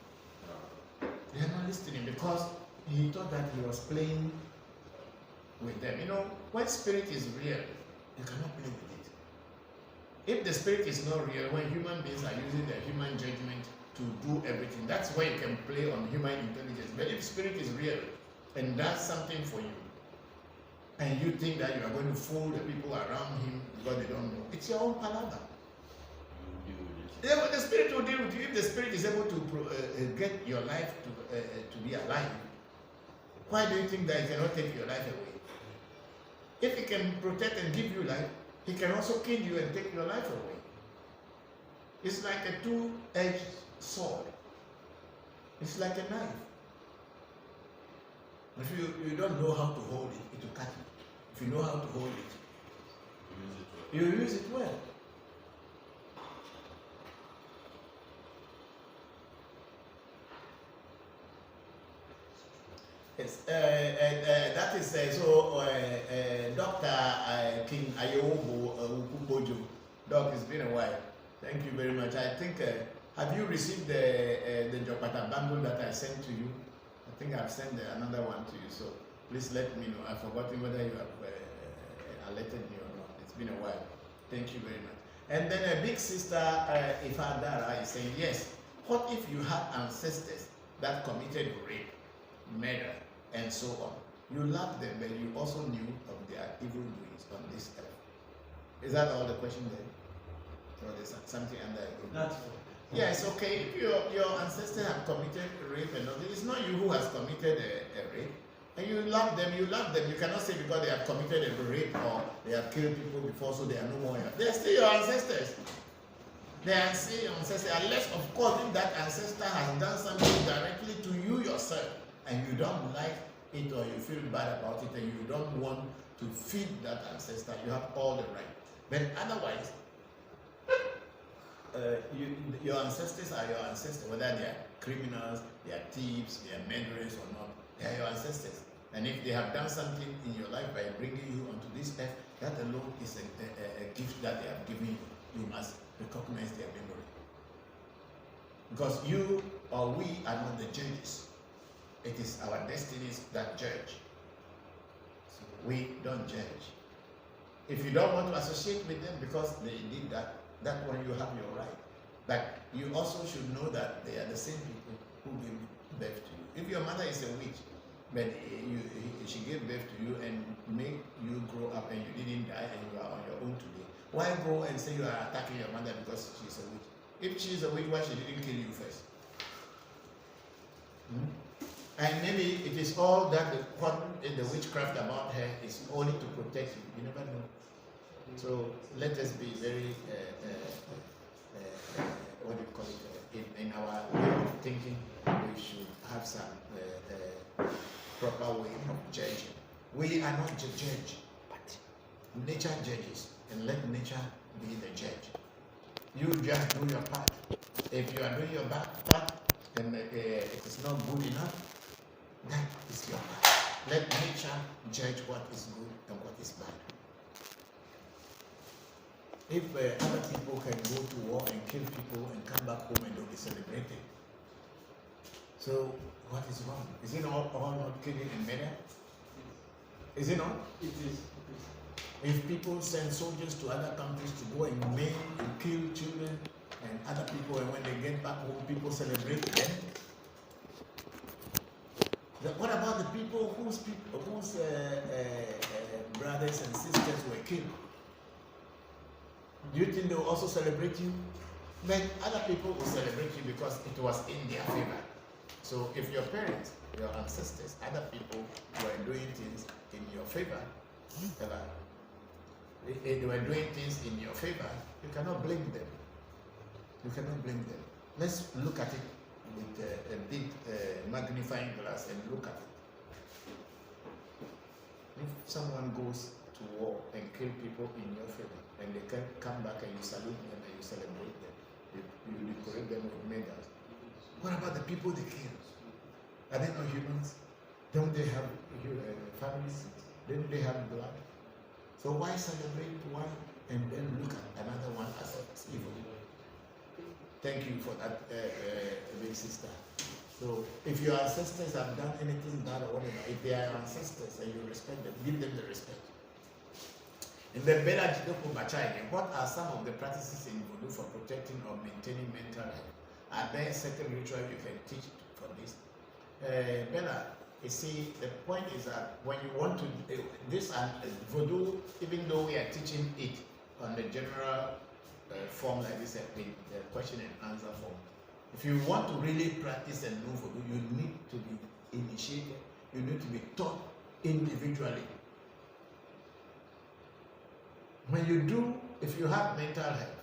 They are not listening because he thought that he was playing with them. You know, when spirit is real, you cannot play with it. If the spirit is not real, when human beings are using their human judgment to do everything, that's where you can play on human intelligence. But if spirit is real and does something for you, and you think that you are going to fool the people around him because they don't know, it's your own palaver. The spirit will deal with you. If the spirit is able to get your life to be alive, why do you think that he cannot take your life away? If he can protect and give you life, he can also kill you and take your life away. It's like a two-edged sword. It's like a knife. If you don't know how to hold it, it will cut you. If you know how to hold it, you use it well. Yes, that is Dr. King Ayobo Ukubojo. Doc, it's been a while. Thank you very much. I think, have you received the Jopata bundle that I sent to you? I think I've sent another one to you, so please let me know. I've forgotten whether you have alerted me or not. It's been a while. Thank you very much. And then a big sister, Ifadara, is saying, yes, what if you had ancestors that committed rape, murder, and so on? You loved them, but you also knew of their evil doings on this earth. Is that all the question there? Or there's something under it? That's Yes, okay. If your ancestors have committed rape and all, it's not you who has committed a rape. And you love them. You cannot say because they have committed a rape or they have killed people before, so they are no more. They're still your ancestors. They are still your ancestors. Unless, of course, if that ancestor has done something directly to you yourself, and you don't like it or you feel bad about it and you don't want to feed that ancestor, you have all the right. But otherwise, your ancestors are your ancestors, whether they are criminals, they are thieves, they are murderers or not, they are your ancestors. And if they have done something in your life by bringing you onto this earth, that alone is a gift that they have given you. You must recognize their memory. Because you or we are not the judges. It is our destinies that judge. So we don't judge. If you don't want to associate with them because they did that, that one you have your right. But you also should know that they are the same people who gave birth to you. If your mother is a witch, but she gave birth to you and made you grow up and you didn't die and you are on your own today, why go and say you are attacking your mother because she's a witch? If she's a witch, why she didn't kill you first? And maybe it is all that the witchcraft about her is only to protect you. You never know. So let us be very, what do you call it? In our way of thinking, we should have some proper way of judging. We are not the judge, but nature judges, and let nature be the judge. You just do your part. If you are doing your part, and it is not good enough, that is your part. Let nature judge what is good and what is bad. if other people can go to war and kill people and come back home and they'll be celebrated. So what is wrong? Is it all not killing and murder? Is it not? It is. If people send soldiers to other countries to go and maim and kill children and other people, and when they get back home, people celebrate them. What about the people whose brothers and sisters were killed? Do you think they will also celebrate you? But other people will celebrate you because it was in their favor. So if your parents, your ancestors, other people were doing things in your favor, they were doing things in your favor, you cannot blame them. You cannot blame them. Let's look at it with a big magnifying glass and look at it. If someone goes to war and kill people in your favor, and they can come back and you salute them and you celebrate them, you decorate them with medals. What about the people they kill? Are they not humans? Don't they have families? Don't they have blood? So why celebrate one and then look at another one as evil? Thank you for that, big sister. So if your ancestors have done anything bad or whatever, if they are your ancestors and you respect them, give them the respect. In the Bela Jidoko Bachai, what are some of the practices in vodu for protecting or maintaining mental health? Are there certain rituals you can teach for this? Bella, you see, the point is that when you want to, this vodu, even though we are teaching it on the general form like this, the question and answer form, if you want to really practice and know vodu, you need to be initiated, you need to be taught individually. When you do, if you have mental health,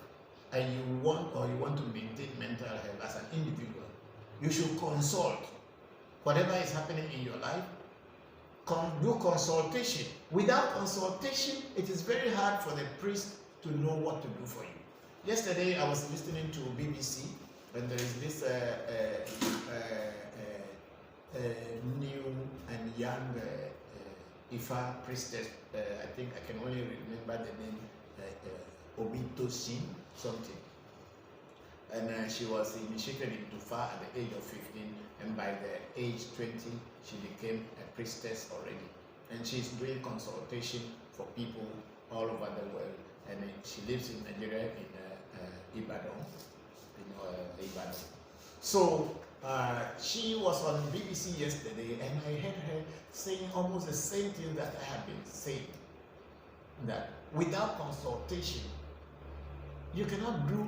and you want to maintain mental health as an individual, you should consult whatever is happening in your life. Do consultation. Without consultation, it is very hard for the priest to know what to do for you. Yesterday, I was listening to BBC, and there is this new and young Ifa priestess. I think I can only remember the name, Obitosin something. And she was initiated into Fa at the age of 15, and by the age 20, she became a priestess already. And she's doing consultation for people all over the world. And she lives in Nigeria, in Ibadan. So she was on BBC yesterday, and I heard her saying almost the same thing that I have been saying. That without consultation, you cannot do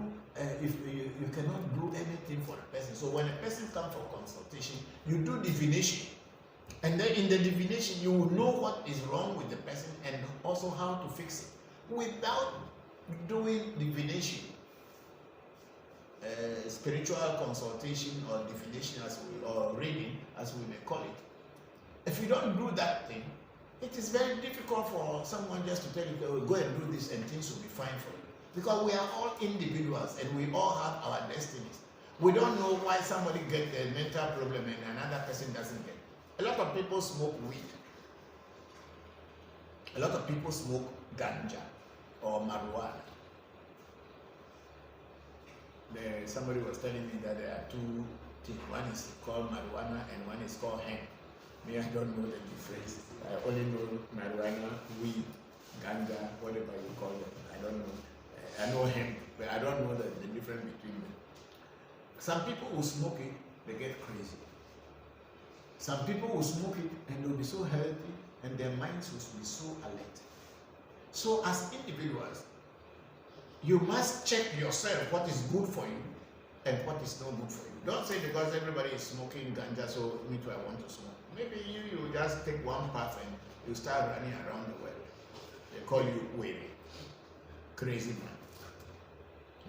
you cannot do anything for a person. So when a person comes for consultation, you do divination, and then in the divination you will know what is wrong with the person and also how to fix it. Without doing divination, spiritual consultation or divination or reading, as we may call it, if you don't do that thing, it is very difficult for someone just to tell you, oh, go and do this and things will be fine for you. Because we are all individuals and we all have our destinies. We don't know why somebody gets a mental problem and another person doesn't get. A lot of people smoke weed. A lot of people smoke ganja or marijuana. Somebody was telling me that there are two things. One is called marijuana and one is called hemp. Me, I don't know the difference. I only know marijuana, weed, ganja, whatever you call it. I don't know. I know hemp, but I don't know the difference between them. Some people who smoke it, they get crazy. Some people will smoke it and they'll be so healthy and their minds will be so alert. So as individuals, you must check yourself what is good for you and what is not good for you. Don't say because everybody is smoking ganja, so me too, I want to smoke. Maybe you just take one path and you start running around the world. They call you weary, crazy man.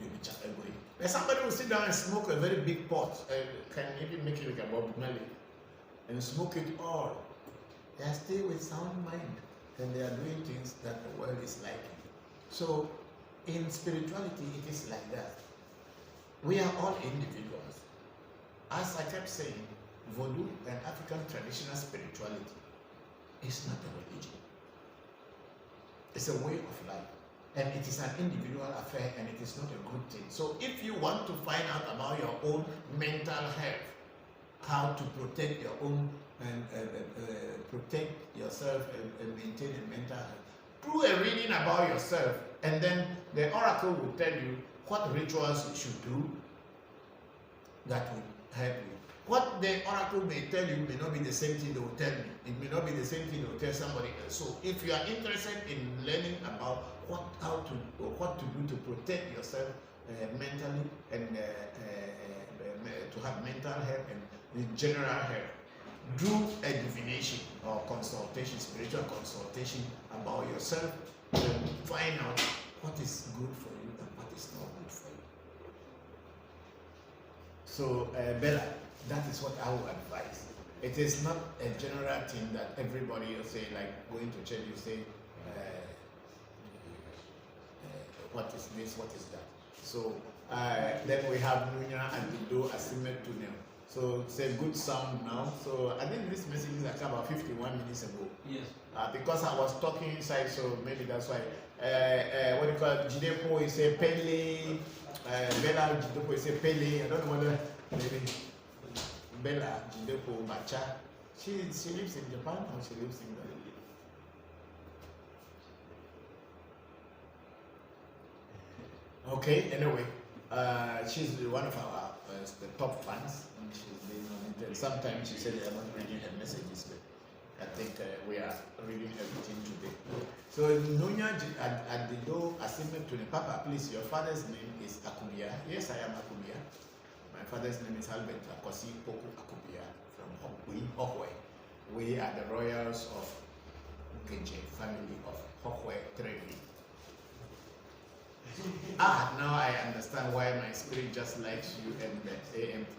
You'll be chatting. But somebody will sit down and smoke a very big pot, can even make it like a Bob Marley, and smoke it all. They are still with sound mind, and they are doing things that the world is liking. So, in spirituality, it is like that. We are all individuals. As I kept saying, vodu and African traditional spirituality is not a religion. It's a way of life. and it is an individual affair, and it is not a good thing. So if you want to find out about your own mental health, how to protect your own and protect yourself and maintain a mental health, do a reading about yourself, and then the oracle will tell you what rituals you should do that will help you. What the oracle may tell you may not be the same thing they will tell me. It may not be the same thing they will tell somebody else. So if you are interested in learning about what to do to protect yourself mentally and to have mental health and general health, do a divination or consultation, spiritual consultation about yourself, and find out what is good for you and what is not good for you. So Bella, that is what I would advise. It is not a general thing that everybody will say, like going to church, you say, what is this, what is that? So then we have Nunya and Dido Asime Tunel. So it's a good sound now. So I think this message is like about 51 minutes ago. Yes. Because I was talking inside, so maybe that's why. What do you call it? Jidepo is a Pele. Bella Jidepo is a Pele. I don't know whether maybe Bella Jidepo Bacha. She lives in Japan or she lives in the Okay, anyway, she's one of our the top fans, and she's been on it. Sometimes she said I'm not reading her messages, but I think we are reading everything today. So Nunya Adido Asime to the Papa, please, your father's name is Akubia. Yes, I am Akubia. My father's name is Albert Akosi Poku Akubia from Hokwe. We are the royals of Geje, family of Hokwe Trevi. Now I understand why my spirit just likes you and the AMT.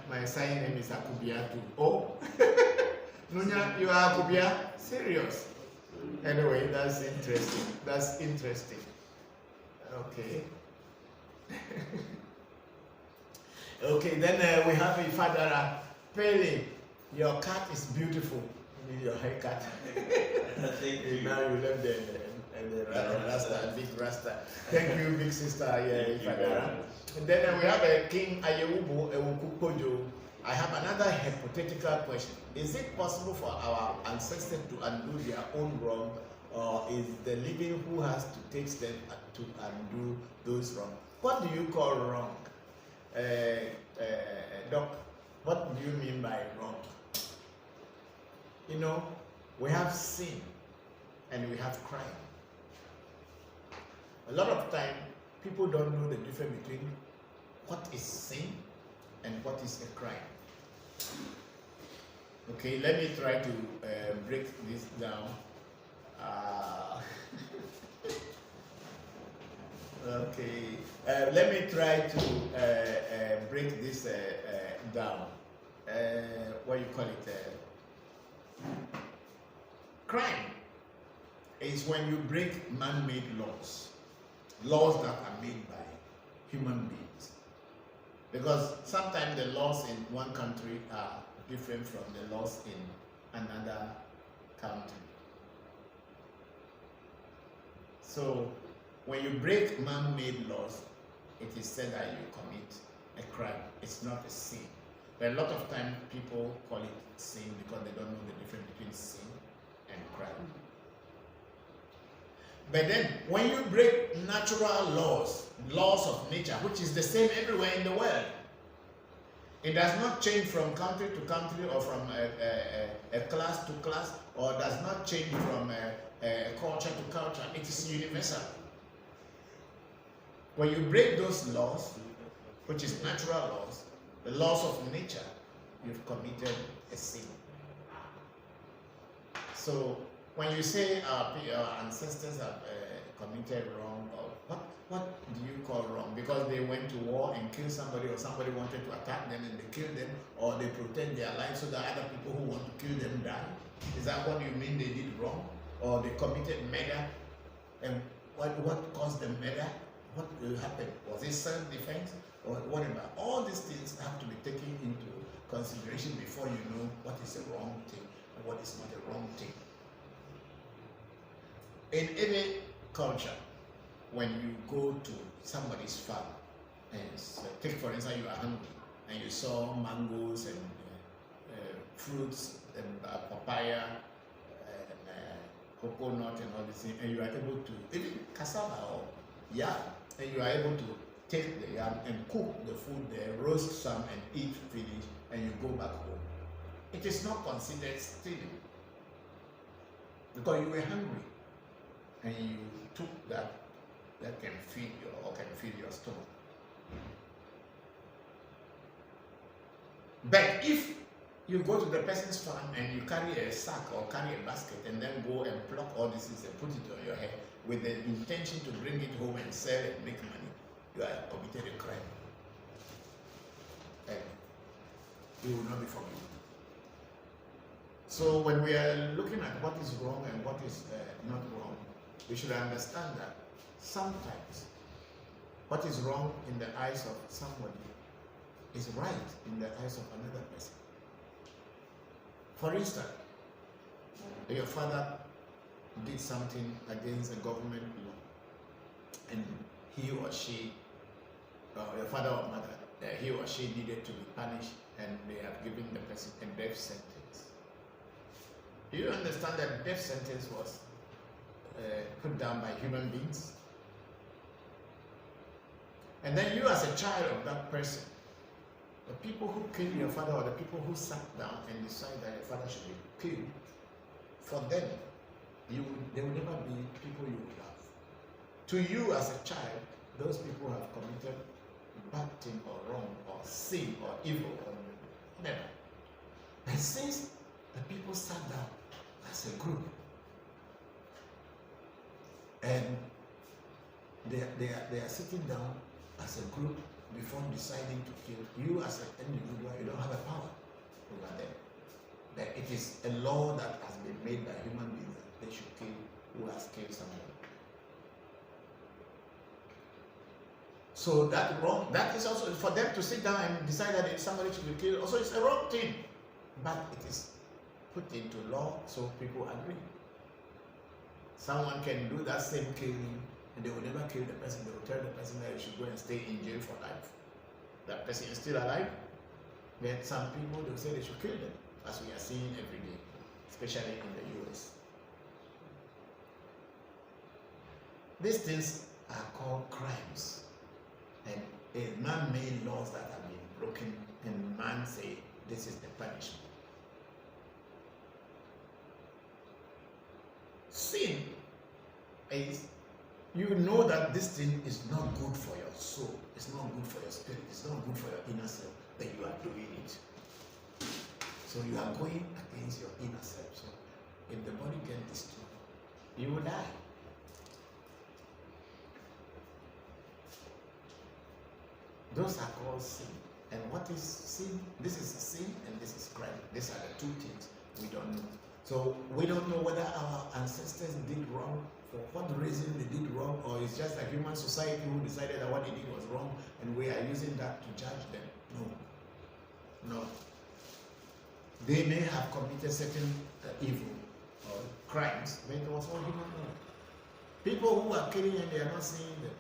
My sign name is Akubia too. Oh, Nunya, you are Akubia? Serious? Anyway, that's interesting. That's interesting. Okay. Okay, then we have Ifadara. Pele, your cat is beautiful. You need your haircut. Thank you. Now you left the Rasta, big Rasta. Thank you, big sister. Ifadara. And then we have a King Ayewubu Ewukupojo. I have another hypothetical question. Is it possible for our ancestors to undo their own wrong, or is the living who has to take steps to undo those wrong? What do you call wrong? Doc, what do you mean by wrong? You know, we have sin and we have crime. A lot of time, people don't know the difference between what is sin and what is a crime. Okay, let me try to break this down. Okay, let me try to break this down. What you call it? Crime is when you break man-made laws, laws that are made by human beings. Because sometimes the laws in one country are different from the laws in another country. So when you break man-made laws, it is said that you commit a crime. It's not a sin. But a lot of times people call it sin because they don't know the difference between sin and crime. But then when you break natural laws, laws of nature, which is the same everywhere in the world, it does not change from country to country or from a class to class, or does not change from culture to culture. It is universal. When you break those laws, which is natural laws, the laws of nature, you've committed a sin. So when you say our ancestors have committed wrong, or what do you call wrong? Because they went to war and killed somebody, or somebody wanted to attack them and they killed them, or they protect their lives so that other people who want to kill them die? Is that what you mean they did wrong? Or they committed murder? And what caused the murder? What happened? Was it self-defense or whatever? All these things have to be taken into consideration before you know what is a wrong thing and what is not a wrong thing. In any culture, when you go to somebody's farm, and take for instance, you are hungry and you saw mangoes and fruits and papaya and coconut and all these things, and you are able to, even cassava or yam, and you are able to take the yam and cook the food there, roast some and eat, finish, and you go back home. It is not considered stealing because you were hungry and you took that can feed your stomach. But if you go to the person's farm and you carry a sack or carry a basket and then go and pluck all these things and put it on your head with the intention to bring it home and sell and make money, you have committed a crime. And you will not be forgiven. So when we are looking at what is wrong and what is not wrong, we should understand that sometimes what is wrong in the eyes of somebody is right in the eyes of another person. For instance, your father did something against a government law, and he or she, your father or mother, he or she needed to be punished, and they have given the person a death sentence. Do you understand that death sentence was put down by human beings? And then you as a child of that person, the people who killed your father or the people who sat down and decided that your father should be killed, for them, they will never be people you would love. To you as a child, those people have committed bad thing or wrong or sin or evil or whatever. And since the people sat down as a group and they are sitting down as a group before deciding to kill, you as an individual, you don't have a power over them. But it is a law that has been made by human beings that they should kill who has killed someone. So that wrong, that is also for them to sit down and decide that if somebody should be killed, also it's a wrong thing. But it is put into law so people agree. Someone can do that same killing and they will never kill the person. They will tell the person that you should go and stay in jail for life. That person is still alive. But some people, they will say they should kill them, as we are seeing every day, especially in the US. These things are called crimes. And man-made laws that have been broken, and man say this is the punishment. Sin is, you know that this thing is not good for your soul, it's not good for your spirit, it's not good for your inner self, that you are doing it. So you are going against your inner self. So if the body gets destroyed, you will die. Those are called sin. And what is sin? This is sin and this is crime. These are the two things we don't know. So we don't know whether our ancestors did wrong, for what reason they did wrong, or it's just a human society who decided that what they did was wrong and we are using that to judge them. No. They may have committed certain evil or crimes, but it was all human error. People who are killing and they are not seeing them.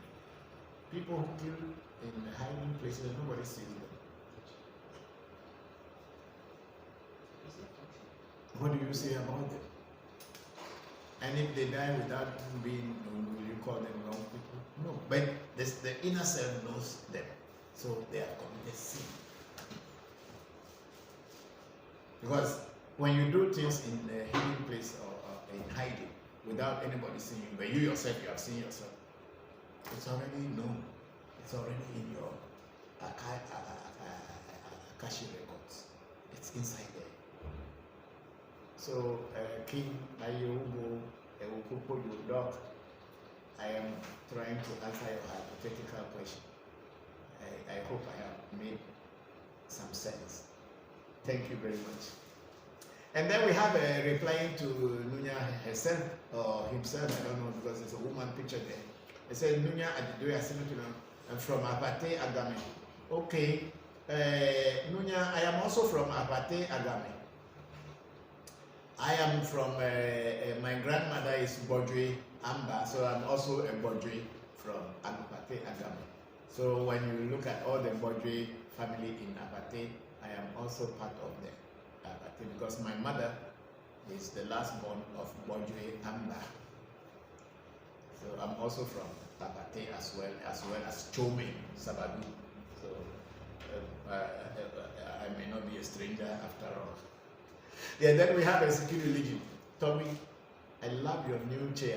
People who kill in hiding places and nobody sees them. What do you say about them? And if they die without being known, will you call them wrong people? No. But the inner self knows them. So they have committed sin. Because when you do things in a hidden place or in hiding without anybody seeing you, but you yourself, you have seen yourself, it's already known. It's already in your Akashi records. It's inside there. So, King Ayubu Ewukupo Doc, I am trying to answer your hypothetical question. I hope I have made some sense. Thank you very much. And then we have replying to Nunya herself or himself, I don't know, because it's a woman picture there. It said, Nunya Adidoya Simituna, I'm from Abate Agame. Okay, Nunya, I am also from Abate Agame. I am from, my grandmother is Bodri Amba, so I'm also a Bodri from Apate Agame. So when you look at all the Bodwe family in Apate, I am also part of the Apate because my mother is the last born of Bodwe Amba. So I'm also from Apate as well as Chome Sabadu. So I may not be a stranger after all. Yeah, then we have a security religion. Tommy, I love your new chair.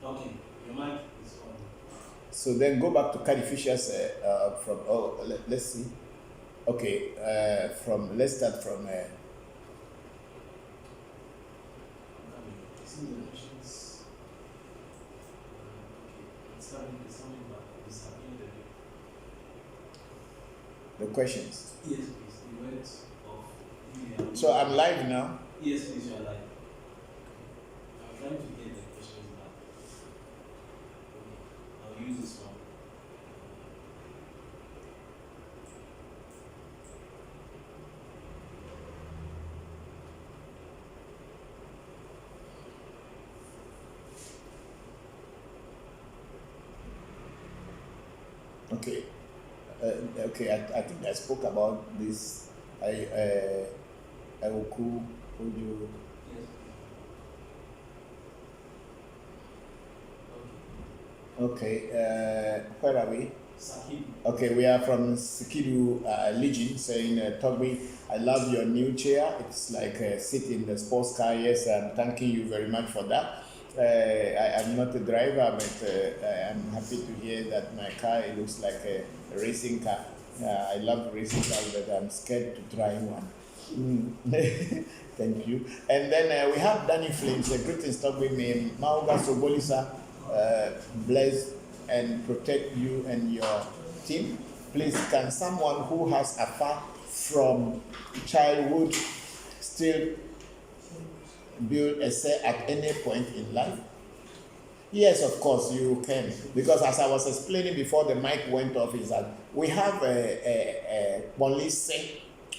Okay, your mic is on. So then go back to Cardi Fisher's from, let's see. Okay, let's start from. The questions. Yes, please. The words of So I'm live now. Yes, please, you are live. I'm trying to get the questions back. Okay, I'll use this one. Okay. I think I spoke about this. I will call you. Yes. Okay. Where are we? Sakib. Okay, we are from Sikidu Legion saying, Togbi, I love your new chair. It's like a sit in the sports car. Yes, I'm thanking you very much for that. I am not a driver, but I'm happy to hear that my car, it looks like a racing car. I love racing cars, but I'm scared to try one. Thank you. And then we have Danny Flames, a greetings talk with me. Mauga Sobolisa, bless and protect you and your team. Please, can someone who has a far from childhood still build a cell at any point in life? Yes, of course you can. Because as I was explaining before the mic went off, is that we have a police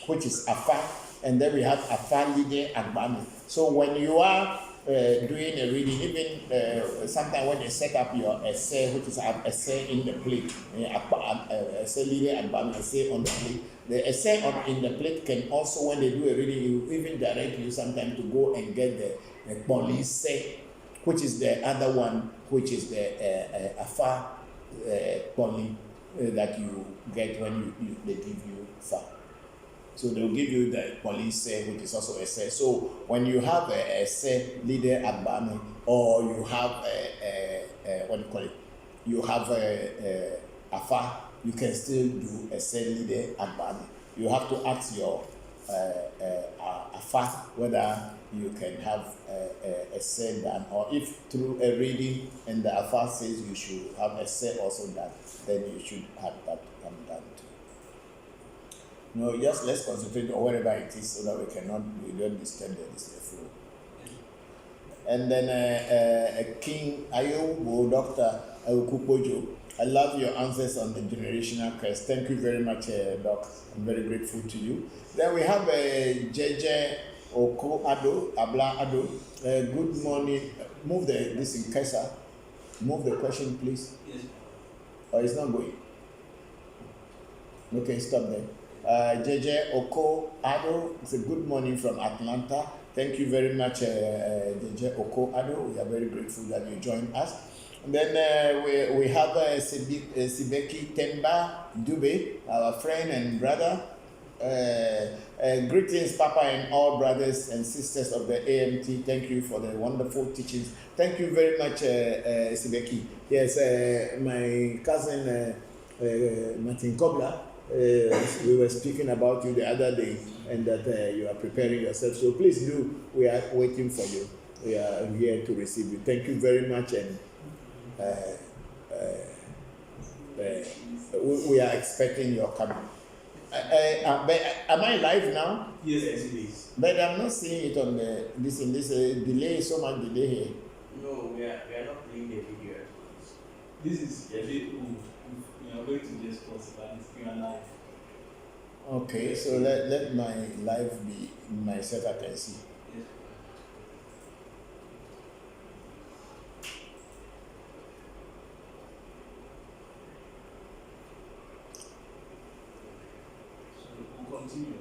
which is Afa, and then we have Afa leader and Bami. So when you are doing a reading, even sometimes when they set up your essay, which is an essay in the plate, essay leader and Bami, essay on the plate. The essay in the plate can also, when they do a reading, you even direct you sometimes to go and get the police, which is the other one, which is the Afa poly that you get when they give you FA. So they'll give you the police, which is also essay. So when you have a essay leader at Bami, or you have what do you call it? You have a AFA, you can still do essay leader at Bami. You have to ask your AFA whether you can have a essay done, or if through a reading and the AFA says you should have essay also done, then you should have that done too. No, just let's concentrate on wherever it is so that we don't disturb the flow. And then King Ayobo, Dr. Kupojo, I love your answers on the generational curse. Thank you very much, Doc. I'm very grateful to you. Then we have JJ Oko Ado, Abla Ado. Good morning. Move this in Kesa. Move the question, please. Yes. Oh, it's not going. Okay, stop there. JJ Oko Ado, it's a good morning from Atlanta. Thank you very much, JJ Oko Ado. We are very grateful that you joined us. And then we have Sibeki Temba Dube, our friend and brother. Greetings, Papa, and all brothers and sisters of the AMT. Thank you for the wonderful teachings. Thank you very much, Sibeki. Yes, my cousin Martin Kobler. We were speaking about you the other day, and that you are preparing yourself. So please do. We are waiting for you. We are here to receive you. Thank you very much, and we are expecting your coming. Am I live now? Yes, it is. But I'm not seeing it on this delay. So much delay here. No, we are not playing the video. This is a bit old. We are going to just pause it, but you are live. Okay, so let my live be myself. I can see. Yes. So we'll continue.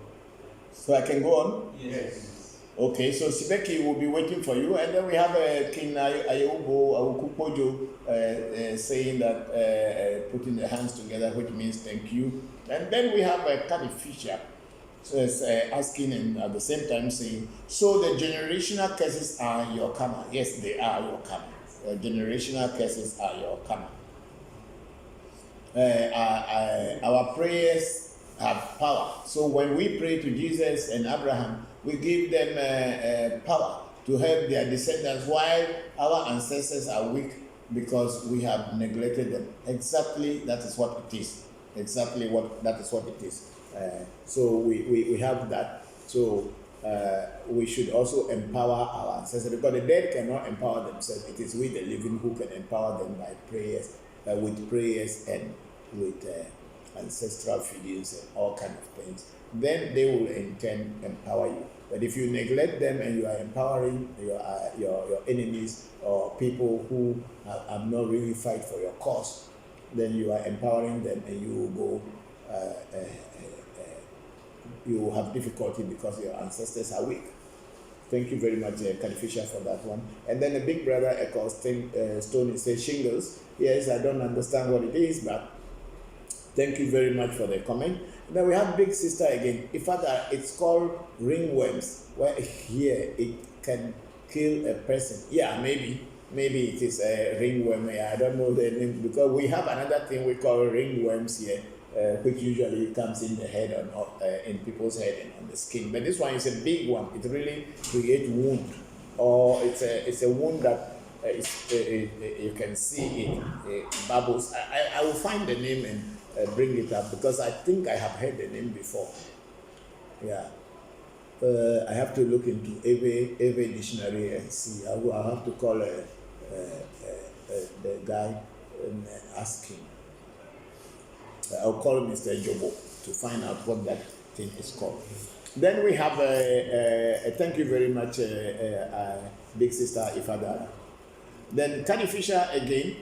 So I can go on? Yes. Okay, so Sibeki will be waiting for you, and then we have King Ayobo Awukupojo saying that putting the hands together, which means thank you. And then we have Kani Fisher, so it's asking and at the same time saying, so the generational curses are your karma. Yes, they are your karma. Generational curses are your karma. Our prayers have power. So when we pray to Jesus and Abraham, we give them power to help their descendants while our ancestors are weak because we have neglected them. Exactly, that is what it is. That is what it is. So we have that. So we should also empower our ancestors, because the dead cannot empower themselves. It is we, the living, who can empower them by prayers, with prayers and with ancestral feelings and all kind of things. Then they will in turn empower you. But if you neglect them and you are empowering your enemies or people who have not really fight for your cause, then you are empowering them and you will go. You will have difficulty because your ancestors are weak. Thank you very much, Califisha, for that one. And then the big brother, Stone, says shingles. Yes, I don't understand what it is, but thank you very much for the comment. And then we have big sister again. In fact, it's called ringworms, where here it can kill a person. Yeah, maybe it is a ringworm. I don't know the name, because we have another thing we call ringworms here. Which usually comes in the head or in people's head and on the skin. But this one is a big one. It really creates wound, or it's a wound that you can see it bubbles. I will find the name and bring it up, because I think I have heard the name before. Yeah. I have to look into every dictionary and see. I'll have to call the guy and ask him. I'll call Mr. Jobo to find out what that thing is called. Then we have thank you very much, big sister Ifadara. Then Caddy Fisher again.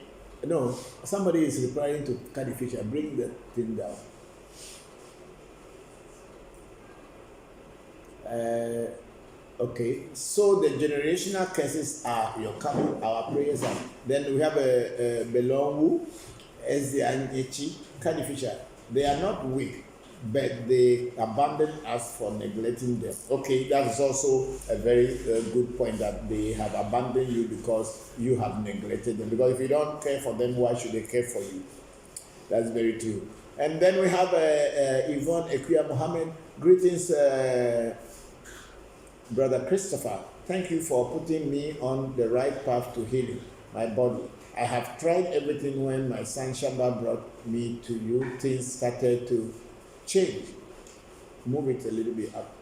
No, somebody is replying to Caddy Fisher. Bring the thing down. Okay, so the generational curses are your coming, our prayers are. Then we have a Belongu, Ezianyechi, Caddy Fisher. They are not weak, but they abandon us for neglecting them. Okay, that is also a very good point, that they have abandoned you because you have neglected them. Because if you don't care for them, why should they care for you? That's very true. And then we have Yvonne Equia Mohammed. Greetings, Brother Christopher. Thank you for putting me on the right path to healing my body. I have tried everything. When my son Shamba brought me to you, things started to change. Move it a little bit up.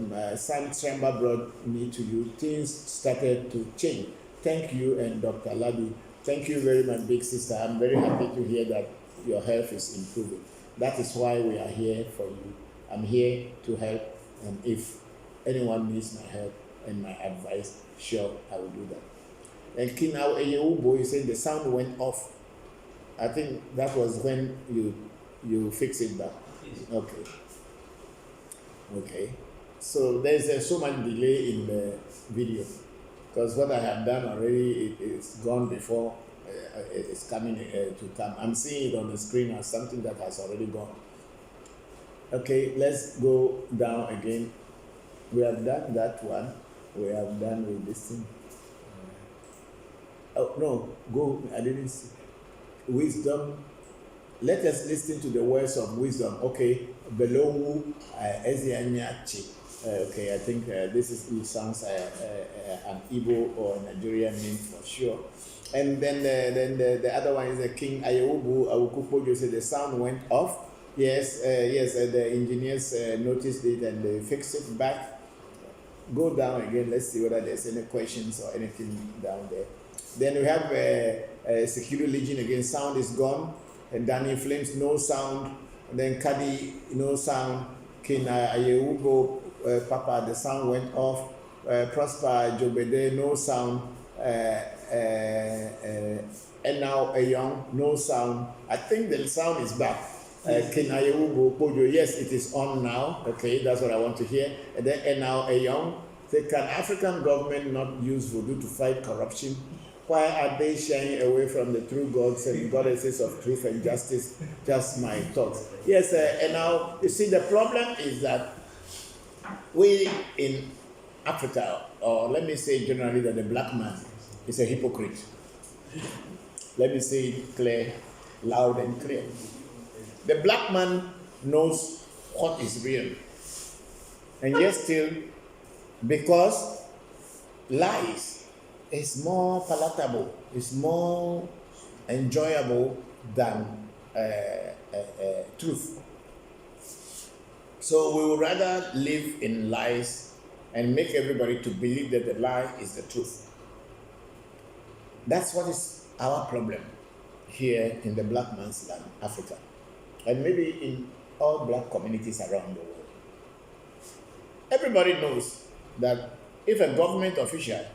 My son Shamba brought me to you, things started to change. Thank you, and Dr. Labi. Thank you very much, big sister. I'm very happy to hear that your health is improving. That is why we are here for you. I'm here to help, and if anyone needs my help and my advice, sure, I will do that. And Kinau Eyeubo, you said the sound went off. I think that was when you fix it back. Okay. So there's so much delay in the video, because what I have done already, it's gone before it's coming to come. I'm seeing it on the screen as something that has already gone. Okay, let's go down again. We have done that one. We have done with this thing. Oh no, go. I didn't see. Wisdom. Let us listen to the words of wisdom. Okay, Belongu Ezianyachi. Okay, I think it sounds an Igbo or Nigerian name for sure. And then the other one is the King Ayeubu Awukupo. You said the sound went off. Yes, the engineers noticed it and they fixed it back. Go down again. Let's see whether there's any questions or anything down there. Then we have Security Legion again. Sound is gone. And Danny Flames, no sound. And then Kadi, no sound. King Ayeubu Papa, the sound went off. Prosper Jobede, no sound. And now a young, no sound. I think the sound is back. Kenayeubo Pojo, yes, it is on now. Okay, that's what I want to hear. And then now a young. Say, can African government not use voodoo to fight corruption? Why are they shying away from the true gods and goddesses of truth and justice? Just my thoughts. Yes, and now you see the problem is that we in Africa, or let me say generally, that the black man is a hypocrite. Let me say it clear, loud and clear. The black man knows what is real. And yet still, because lies is more palatable, is more enjoyable than truth. So we would rather live in lies and make everybody to believe that the lie is the truth. That's what is our problem here in the black man's land, Africa, and maybe in all black communities around the world. Everybody knows that if a government official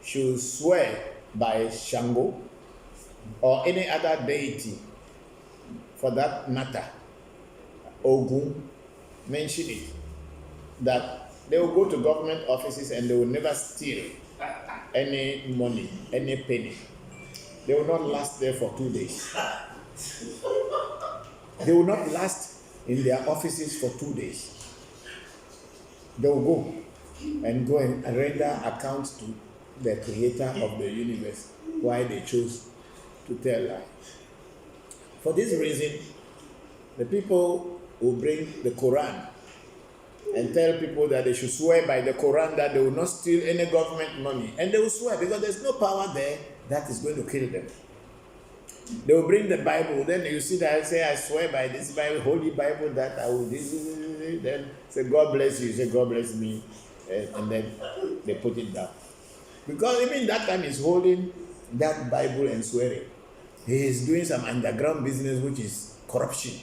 should swear by Shango or any other deity, for that matter, Ogun, mention it, that they will go to government offices and they will never steal any money, any penny. They will not last there for 2 days. They will not last in their offices for 2 days. They will go and render account to the creator of the universe why they chose to tell lies. For this reason, the people will bring the Quran and tell people that they should swear by the Quran that they will not steal any government money. And they will swear because there's no power there that is going to kill them. They will bring the Bible, then you see that I say, I swear by this Bible, Holy Bible, that I will this, then say, God bless you, say, God bless me, and then they put it down. Because even that time he's holding that Bible and swearing. He is doing some underground business which is corruption.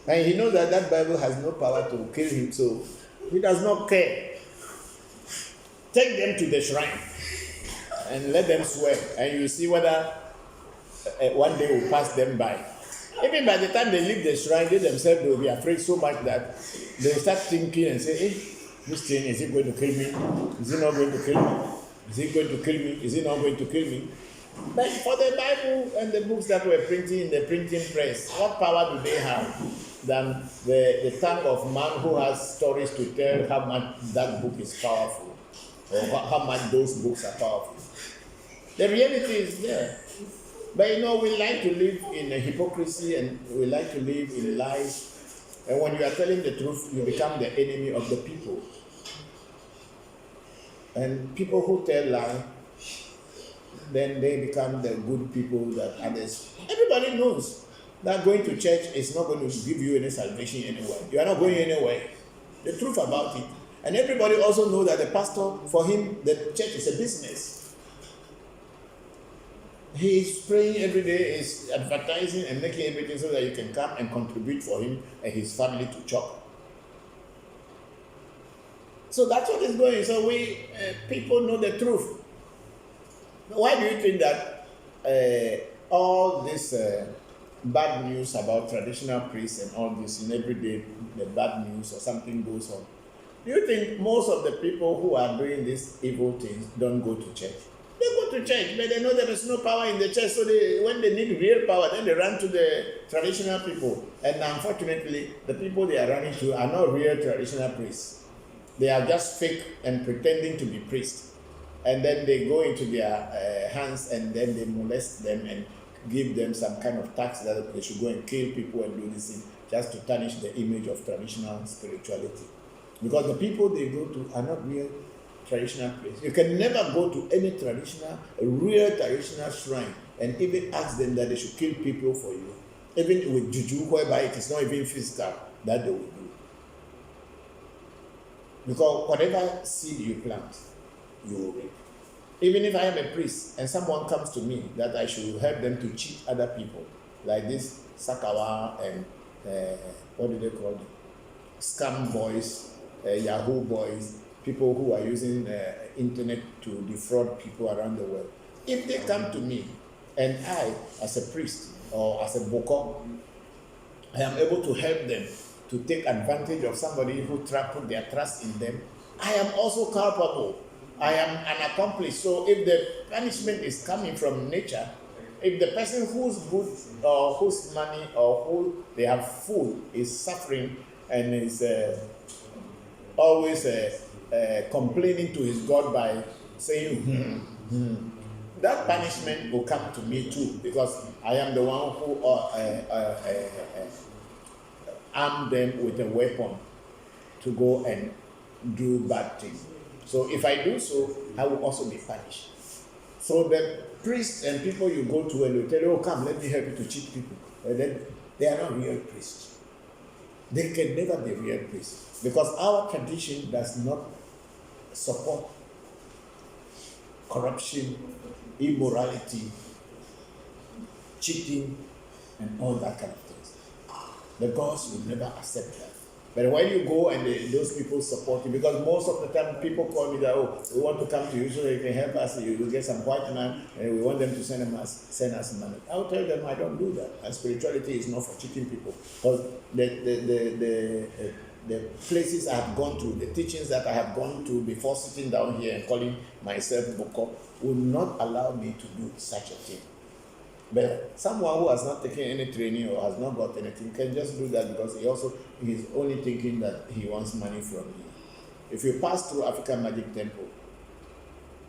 And he knows that that Bible has no power to kill him, so he does not care. Take them to the shrine and let them swear, and you see whether one day will pass them by. Even by the time they leave the shrine, they themselves will be afraid so much that they start thinking and say, hey, this thing, is it going to kill me? Is it not going to kill me? Is it going to kill me? Is it not going to kill me? But for the Bible and the books that were printing in the printing press, what power do they have than the tongue of man who has stories to tell how much that book is powerful, or how much those books are powerful? The reality is there. But we like to live in a hypocrisy and we like to live in lies. And when you are telling the truth, you become the enemy of the people. And people who tell lies, then they become the good people that others. Everybody knows that going to church is not going to give you any salvation anywhere. You are not going anywhere. The truth about it. And everybody also knows that the pastor, for him, the church is a business. He is praying every day, is advertising and making everything so that you can come and contribute for him and his family to chop. So that's what is going. So we people know the truth. Why do you think that all this bad news about traditional priests and all this in every day, the bad news or something goes on? Do you think most of the people who are doing these evil things don't go to church? They go to church, but they know there is no power in the church, so when they need real power, then they run to the traditional people. And unfortunately, the people they are running to are not real traditional priests. They are just fake and pretending to be priests. And then they go into their hands and then they molest them and give them some kind of tax that they should go and kill people and do this thing just to tarnish the image of traditional spirituality. Because the people they go to are not real traditional priests. You can never go to any real traditional shrine and even ask them that they should kill people for you. Even with juju, whereby it is not even physical, that they will do. Because whatever seed you plant, you will reap. Even if I am a priest and someone comes to me that I should help them to cheat other people, like this Sakawa and what do they call them? Scam boys, Yahoo boys, people who are using internet to defraud people around the world. If they come to me and I, as a priest or as a Bokor, I am able to help them to take advantage of somebody who put their trust in them, I am also culpable. I am an accomplice. So if the punishment is coming from nature, if the person whose goods or whose money or who they have food is suffering and is always complaining to his God by saying, that punishment will come to me too, because I am the one who arm them with a weapon to go and do bad things. So if I do so, I will also be punished. So the priests and people you go to and they tell you, oh, come, let me help you to cheat people. And then they are not real priests. They can never be real priests. Because our tradition does not support corruption, immorality, cheating, and all that kind of things. The gods will never accept that. But when you go and those people support you, because most of the time people call me that, oh, we want to come to you so that you can help us, you will get some white man, and we want them to send us money. I'll tell them I don't do that. And spirituality is not for cheating people. Because the places I have gone to, the teachings that I have gone to before sitting down here and calling myself Bokor will not allow me to do such a thing. But someone who has not taken any training or has not got anything can just do that because he is only thinking that he wants money from you. If you pass through African Magic Temple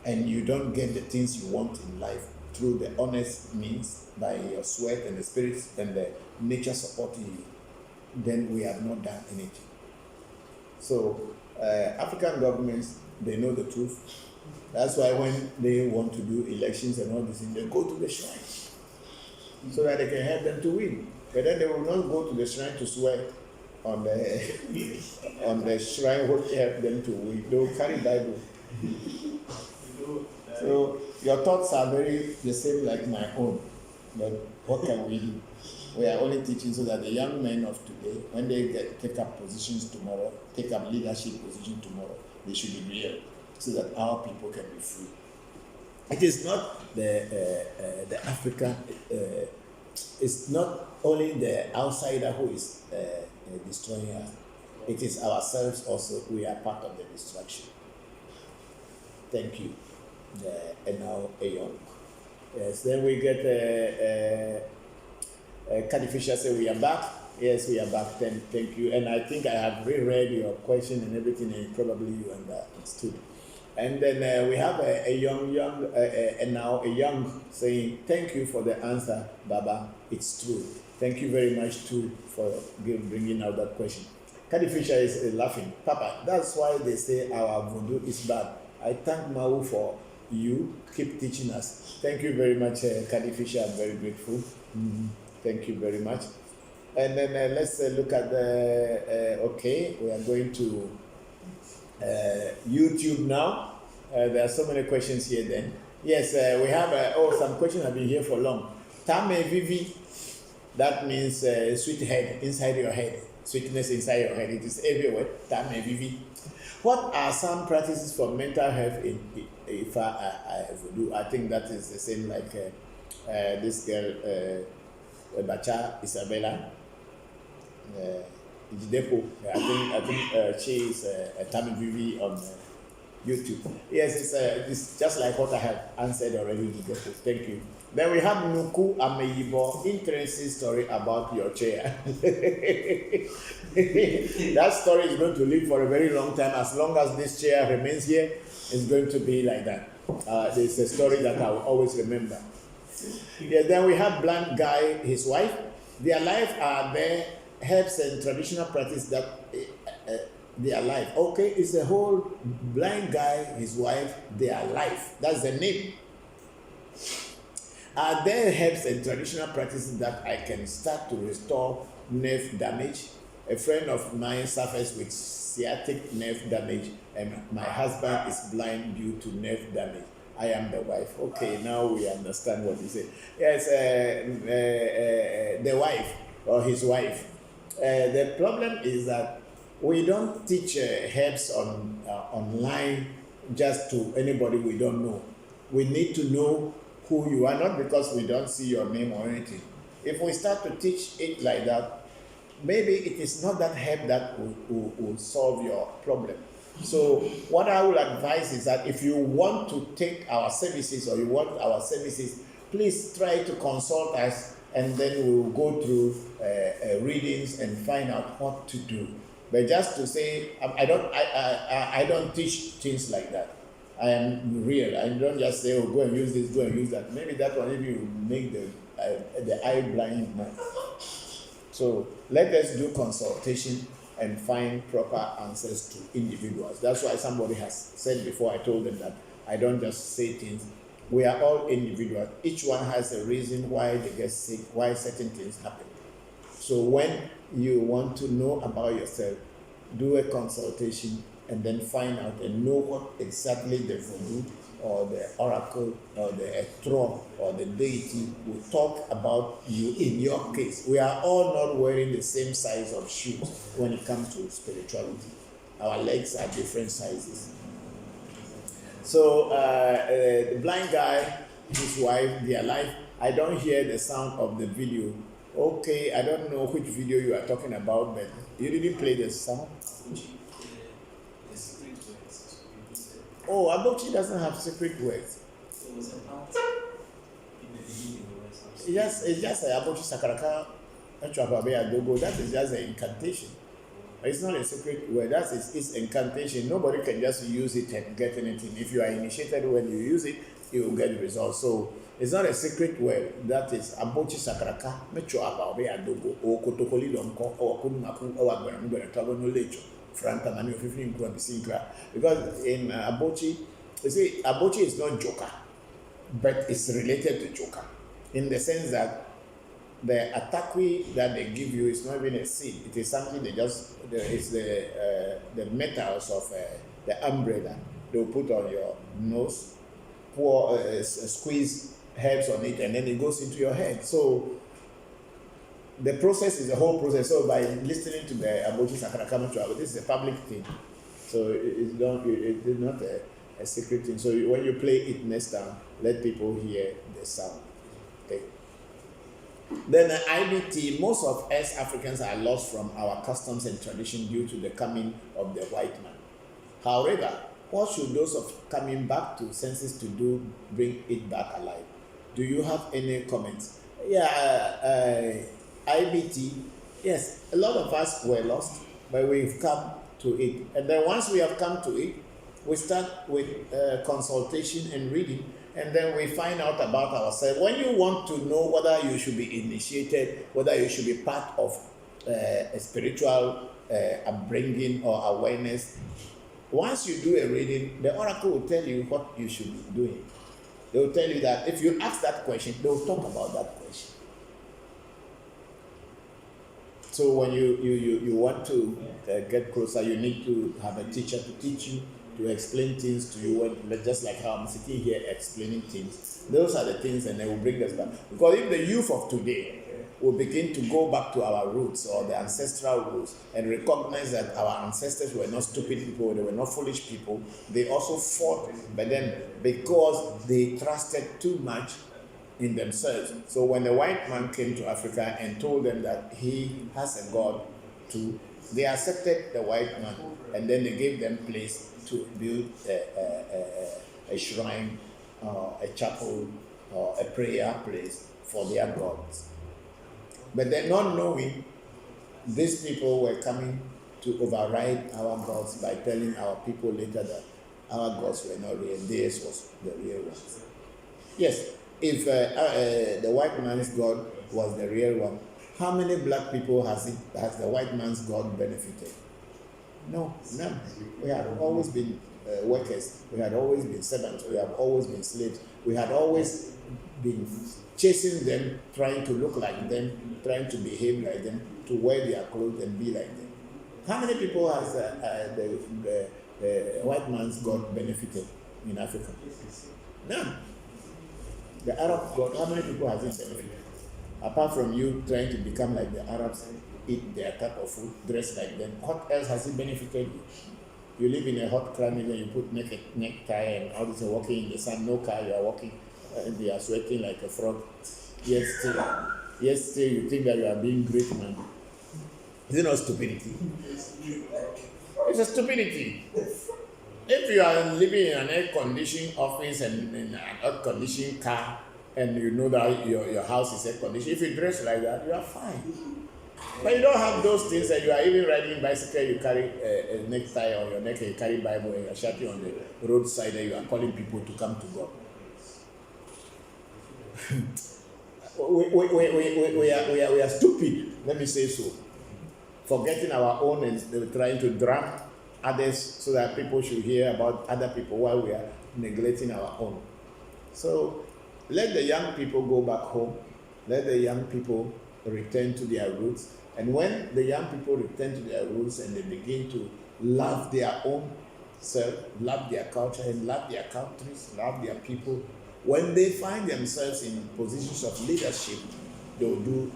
and you don't get the things you want in life through the honest means by your sweat and the spirits and the nature supporting you, then we have not done anything. So African governments, they know the truth. That's why when they want to do elections and all these things, they go to the shrine so that they can help them to win. But then they will not go to the shrine to swear on the shrine what help them to win. They will carry Bible. So your thoughts are very the same like my own. But what can we do? We are only teaching so that the young men of today, when they take up positions tomorrow, take up leadership position tomorrow, they should be real, so that our people can be free. It is not the African, it's not only the outsider who is destroying us, it is ourselves also, we are part of the destruction. Thank you. And now Ayon. Yes, then we get Caddy Fisher say we are back. Yes, we are back. Thank you. And I think I have reread your question and everything, and probably you understood. And then we have a young saying, thank you for the answer, Baba. It's true. Thank you very much too for bringing out that question. Caddy Fisher is laughing. Papa, that's why they say our voodoo is bad. I thank Mau for you. Keep teaching us. Thank you very much, Caddy Fisher. I'm very grateful. Mm-hmm. Thank you very much. And then let's look at the, okay, we are going to YouTube now. There are so many questions here then. Yes, we have, some questions have been here for long. Tame Vivi, that means sweet head inside your head, sweetness inside your head. It is everywhere. Tame Vivi. What are some practices for mental health in voodoo? I think that is the same like this girl, Bacha Isabella. I think she is Tame Vivi on YouTube. Yes, it's just like what I have answered already. Thank you. Then we have Nuku Ameyibo, interesting story about your chair. That story is going to live for a very long time. As long as this chair remains here, it's going to be like that. It's a story that I will always remember. Yes, then we have Blind Guy, his wife. Their life are their herbs and traditional practice that their life. Okay, it's a whole blind guy, his wife, their life. That's the name. Are there herbs and traditional practices that I can start to restore nerve damage? A friend of mine suffers with sciatic nerve damage, and my husband is blind due to nerve damage. I am the wife. Okay, now we understand what he said. Yes, the wife or his wife. The problem is that we don't teach herbs online just to anybody we don't know. We need to know who you are, not because we don't see your name or anything. If we start to teach it like that, maybe it is not that herb that will solve your problem. So what I will advise is that if you want to take our services or you want our services, please try to consult us, and then we will go through readings and find out what to do. But just to say, I don't teach things like that. I am real. I don't just say, oh, go and use this, go and use that. Maybe that one, maybe you make the eye blind man. So let us do consultation and find proper answers to individuals. That's why somebody has said before, I told them that I don't just say things. We are all individuals. Each one has a reason why they get sick, why certain things happen. So when you want to know about yourself, do a consultation and then find out and know what exactly the voodoo or the oracle or the throne or the deity will talk about you in your case. We are all not wearing the same size of shoes when it comes to spirituality. Our legs are different sizes. So the blind guy, his wife, their life, I don't hear the sound of the video. Okay, I don't know which video you are talking about, but you didn't play the sound. Oh, Abochi doesn't have secret words. It's just a Abochi Sakaraka Dogo. That is just an incantation. It's not a secret word. That is its incantation. Nobody can just use it and get anything. If you are initiated, when you use it, you will get results. So it's not a secret word. That is Abochi Sakaraka Mecho Ababe Dogo or Kotokoli Donko or Kunumaku or Agbanam no Lecho. Because in Abochi, you see, Abochi is not Joker, but it's related to Joker in the sense that the attaque that they give you is not even a seed. It is something they just, it's the metals of the umbrella they'll put on your nose, pour, squeeze herbs on it, and then it goes into your head. So the process is a whole process. So by listening to the Abochi Sakarakama Travel, this is a public thing. So it's not a secret thing. So when you play it next time, let people hear the sound. Okay. Then the IBT, most of us Africans are lost from our customs and tradition due to the coming of the white man. However, what should those of coming back to senses to do bring it back alive? Do you have any comments? Yeah, IBT, yes, a lot of us were lost, but we've come to it. And then once we have come to it, we start with consultation and reading, and then we find out about ourselves. When you want to know whether you should be initiated, whether you should be part of a spiritual upbringing or awareness, once you do a reading, the oracle will tell you what you should be doing. They will tell you that if you ask that question, they will talk about that question. So when you want to get closer, you need to have a teacher to teach you, to explain things to you, just like how I'm sitting here explaining things. Those are the things, and they will bring us back. Because if the youth of today will begin to go back to our roots or the ancestral roots and recognize that our ancestors were not stupid people, they were not foolish people, they also fought, but then because they trusted too much in themselves. So when the white man came to Africa and told them that he has a God too, they accepted the white man, and then they gave them place to build a shrine, a chapel, or a prayer place for their gods. But they're not knowing these people were coming to override our gods by telling our people later that our gods were not real, theirs was the real ones. Yes, if the white man's God was the real one, how many black people has the white man's God benefited? No, none. We had always been workers. We had always been servants. We have always been slaves. We had always been chasing them, trying to look like them, trying to behave like them, to wear their clothes and be like them. How many people has the white man's God benefited in Africa? None. The Arab God, how many people has it benefited? Apart from you trying to become like the Arabs, eat their type of food, dress like them, what else has it benefited you? You live in a hot climate and you put necktie and all this, walking in the sun, no car, you are walking, and they are sweating like a frog. Yet still you think that you are being great man. Is it not stupidity? It's a stupidity. If you are living in an air-conditioned office and in an air-conditioned car, and you know that your house is air-conditioned, if you dress like that, you are fine. But you don't have those things, and you are even riding bicycle, you carry a necktie on your neck, and you carry Bible, and you are shouting on the roadside, and you are calling people to come to God. we are stupid, let me say so. forgetting our own and trying to drown others so that people should hear about other people while we are neglecting our own. So let the young people go back home. Let the young people return to their roots. And when the young people return to their roots and they begin to love their own self, love their culture, and love their countries, love their people, when they find themselves in positions of leadership, they'll do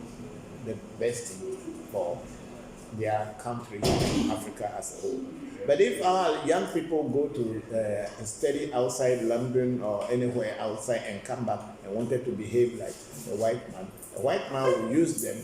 the best thing for their country, Africa as a whole. But if our young people go to study outside London or anywhere outside and come back and wanted to behave like a white man will use them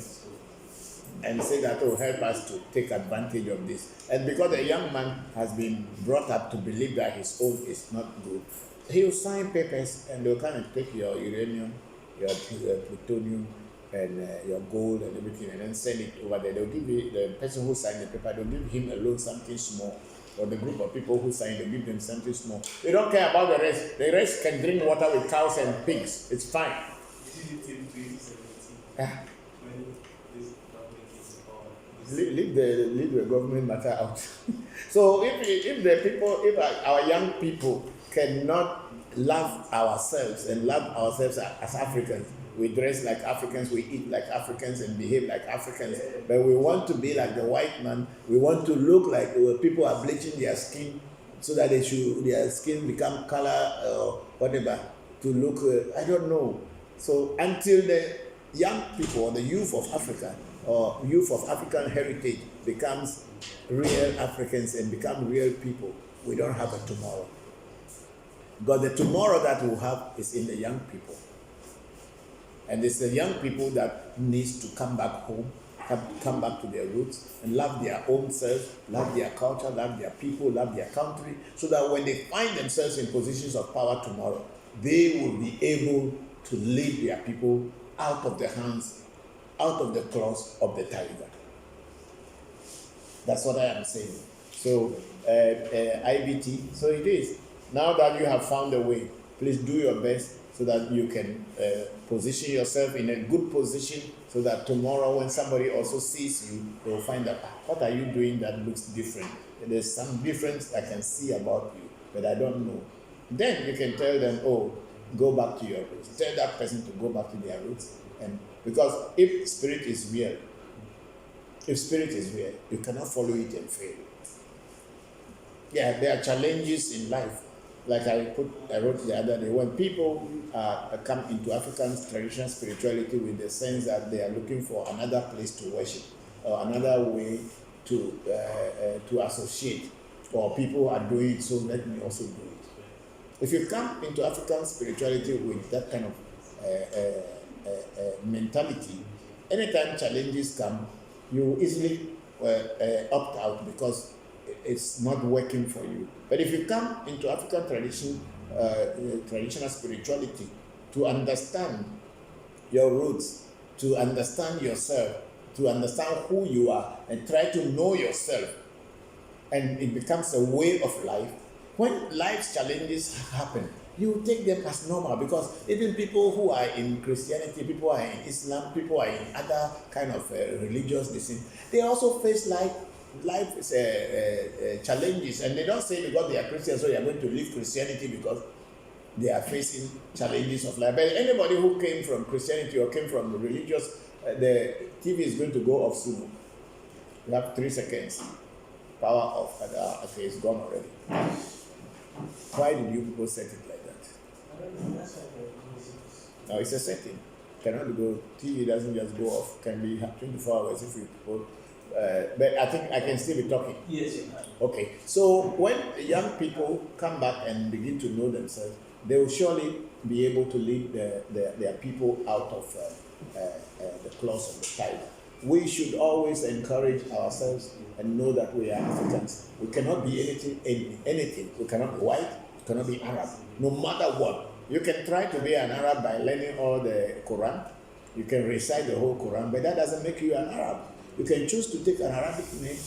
and say that, oh, help us to take advantage of this. And because the young man has been brought up to believe that his own is not good, he'll sign papers and they'll kind of take your uranium, your plutonium, and your gold and everything, and then send it over there. They'll give you, the person who signed the paper, they'll give him alone something small, or the group of people who signed, they'll give them something small. They don't care about the rest. The rest can drink water with cows and pigs. It's fine. Leave the government matter out. So if our young people cannot love ourselves and love ourselves as Africans, we dress like Africans, we eat like Africans and behave like Africans, but we want to be like the white man. We want to look like people are bleaching their skin so that their skin become color or whatever to look. I don't know. So until the young people or the youth of Africa or youth of African heritage becomes real Africans and become real people, we don't have a tomorrow. Because the tomorrow that we'll have is in the young people. And it's the young people that needs to come back home, come back to their roots and love their own self, love their culture, love their people, love their country, so that when they find themselves in positions of power tomorrow, they will be able to lead their people out of the hands, out of the claws of the tiger. That's what I am saying. So, IBT, so it is. Now that you have found a way, please do your best so that you can position yourself in a good position so that tomorrow when somebody also sees you, they will find out, what are you doing that looks different? There's some difference I can see about you, but I don't know. Then you can tell them, oh, go back to your roots. Tell that person to go back to their roots. And because if spirit is real, you cannot follow it and fail. Yeah, there are challenges in life. Like I wrote the other day, when people come into African traditional spirituality with the sense that they are looking for another place to worship or another way to associate, or people are doing it, so let me also do it. If you come into African spirituality with that kind of mentality, anytime challenges come, you easily opt out because it's not working for you. But if you come into African traditional spirituality to understand your roots, to understand yourself, to understand who you are, and try to know yourself, and it becomes a way of life, when life's challenges happen, you take them as normal, because even people who are in Christianity, people are in Islam, people are in other kind of religious discipline, they also face life challenges, and they don't say because they are Christians, so they are going to leave Christianity because they are facing challenges of life. But anybody who came from Christianity or came from religious, the TV is going to go off soon. You have 3 seconds. Power off. Okay, it's gone already. Why did you people set it like that? No, it's a setting. Cannot go. TV doesn't just go off. Can be 24 hours if you people. But I think I can still be talking. Yes, you can. Okay. So when young people come back and begin to know themselves, they will surely be able to lead their people out of the claws of the tiger. We should always encourage ourselves and know that we are Africans. We cannot be anything. We cannot be white. We cannot be Arab. No matter what. You can try to be an Arab by learning all the Quran. You can recite the whole Quran, but that doesn't make you an Arab. You can choose to take an Arabic name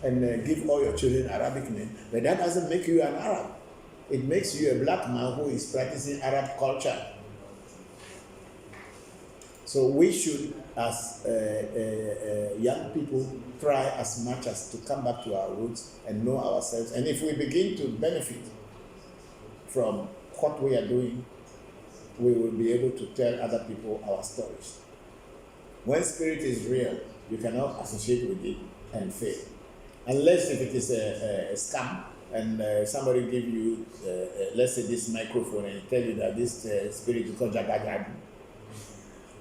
and give all your children Arabic name, but that doesn't make you an Arab. It makes you a black man who is practicing Arab culture. So we should as young people, try as much as to come back to our roots and know ourselves. And if we begin to benefit from what we are doing, we will be able to tell other people our stories. When spirit is real, you cannot associate with it and fail. Unless if it is a scam and somebody give you, let's say this microphone and tell you that this spirit is called Jagajadu.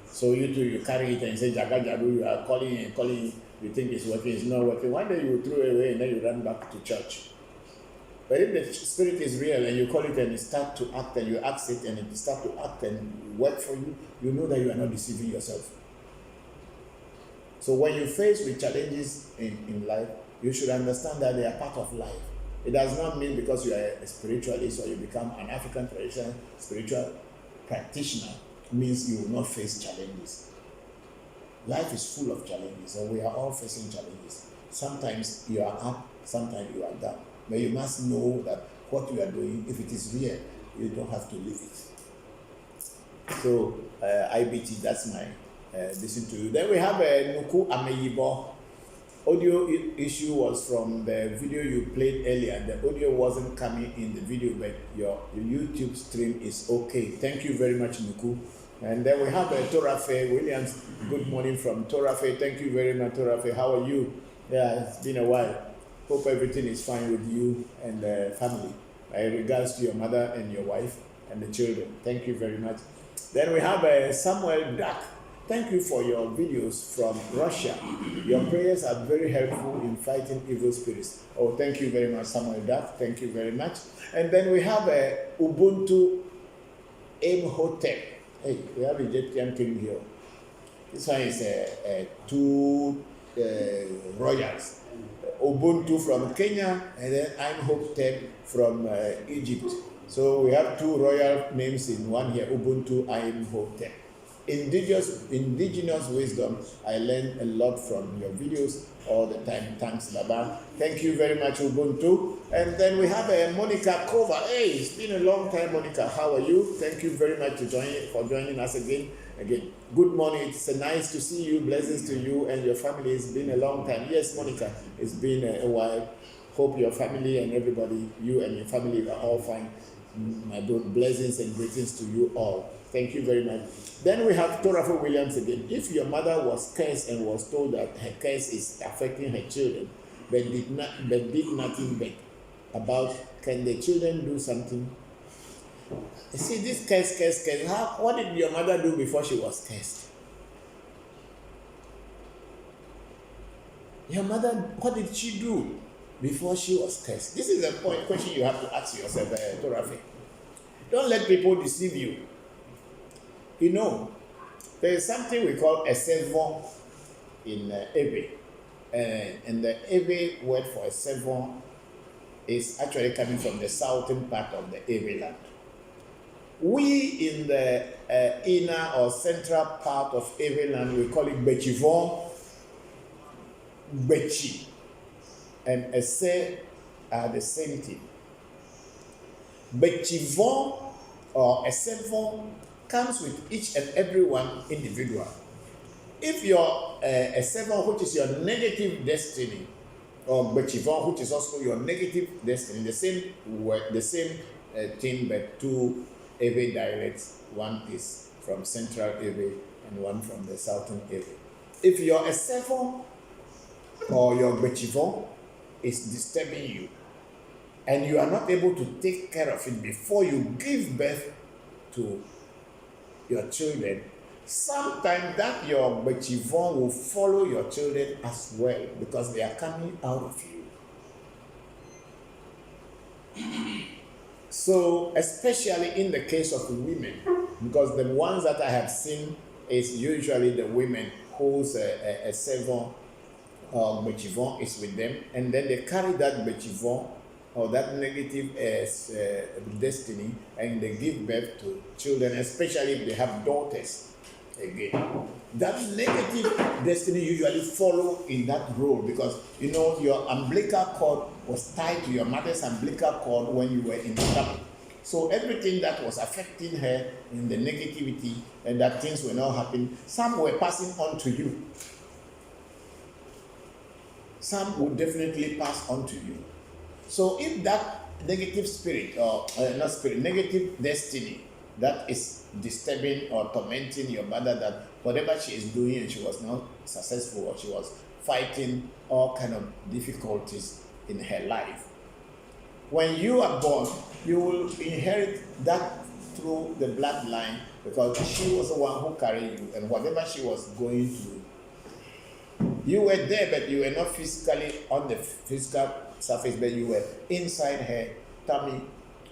So you too, you carry it and say Jagajadu, you are calling and calling, you think it's working, it's not working. One day you throw it away and then you run back to church. But if the spirit is real and you call it and it start to act and you ask it and it start to act and work for you, you know that you are not deceiving yourself. So when you face with challenges in life, you should understand that they are part of life. It does not mean because you are a spiritualist or you become an African traditional spiritual practitioner means you will not face challenges. Life is full of challenges and we are all facing challenges. Sometimes you are up, sometimes you are down. But you must know that what you are doing, if it is real, you don't have to leave it. So, IBT, that's my listen to you. Then we have Nuku Ameyibo. Audio issue was from the video you played earlier. The audio wasn't coming in the video, but your YouTube stream is okay. Thank you very much, Nuku. And then we have Torafe Williams. Good morning from Torafe. Thank you very much, Torafe. How are you? Yeah, it's been a while. Hope everything is fine with you and the family. My regards to your mother and your wife and the children. Thank you very much. Then we have Samuel Duck. Thank you for your videos from Russia. Your prayers are very helpful in fighting evil spirits. Oh, thank you very much, Samuel Duck. Thank you very much. And then we have Ubuntu Imhotep. Hey, we have Egyptian king here. This one is two royals. Ubuntu from Kenya and then Imhotep from Egypt. So we have two royal names in one here, Ubuntu Imhotep. Indigenous wisdom, I learn a lot from your videos all the time. Thanks, Baba. Thank you very much, Ubuntu. And then we have Monica Kova. Hey, it's been a long time, Monica. How are you? Thank you very much for joining us again. Good morning. It's nice to see you. Blessings to you and your family. It's been a long time. Yes, Monica, it's been a while. Hope your family and everybody, you and your family are all fine. My blessings and greetings to you all. Thank you very much. Then we have Torafa Williams again. If your mother was cursed and was told that her curse is affecting her children, but did nothing about, can the children do something? You see, this curse. What did your mother do before she was cursed? Your mother, what did she do before she was cursed? This is a question you have to ask yourself, Torafa. Don't let people deceive you. You know, there is something we call a servant in Ebe. And the Ebe word for a servant is actually coming from the southern part of the Ebe land. We in the inner or central part of Ebe land, we call it Bechivon, Bechi, and Ese are the same thing. Bechivon or a servant comes with each and every one individual. If you're a servant, which is your negative destiny, or Bechivon, which is also your negative destiny, the same word, the same thing, but two Ebe dialects. One is from central Ebe and one from the southern Ebe. If you're a servant or your Bechivon is disturbing you, and you are not able to take care of it before you give birth to your children, sometimes that your Bechivon will follow your children as well because they are coming out of you. So, especially in the case of women, because the ones that I have seen is usually the women whose a servant or Bechivon is with them, and then they carry that Bechivon or that negative destiny, and they give birth to children, especially if they have daughters. Again, that negative destiny usually follow in that role because you know your umbilical cord was tied to your mother's umbilical cord when you were in the tummy. So everything that was affecting her in the negativity and that things were not happening, some were passing on to you. Some will definitely pass on to you. So if that negative spirit, or not spirit, negative destiny that is disturbing or tormenting your mother, that whatever she is doing and she was not successful, or she was fighting all kind of difficulties in her life, when you are born, you will inherit that through the bloodline, because she was the one who carried you, and whatever she was going through, you were there, but you were not physically on the physical surface, but you were inside her tummy.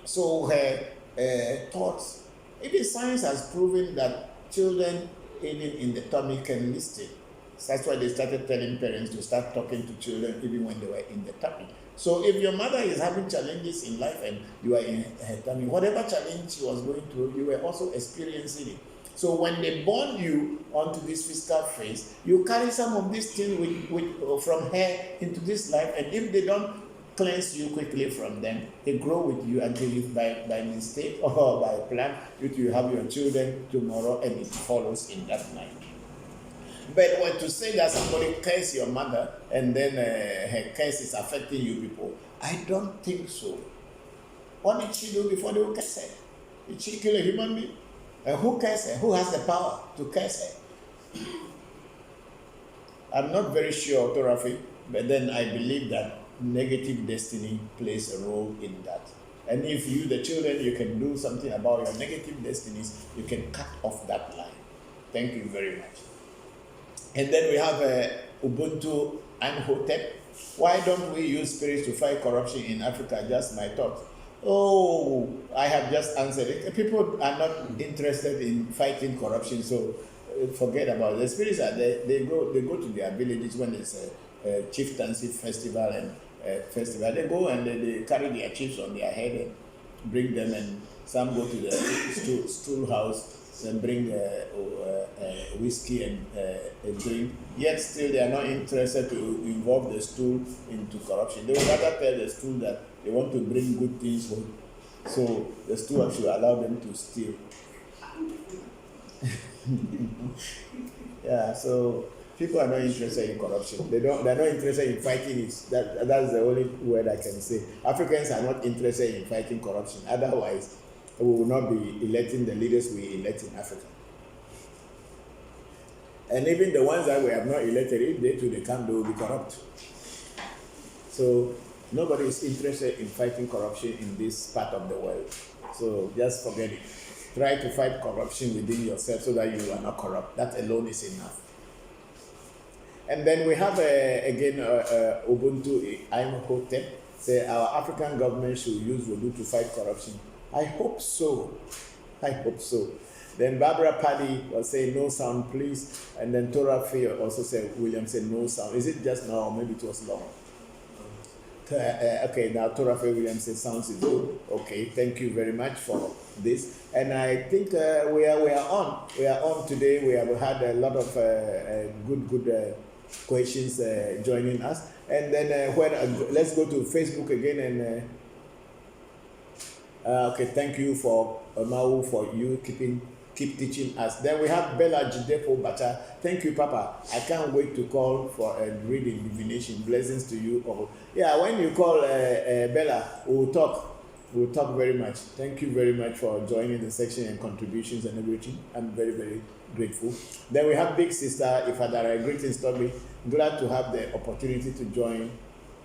So her thoughts, even science has proven that children even in the tummy can listen. So that's why they started telling parents to start talking to children even when they were in the tummy. So if your mother is having challenges in life and you are in her tummy, whatever challenge she was going through, you were also experiencing it. So when they born you onto this physical phase, you carry some of these things from her into this life, and if they don't cleanse you quickly from them, they grow with you until you, by mistake or by plan, you have your children tomorrow, and it follows in that line. But when to say that somebody curse your mother and then her curse is affecting you people, I don't think so. What did she do before they would curse her? Did she kill a human being? And who cursed her? Who has the power to curse her? I'm not very sure, Torafi, but then I believe that negative destiny plays a role in that. And if you, the children, you can do something about your negative destinies, you can cut off that line. Thank you very much. And then we have Ubuntu and Hotep. Why don't we use spirits to fight corruption in Africa? Just my thought. Oh, I have just answered it. People are not interested in fighting corruption, so forget about it. The spirits are there. They go to their villages when there's a chieftaincy festival and festival. They go and they carry their chiefs on their head and bring them, and some go to the stool house and bring whiskey and a drink. Yet still they are not interested to involve the stool into corruption. They would rather tell the stool that they want to bring good things home, so the stool should allow them to steal. Yeah, so people are not interested in corruption. They're not interested in fighting it. That's the only word I can say. Africans are not interested in fighting corruption. Otherwise, we will not be electing the leaders we elect in Africa. And even the ones that we have not elected, if they too they come, they will be corrupt. So nobody is interested in fighting corruption in this part of the world. So just forget it. Try to fight corruption within yourself so that you are not corrupt. That alone is enough. And then we have again Ubuntu Imhotep. Say our African government should use vodu to fight corruption. I hope so. I hope so. Then Barbara Paddy was saying no sound, please. And then Tora Fee also said, William said no sound. Is it just now or maybe it was long? Okay, now Tora Fee William said sounds is good. Okay, thank you very much for this. And I think we are on. We are on today. We have had a lot of good questions joining us. And then let's go to Facebook again and okay, thank you for Mau, for you keep teaching us. Then we have Bella Jidepo Bata. Thank you, Papa. I can't wait to call for a reading divination. Blessings to you all. Yeah, when you call Bella, we'll talk. We'll talk very much. Thank you very much for joining the section and contributions and everything. I'm very, very grateful. Then we have Big Sister Ifadara. Greetings, Toby. Glad to have the opportunity to join.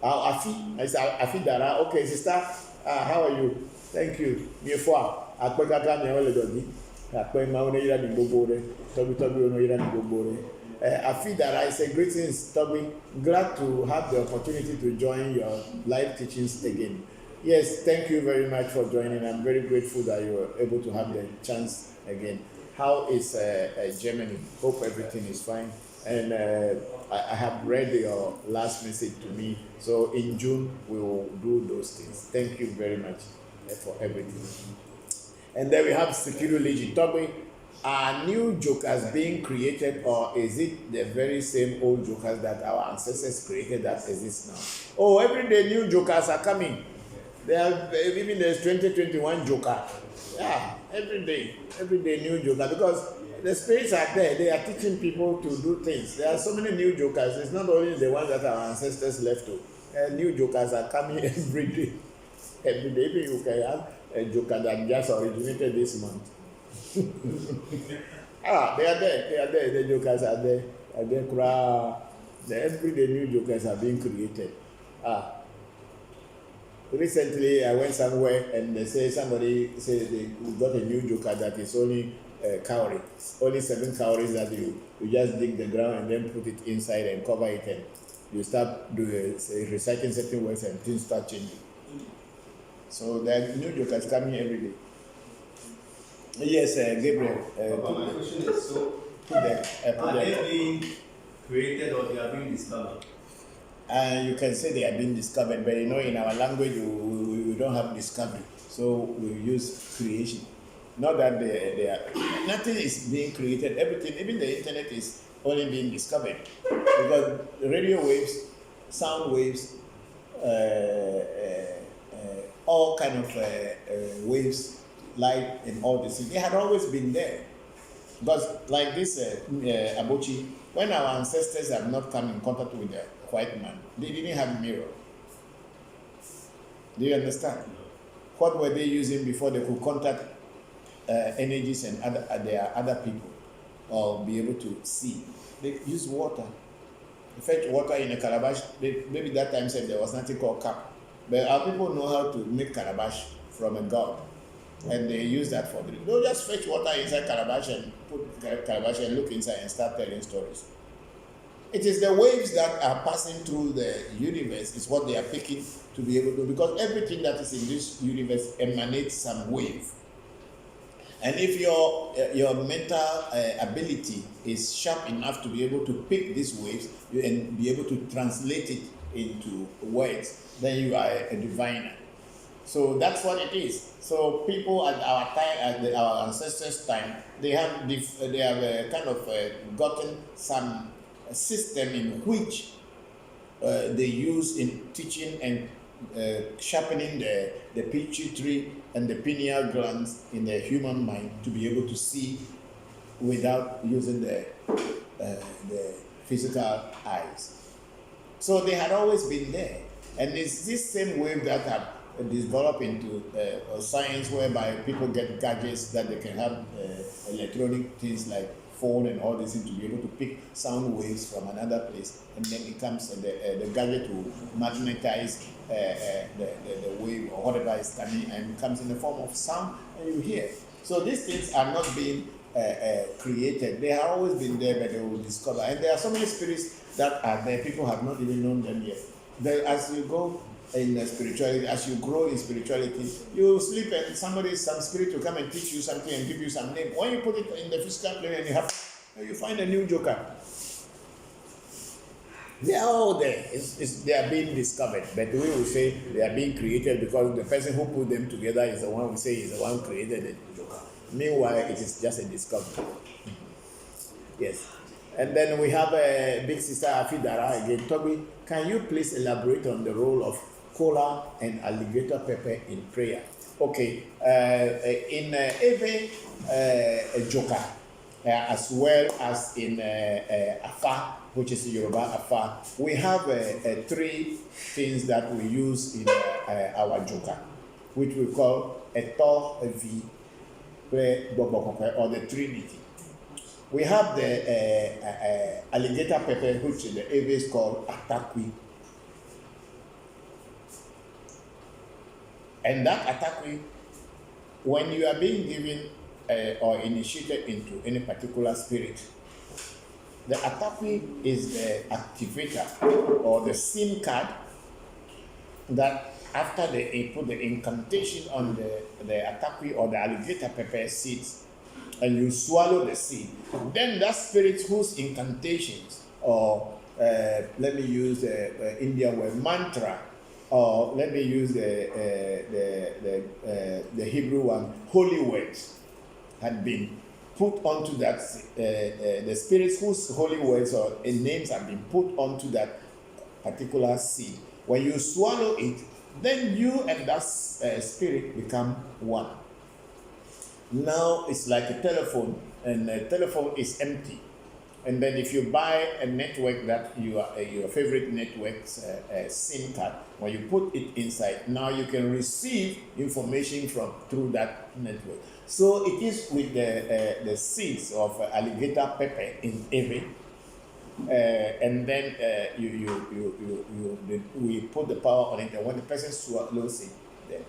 Afi Dara. Okay, sister. How are you? Thank you. Afidara, I say greetings, Toby. Glad to have the opportunity to join your live teachings again. Yes, thank you very much for joining. I'm very grateful that you were able to have the chance again. How is Germany? Hope everything is fine. And I have read your last message to me. So in June, we will do those things. Thank you very much for everything. And then we have Security Legion. Toby, are new jokers being created, or is it the very same old jokers that our ancestors created that exist now? Oh, every day new jokers are coming. Even there's 2021 joker. Yeah, every day new joker, because the spirits are there. They are teaching people to do things. There are so many new jokers. It's not only the ones that our ancestors left to. New jokers are coming every day. Every day, even you can have a joker that just originated this month. They are there. The jokers are there. The everyday new jokers are being created. Recently, I went somewhere and they say somebody said they got a new joker that is only cowrie. Only 7 cowries that you just dig the ground and then put it inside and cover it, and you start doing reciting certain words and things start changing. So there are new jokers coming every day. Yes, Gabriel. My question is, so are they being created or they are being discovered? You can say they are being discovered, but in our language we don't have discovery, so we use creation. Not that they are, nothing is being created. Everything, even the internet, is only being discovered, because radio waves, sound waves, all kind of waves, light and all this, they had always been there. But like this Abochi, when our ancestors have not come in contact with the white man, they didn't have a mirror. Do you understand? What were they using before they could contact energies and other people, or be able to see? They use water. They fetch water in a calabash. Maybe that time said there was nothing called cup, but our people know how to make calabash from a god, and they use that for drink. They'll just fetch water inside calabash and put calabash and look inside and start telling stories. It is the waves that are passing through the universe is what they are picking to be able to, because everything that is in this universe emanates some wave. And if your mental ability is sharp enough to be able to pick these waves and be able to translate it into words, then you are a diviner. So that's what it is. So people at our time, at our ancestors' time, they have kind of gotten some system in which they use in teaching and sharpening the pituitary and the pineal glands in the human mind to be able to see without using the physical eyes. So they had always been there, and it's this same wave that have developed into science, whereby people get gadgets that they can have electronic things like phone and all this thing to be able to pick sound waves from another place, and then it comes the gadget will magnetize the wave or whatever is coming, and it comes in the form of sound and you hear. So these things are not being created. They have always been there, but they will discover. And there are so many spirits that are there. People have not even known them yet. As you go in spirituality, as you grow in spirituality, you sleep and some spirit will come and teach you something and give you some name. When you put it in the physical plane and you find a new joker. They are all there. They are being discovered, but we will say they are being created because the person who put them together is the one we say is the one who created the joker. Meanwhile, it is just a discovery. Yes. And then we have a big sister Afidara again. Toby, can you please elaborate on the role of cola and alligator pepper in prayer? Okay. In Eve Joker, as well as in Afa, which is Yoruba Afa, we have 3 things that we use in our Joker, which we call Eto V, or the Trinity. We have the alligator pepper, which in the Eve is called Atakwi. And that Atakwi, when you are being given or initiated into any particular spirit, the Atakwi is the activator or the SIM card that after they put the incantation on the Atakwi or the alligator pepper seeds, and you swallow the seed, then that spirit whose incantations, or let me use the Indian word mantra, or let me use the Hebrew one, holy words, had been put onto that, the spirits whose holy words or names have been put onto that particular seed. When you swallow it, then you and that spirit become one. Now it's like a telephone, and a telephone is empty. And then if you buy a network that your favorite network's SIM card, when you put it inside, now you can receive information through that network. So it is with the seeds of alligator pepper in Eve, and then we put the power on it, and when the person swallows it, then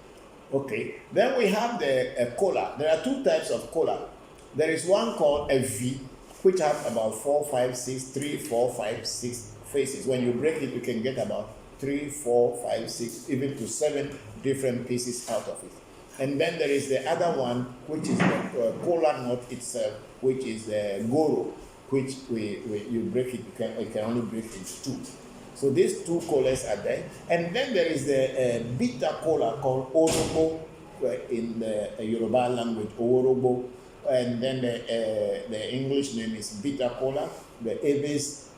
okay. Then we have the cola. There are two types of cola. There is one called a V, which have about 4, 5, 6, 3, 4, 5, 6 faces. When you break it, you can get about 3, 4, 5, 6, even to 7 different pieces out of it. And then there is the other one, which is the cola nut itself, which is the goro, which you break it, you can only break it into 2. So these 2 colas are there. And then there is the bitter cola called orobo in the Yoruba language, orobo. And then the English name is bitter cola. The Aves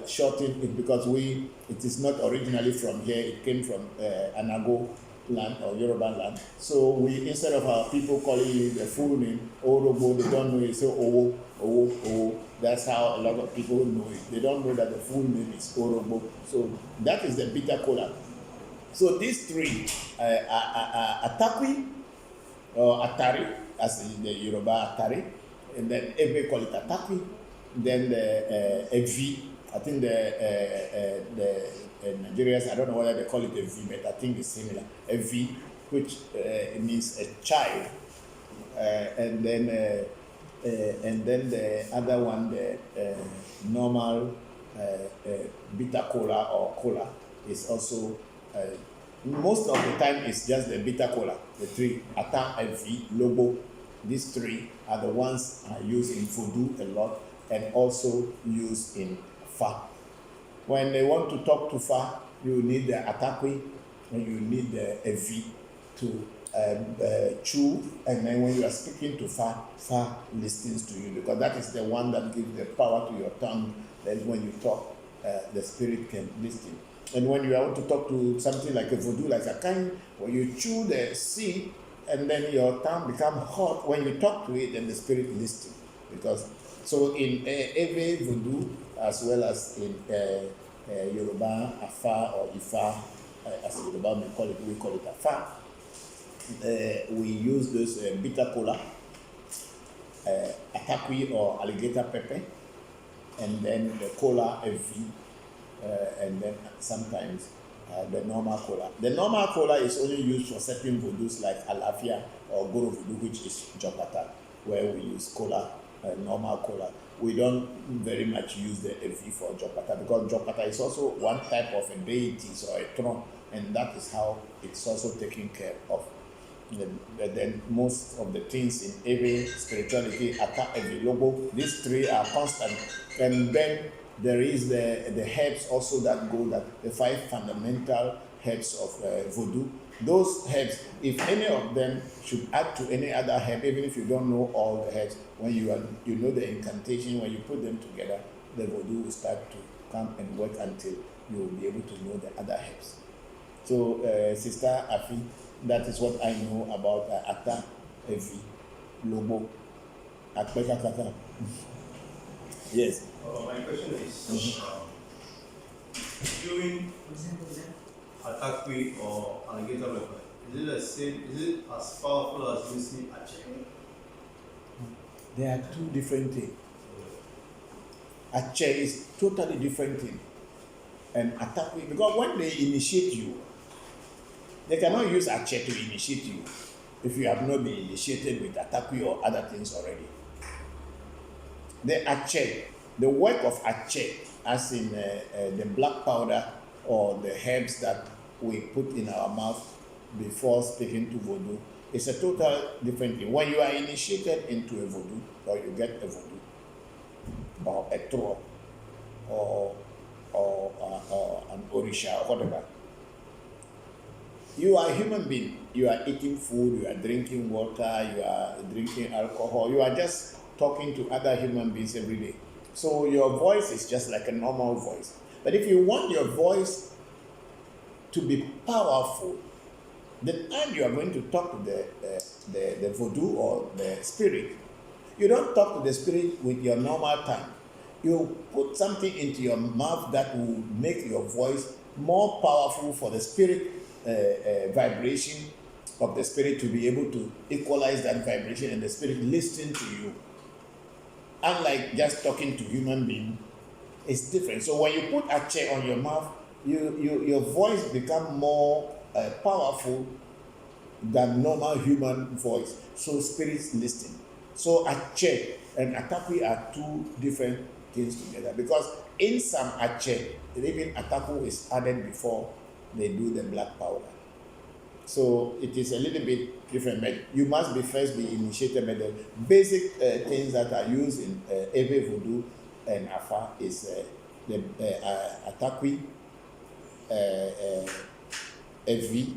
shorten it because it is not originally from here. It came from Anago land or Yoruba land. So we, instead of our people calling it the full name, Orobo, they don't know it. So Owo. That's how a lot of people know it. They don't know that the full name is Orobo. So that is the bitter cola. So these 3 Atakwi or Atari, as in the Yoruba Atari, and then Ebe call it Atakwi, then the Evi, I think the Nigerians, I don't know whether they call it a V, but I think it's similar, a V, which means a child, and then the other one, the normal bitter cola or cola, is also most of the time it's just the bitter cola, the 3, Ata, Evi, Lobo. These 3 are the ones used in vodu a lot and also used in Fa. When they want to talk to Fa, you need the Atakwi and you need the Evi to chew, and then when you are speaking to Fa listens to you, because that is the one that gives the power to your tongue. Then when you talk, the spirit can listen. And when you want to talk to something like a voodoo, like a kind, when you chew the seed, and then your tongue becomes hot, when you talk to it, then the spirit listens. Because so in every voodoo, as well as in Yoruba, Afa or Ifa, as Yoruba may call it, we call it Afa. We use this bitter cola, Atakwi or alligator pepper, and then the cola Evi, and then sometimes the normal cola. The normal cola is only used for certain voodoos like Alafia or Goro voodoo, which is Jopata, where we use cola, normal cola. We don't very much use the Evi for Jopata because Jopata is also one type of a deity or a throne, and that is how it's also taken care of. Then most of the things in every spirituality, Aka, Evi, Logo, these 3 are constant. And then there is the herbs also that go, that the 5 fundamental herbs of voodoo. Those herbs, if any of them should add to any other herb, even if you don't know all the herbs, when you know the incantation, when you put them together, the voodoo will start to come and work until you will be able to know the other herbs. So, Sister Afi, that is what I know about Ata, Evi, Lobo, Akpekakaka. Yes. My question is, during Atakwi or alligator pepper, is it the same? Is it as powerful as using Ache? There are 2 different things. Ache is totally different thing, and Atakwi, because when they initiate you, they cannot use Ache to initiate you if you have not been initiated with Atakwi or other things already. The Ache, the work of Ache, as in the black powder or the herbs that we put in our mouth before speaking to voodoo, is a total different thing. When you are initiated into a voodoo, or you get a voodoo, or a tro, or an orisha, or whatever, you are a human being. You are eating food, you are drinking water, you are drinking alcohol, you are just talking to other human beings every day. So your voice is just like a normal voice. But if you want your voice to be powerful, the time you are going to talk to the voodoo or the spirit, you don't talk to the spirit with your normal tongue. You put something into your mouth that will make your voice more powerful for the spirit vibration of the spirit to be able to equalize that vibration and the spirit listening to you. Unlike just talking to human being, it's different. So when you put a chair on your mouth, your voice become more powerful than normal human voice. So spirits listen. So Ache and Atakwi are two different things together, because in some Ache, even Ataku is added before they do the black powder. So it is a little bit different, but you must first be initiated by the basic things that are used in Ebe Voodoo and Afa is the Atakwi, a V,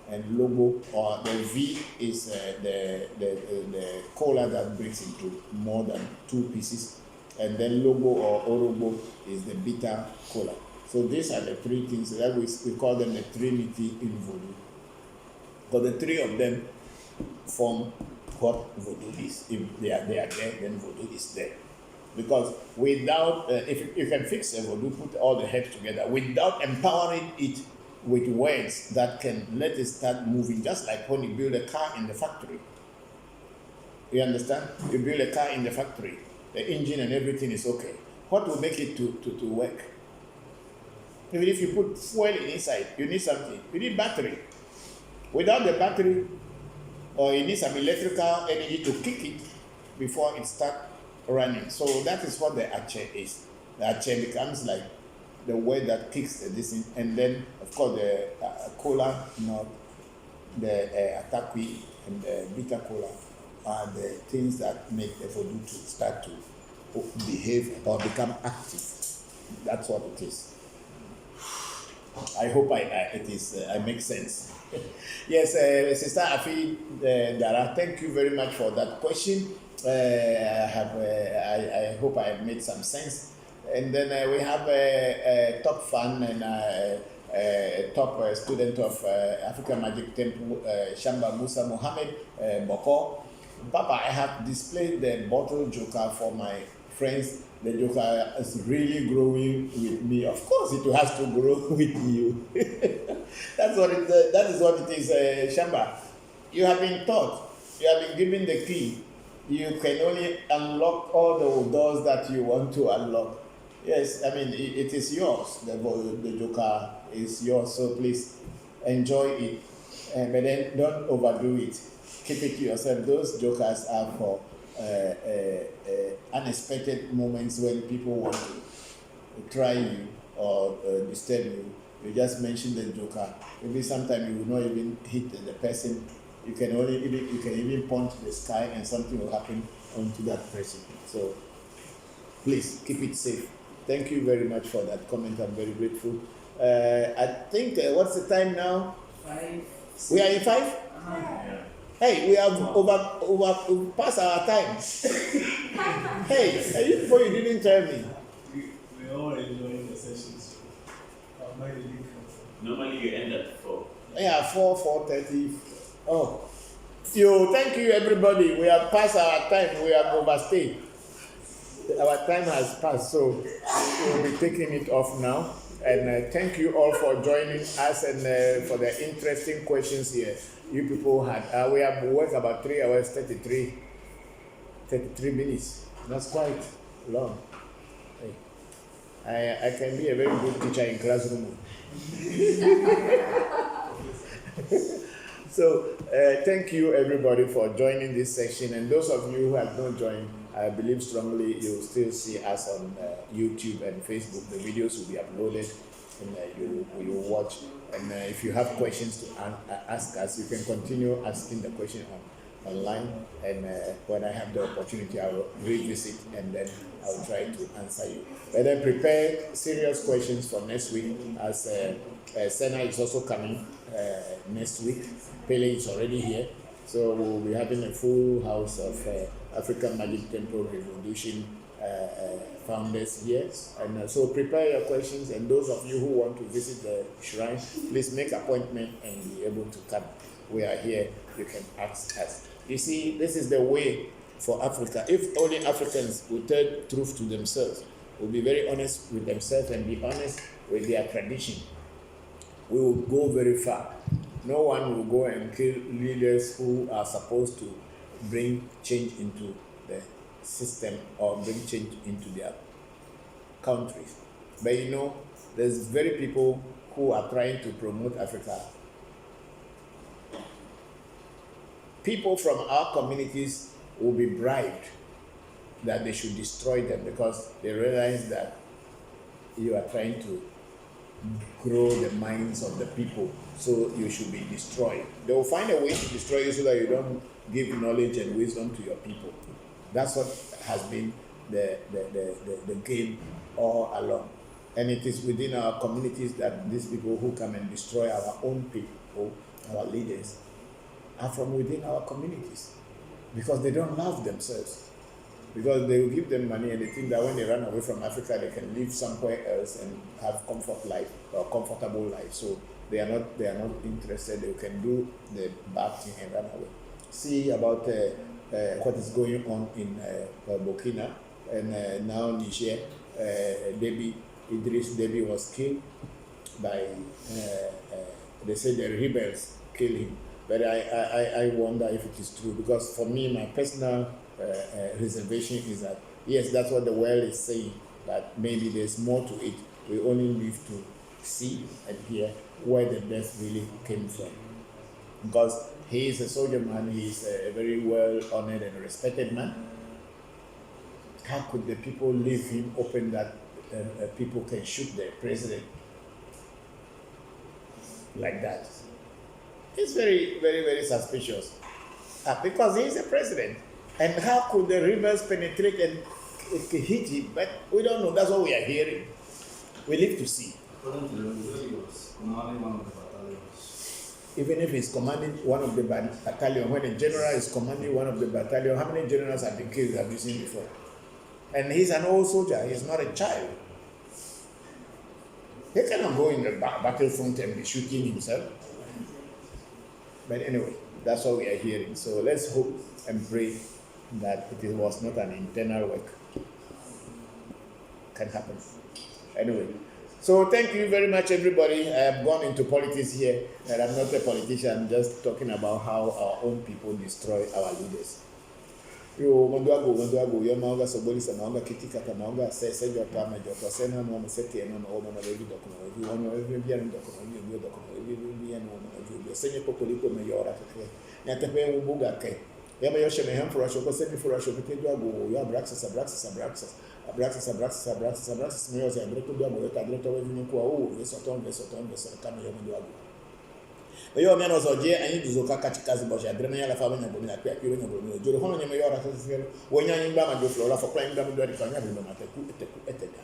and Logo, or the V is the cola that breaks into more than two pieces, and then Logo or Orobo is the bitter cola. So these are the three things that we call them the Trinity in Voodoo. But the three of them form what Voodoo is. If they are there, then Voodoo is there. Because without, if you can fix a Voodoo, put all the heads together, without empowering it with words that can let it start moving, just like when you build a car in the factory. You understand? You build a car in the factory, the engine and everything is okay. What will make it to work? Even if you put fuel inside, you need something. You need battery. Without the battery, or you need some electrical energy to kick it before it starts running. So that is what the Ache is. The Ache becomes like the word that kicks this in, and then of course the cola, the Atakwi and the bitter cola are the things that make the voodoo to start to behave or become active. That's what it is. I hope I make sense. Yes, Sister Afi Dara, thank you very much for that question. I hope I have made some sense. And then we have a top fan and top student of African Magic Temple, Shamba Musa Mohammed Bokor. Papa, I have displayed the bottle joker for my friends. The joker is really growing with me. Of course, it has to grow with you. That is what it is, Shamba. You have been taught. You have been given the key. You can only unlock all the doors that you want to unlock. Yes, I mean, it is yours. The joker is yours. So please enjoy it. But then don't overdo it. Keep it to yourself. Those jokers are for unexpected moments when people want to try you or disturb you. You just mention the joker. Maybe sometimes you will not even hit the person. You can even point to the sky and something will happen onto that person. So please keep it safe. Thank you very much for that comment. I'm very grateful. I think what's the time now? 5. We are in 5? Yeah. Hey, we have over past our time. Hey, before you didn't tell me. We're all enjoying the sessions. Normally you end at 4. Yeah, 4:30. Oh. Thank you everybody. We have passed our time. We have overstayed. Our time has passed, so we'll be taking it off now. And thank you all for joining us and for the interesting questions here. You people had, we have worked about 3 hours, 33 minutes. That's quite long. Hey. I can be a very good teacher in classroom. So thank you everybody for joining this session, and those of you who have not joined, I believe strongly you'll still see us on YouTube and Facebook. The videos will be uploaded and you will watch. And if you have questions to ask us, you can continue asking the question online. And when I have the opportunity, I will revisit and then I will try to answer you. But then prepare serious questions for next week, as Senna is also coming next week. Pele is already here. So we'll be having a full house of African Magic Temple Revolution founders here. And so prepare your questions, and those of you who want to visit the shrine, please make appointment and be able to come. We are here, you can ask us. You see, this is the way for Africa. If only Africans would tell truth to themselves, will be very honest with themselves and be honest with their tradition, we will go very far. No one will go and kill leaders who are supposed to bring change into the system or bring change into their countries. But you know, there's very people who are trying to promote Africa. People from our communities will be bribed that they should destroy them because they realize that you are trying to grow the minds of the people, so you should be destroyed. They will find a way to destroy you so that you don't give knowledge and wisdom to your people. That's what has been the game all along. And it is within our communities that these people who come and destroy our own people, our leaders, are from within our communities because they don't love themselves. Because they will give them money and they think that when they run away from Africa, they can live somewhere else and have comfortable life. So they are not interested. They can do the bad thing and run away. See about what is going on in Burkina and now Niger. Idris Deby was killed by. They say the rebels killed him, but I wonder if it is true, because for me, my personal reservation is that yes, that's what the world is saying, but maybe there's more to it. We only live to see and hear where the death really came from, because he is a soldier man. He is a very well honored and respected man. How could the people leave him open that people can shoot the president like that? It's very, very, very suspicious, because he is a president. And how could the rebels penetrate and hit him? But we don't know. That's what we are hearing. We live to see. According to the he was commanding one of the battalions. Even if he's commanding one of the battalion, when a general is commanding one of the battalion, how many generals have been killed, have you seen before? And he's an old soldier. He's not a child. He cannot go in the battlefront and be shooting himself. But anyway, that's what we are hearing. So let's hope and pray that it was not an internal work. Can happen. Anyway, so thank you very much, everybody. I have gone into politics here, and I'm not a politician. I'm just talking about how our own people destroy our leaders. Yo manduago yo maunga soboli sa maunga kitikata maunga se jota ma jota se na no sete no no no revi dokuno vi ono revi bien dokuno vi dokuno vi bien no vi se ne popoliko me yora ke na te pe ubuga ke ya me yo sheme hem for asho ko se bi for asho ke duago yo abraxas me yo se abreto duago yo ta abreto we vi ko o we soton kama yo manduago yo me no zoje anyi duzoka katika zibosha drena ya la fama nya bomina kwa kiro nya bomina joro hono nya me yora ka sisi wonya nyi ba ma jo flora for prime dam do ri kanya bi ma teku etega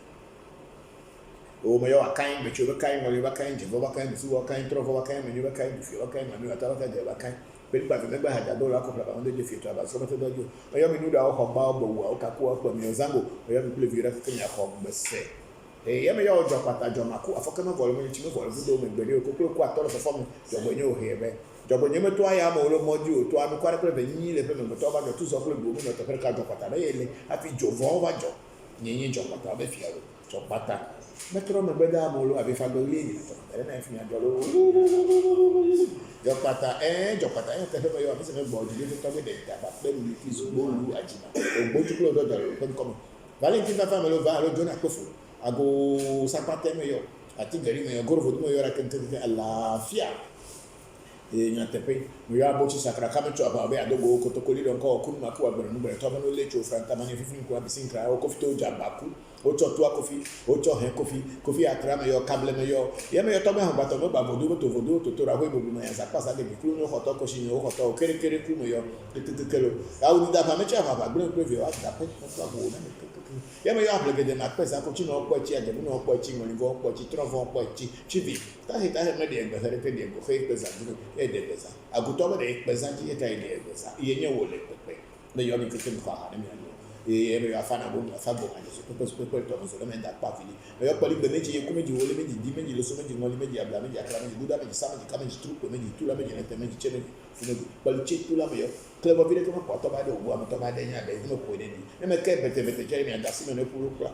o me yo akan be chobe kan mo le ba kan je bo ba kan su ba kan tro ba kan me ni ba kan bi fi ba kan ma ni ata ba kan je ba kan pe ba be ba haja do la ko ba on de je fi to ba so ma te do jo o yo mi nu da o ho ba bo wa o ka ko ko mi ozango o yo mi ple vira ka nya ko be se ya me yo jopata jomaku afokema volume chime volume do me gbere okoko ko atoro so form jobonye o hebe jobonye me to aya ma olo moju to ami kware pe nyi le pe me to ba jo tu so kle bo me to pe ka jopata na yele afi jovo wa jo nyi jopata be fiaro jopata metro me beda ma olo abi fa go le to ere na fi ajo lo jopata te pe yo abi se me bo ju to be de ta ba pe mi ki so bo lu ajina o bo ju klo do do pe ko Valentin fa me lo va lo jona kofu ago sapate me yo ati gari me yo goro vodu me yo rakente ala fia nya tepe mo ya bo chi sakra kame cho aba be adogo ko to koli don ko kun ma ku agbere no bere to ba no le cho franta mani fifin ko abisin kra o kofi to jabaku o cho to kofi o cho he kofi atra me yo kable me yo ye me yo to be han bato me ba vodu to ra ho ibo me ya zapasa de ku no hoto ko shi no hoto kere ku me yo kelo a uni da pa me cha ba gbere pe vi o ata pe to bo na ya me yo aplege de na pesa ko chi no ko chi aje no ko chi ngoni go ko chi trovo ko chi vi ta he me de ngba sare pe de go fe pesa duro e de pesa agutoba de pesa chi e ta de pesa ye nye wo le pe me yo mi ke kem kwa ha me yo e me afa na bo me afa bo ma so pepe to no so le me da pa fili me yo pali be meji e ko meji wole meji di meji lo so meji ngoli meji abla meji akra meji buda meji sa meji ka meji trupe meji tula meji nete meji chene fune pali che tula me yo clever vile ko ma to ba de obu am to ba de nya de no ko de ni e me ke bete che mi andasi me no puru kwa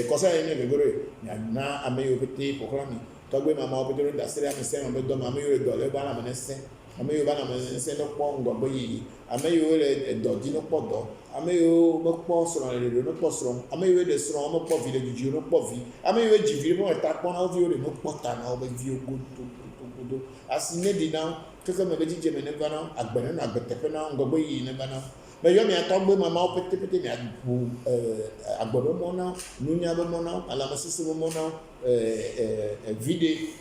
cosa ene ke gore na ameyo pete proclami togbe mama obedoro da sere am se am do mama yo do le ba na me se ameyo ba na me se no po ngbo yi ameyo le do di no po do ameyo mo po soro le no po soro ameyo de soro mo po vi le juju no po vi ameyo ji vi mo ta po na vi o le no po ta na o be vi o go asine di na keke me be jije me ne ba na agbene na agbetepe na ngbo yi ne ba na me yo mi atogbe mama o pete mi abu agbodo mo na nunya be mo na alamasisi mo na vide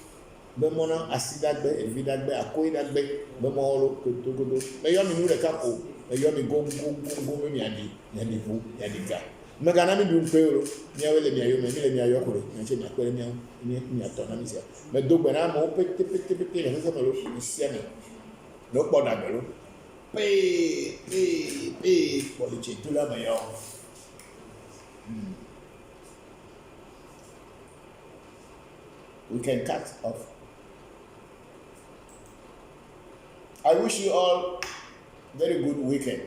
be mo na asidagbe evidagbe akoidagbe be mo lo kotogodo me yo mi nu re kapo me yo mi go me adi bu adi ga me ga na mi du mpe oro mi awele mi ayo me mi le mi ayo kore me che mi akwere mi atona mi sia me dogbe na mo pete le se me lo mi sia me lo po dagbe lo police tout la meilleure. We can cut off. I wish you all very good weekend.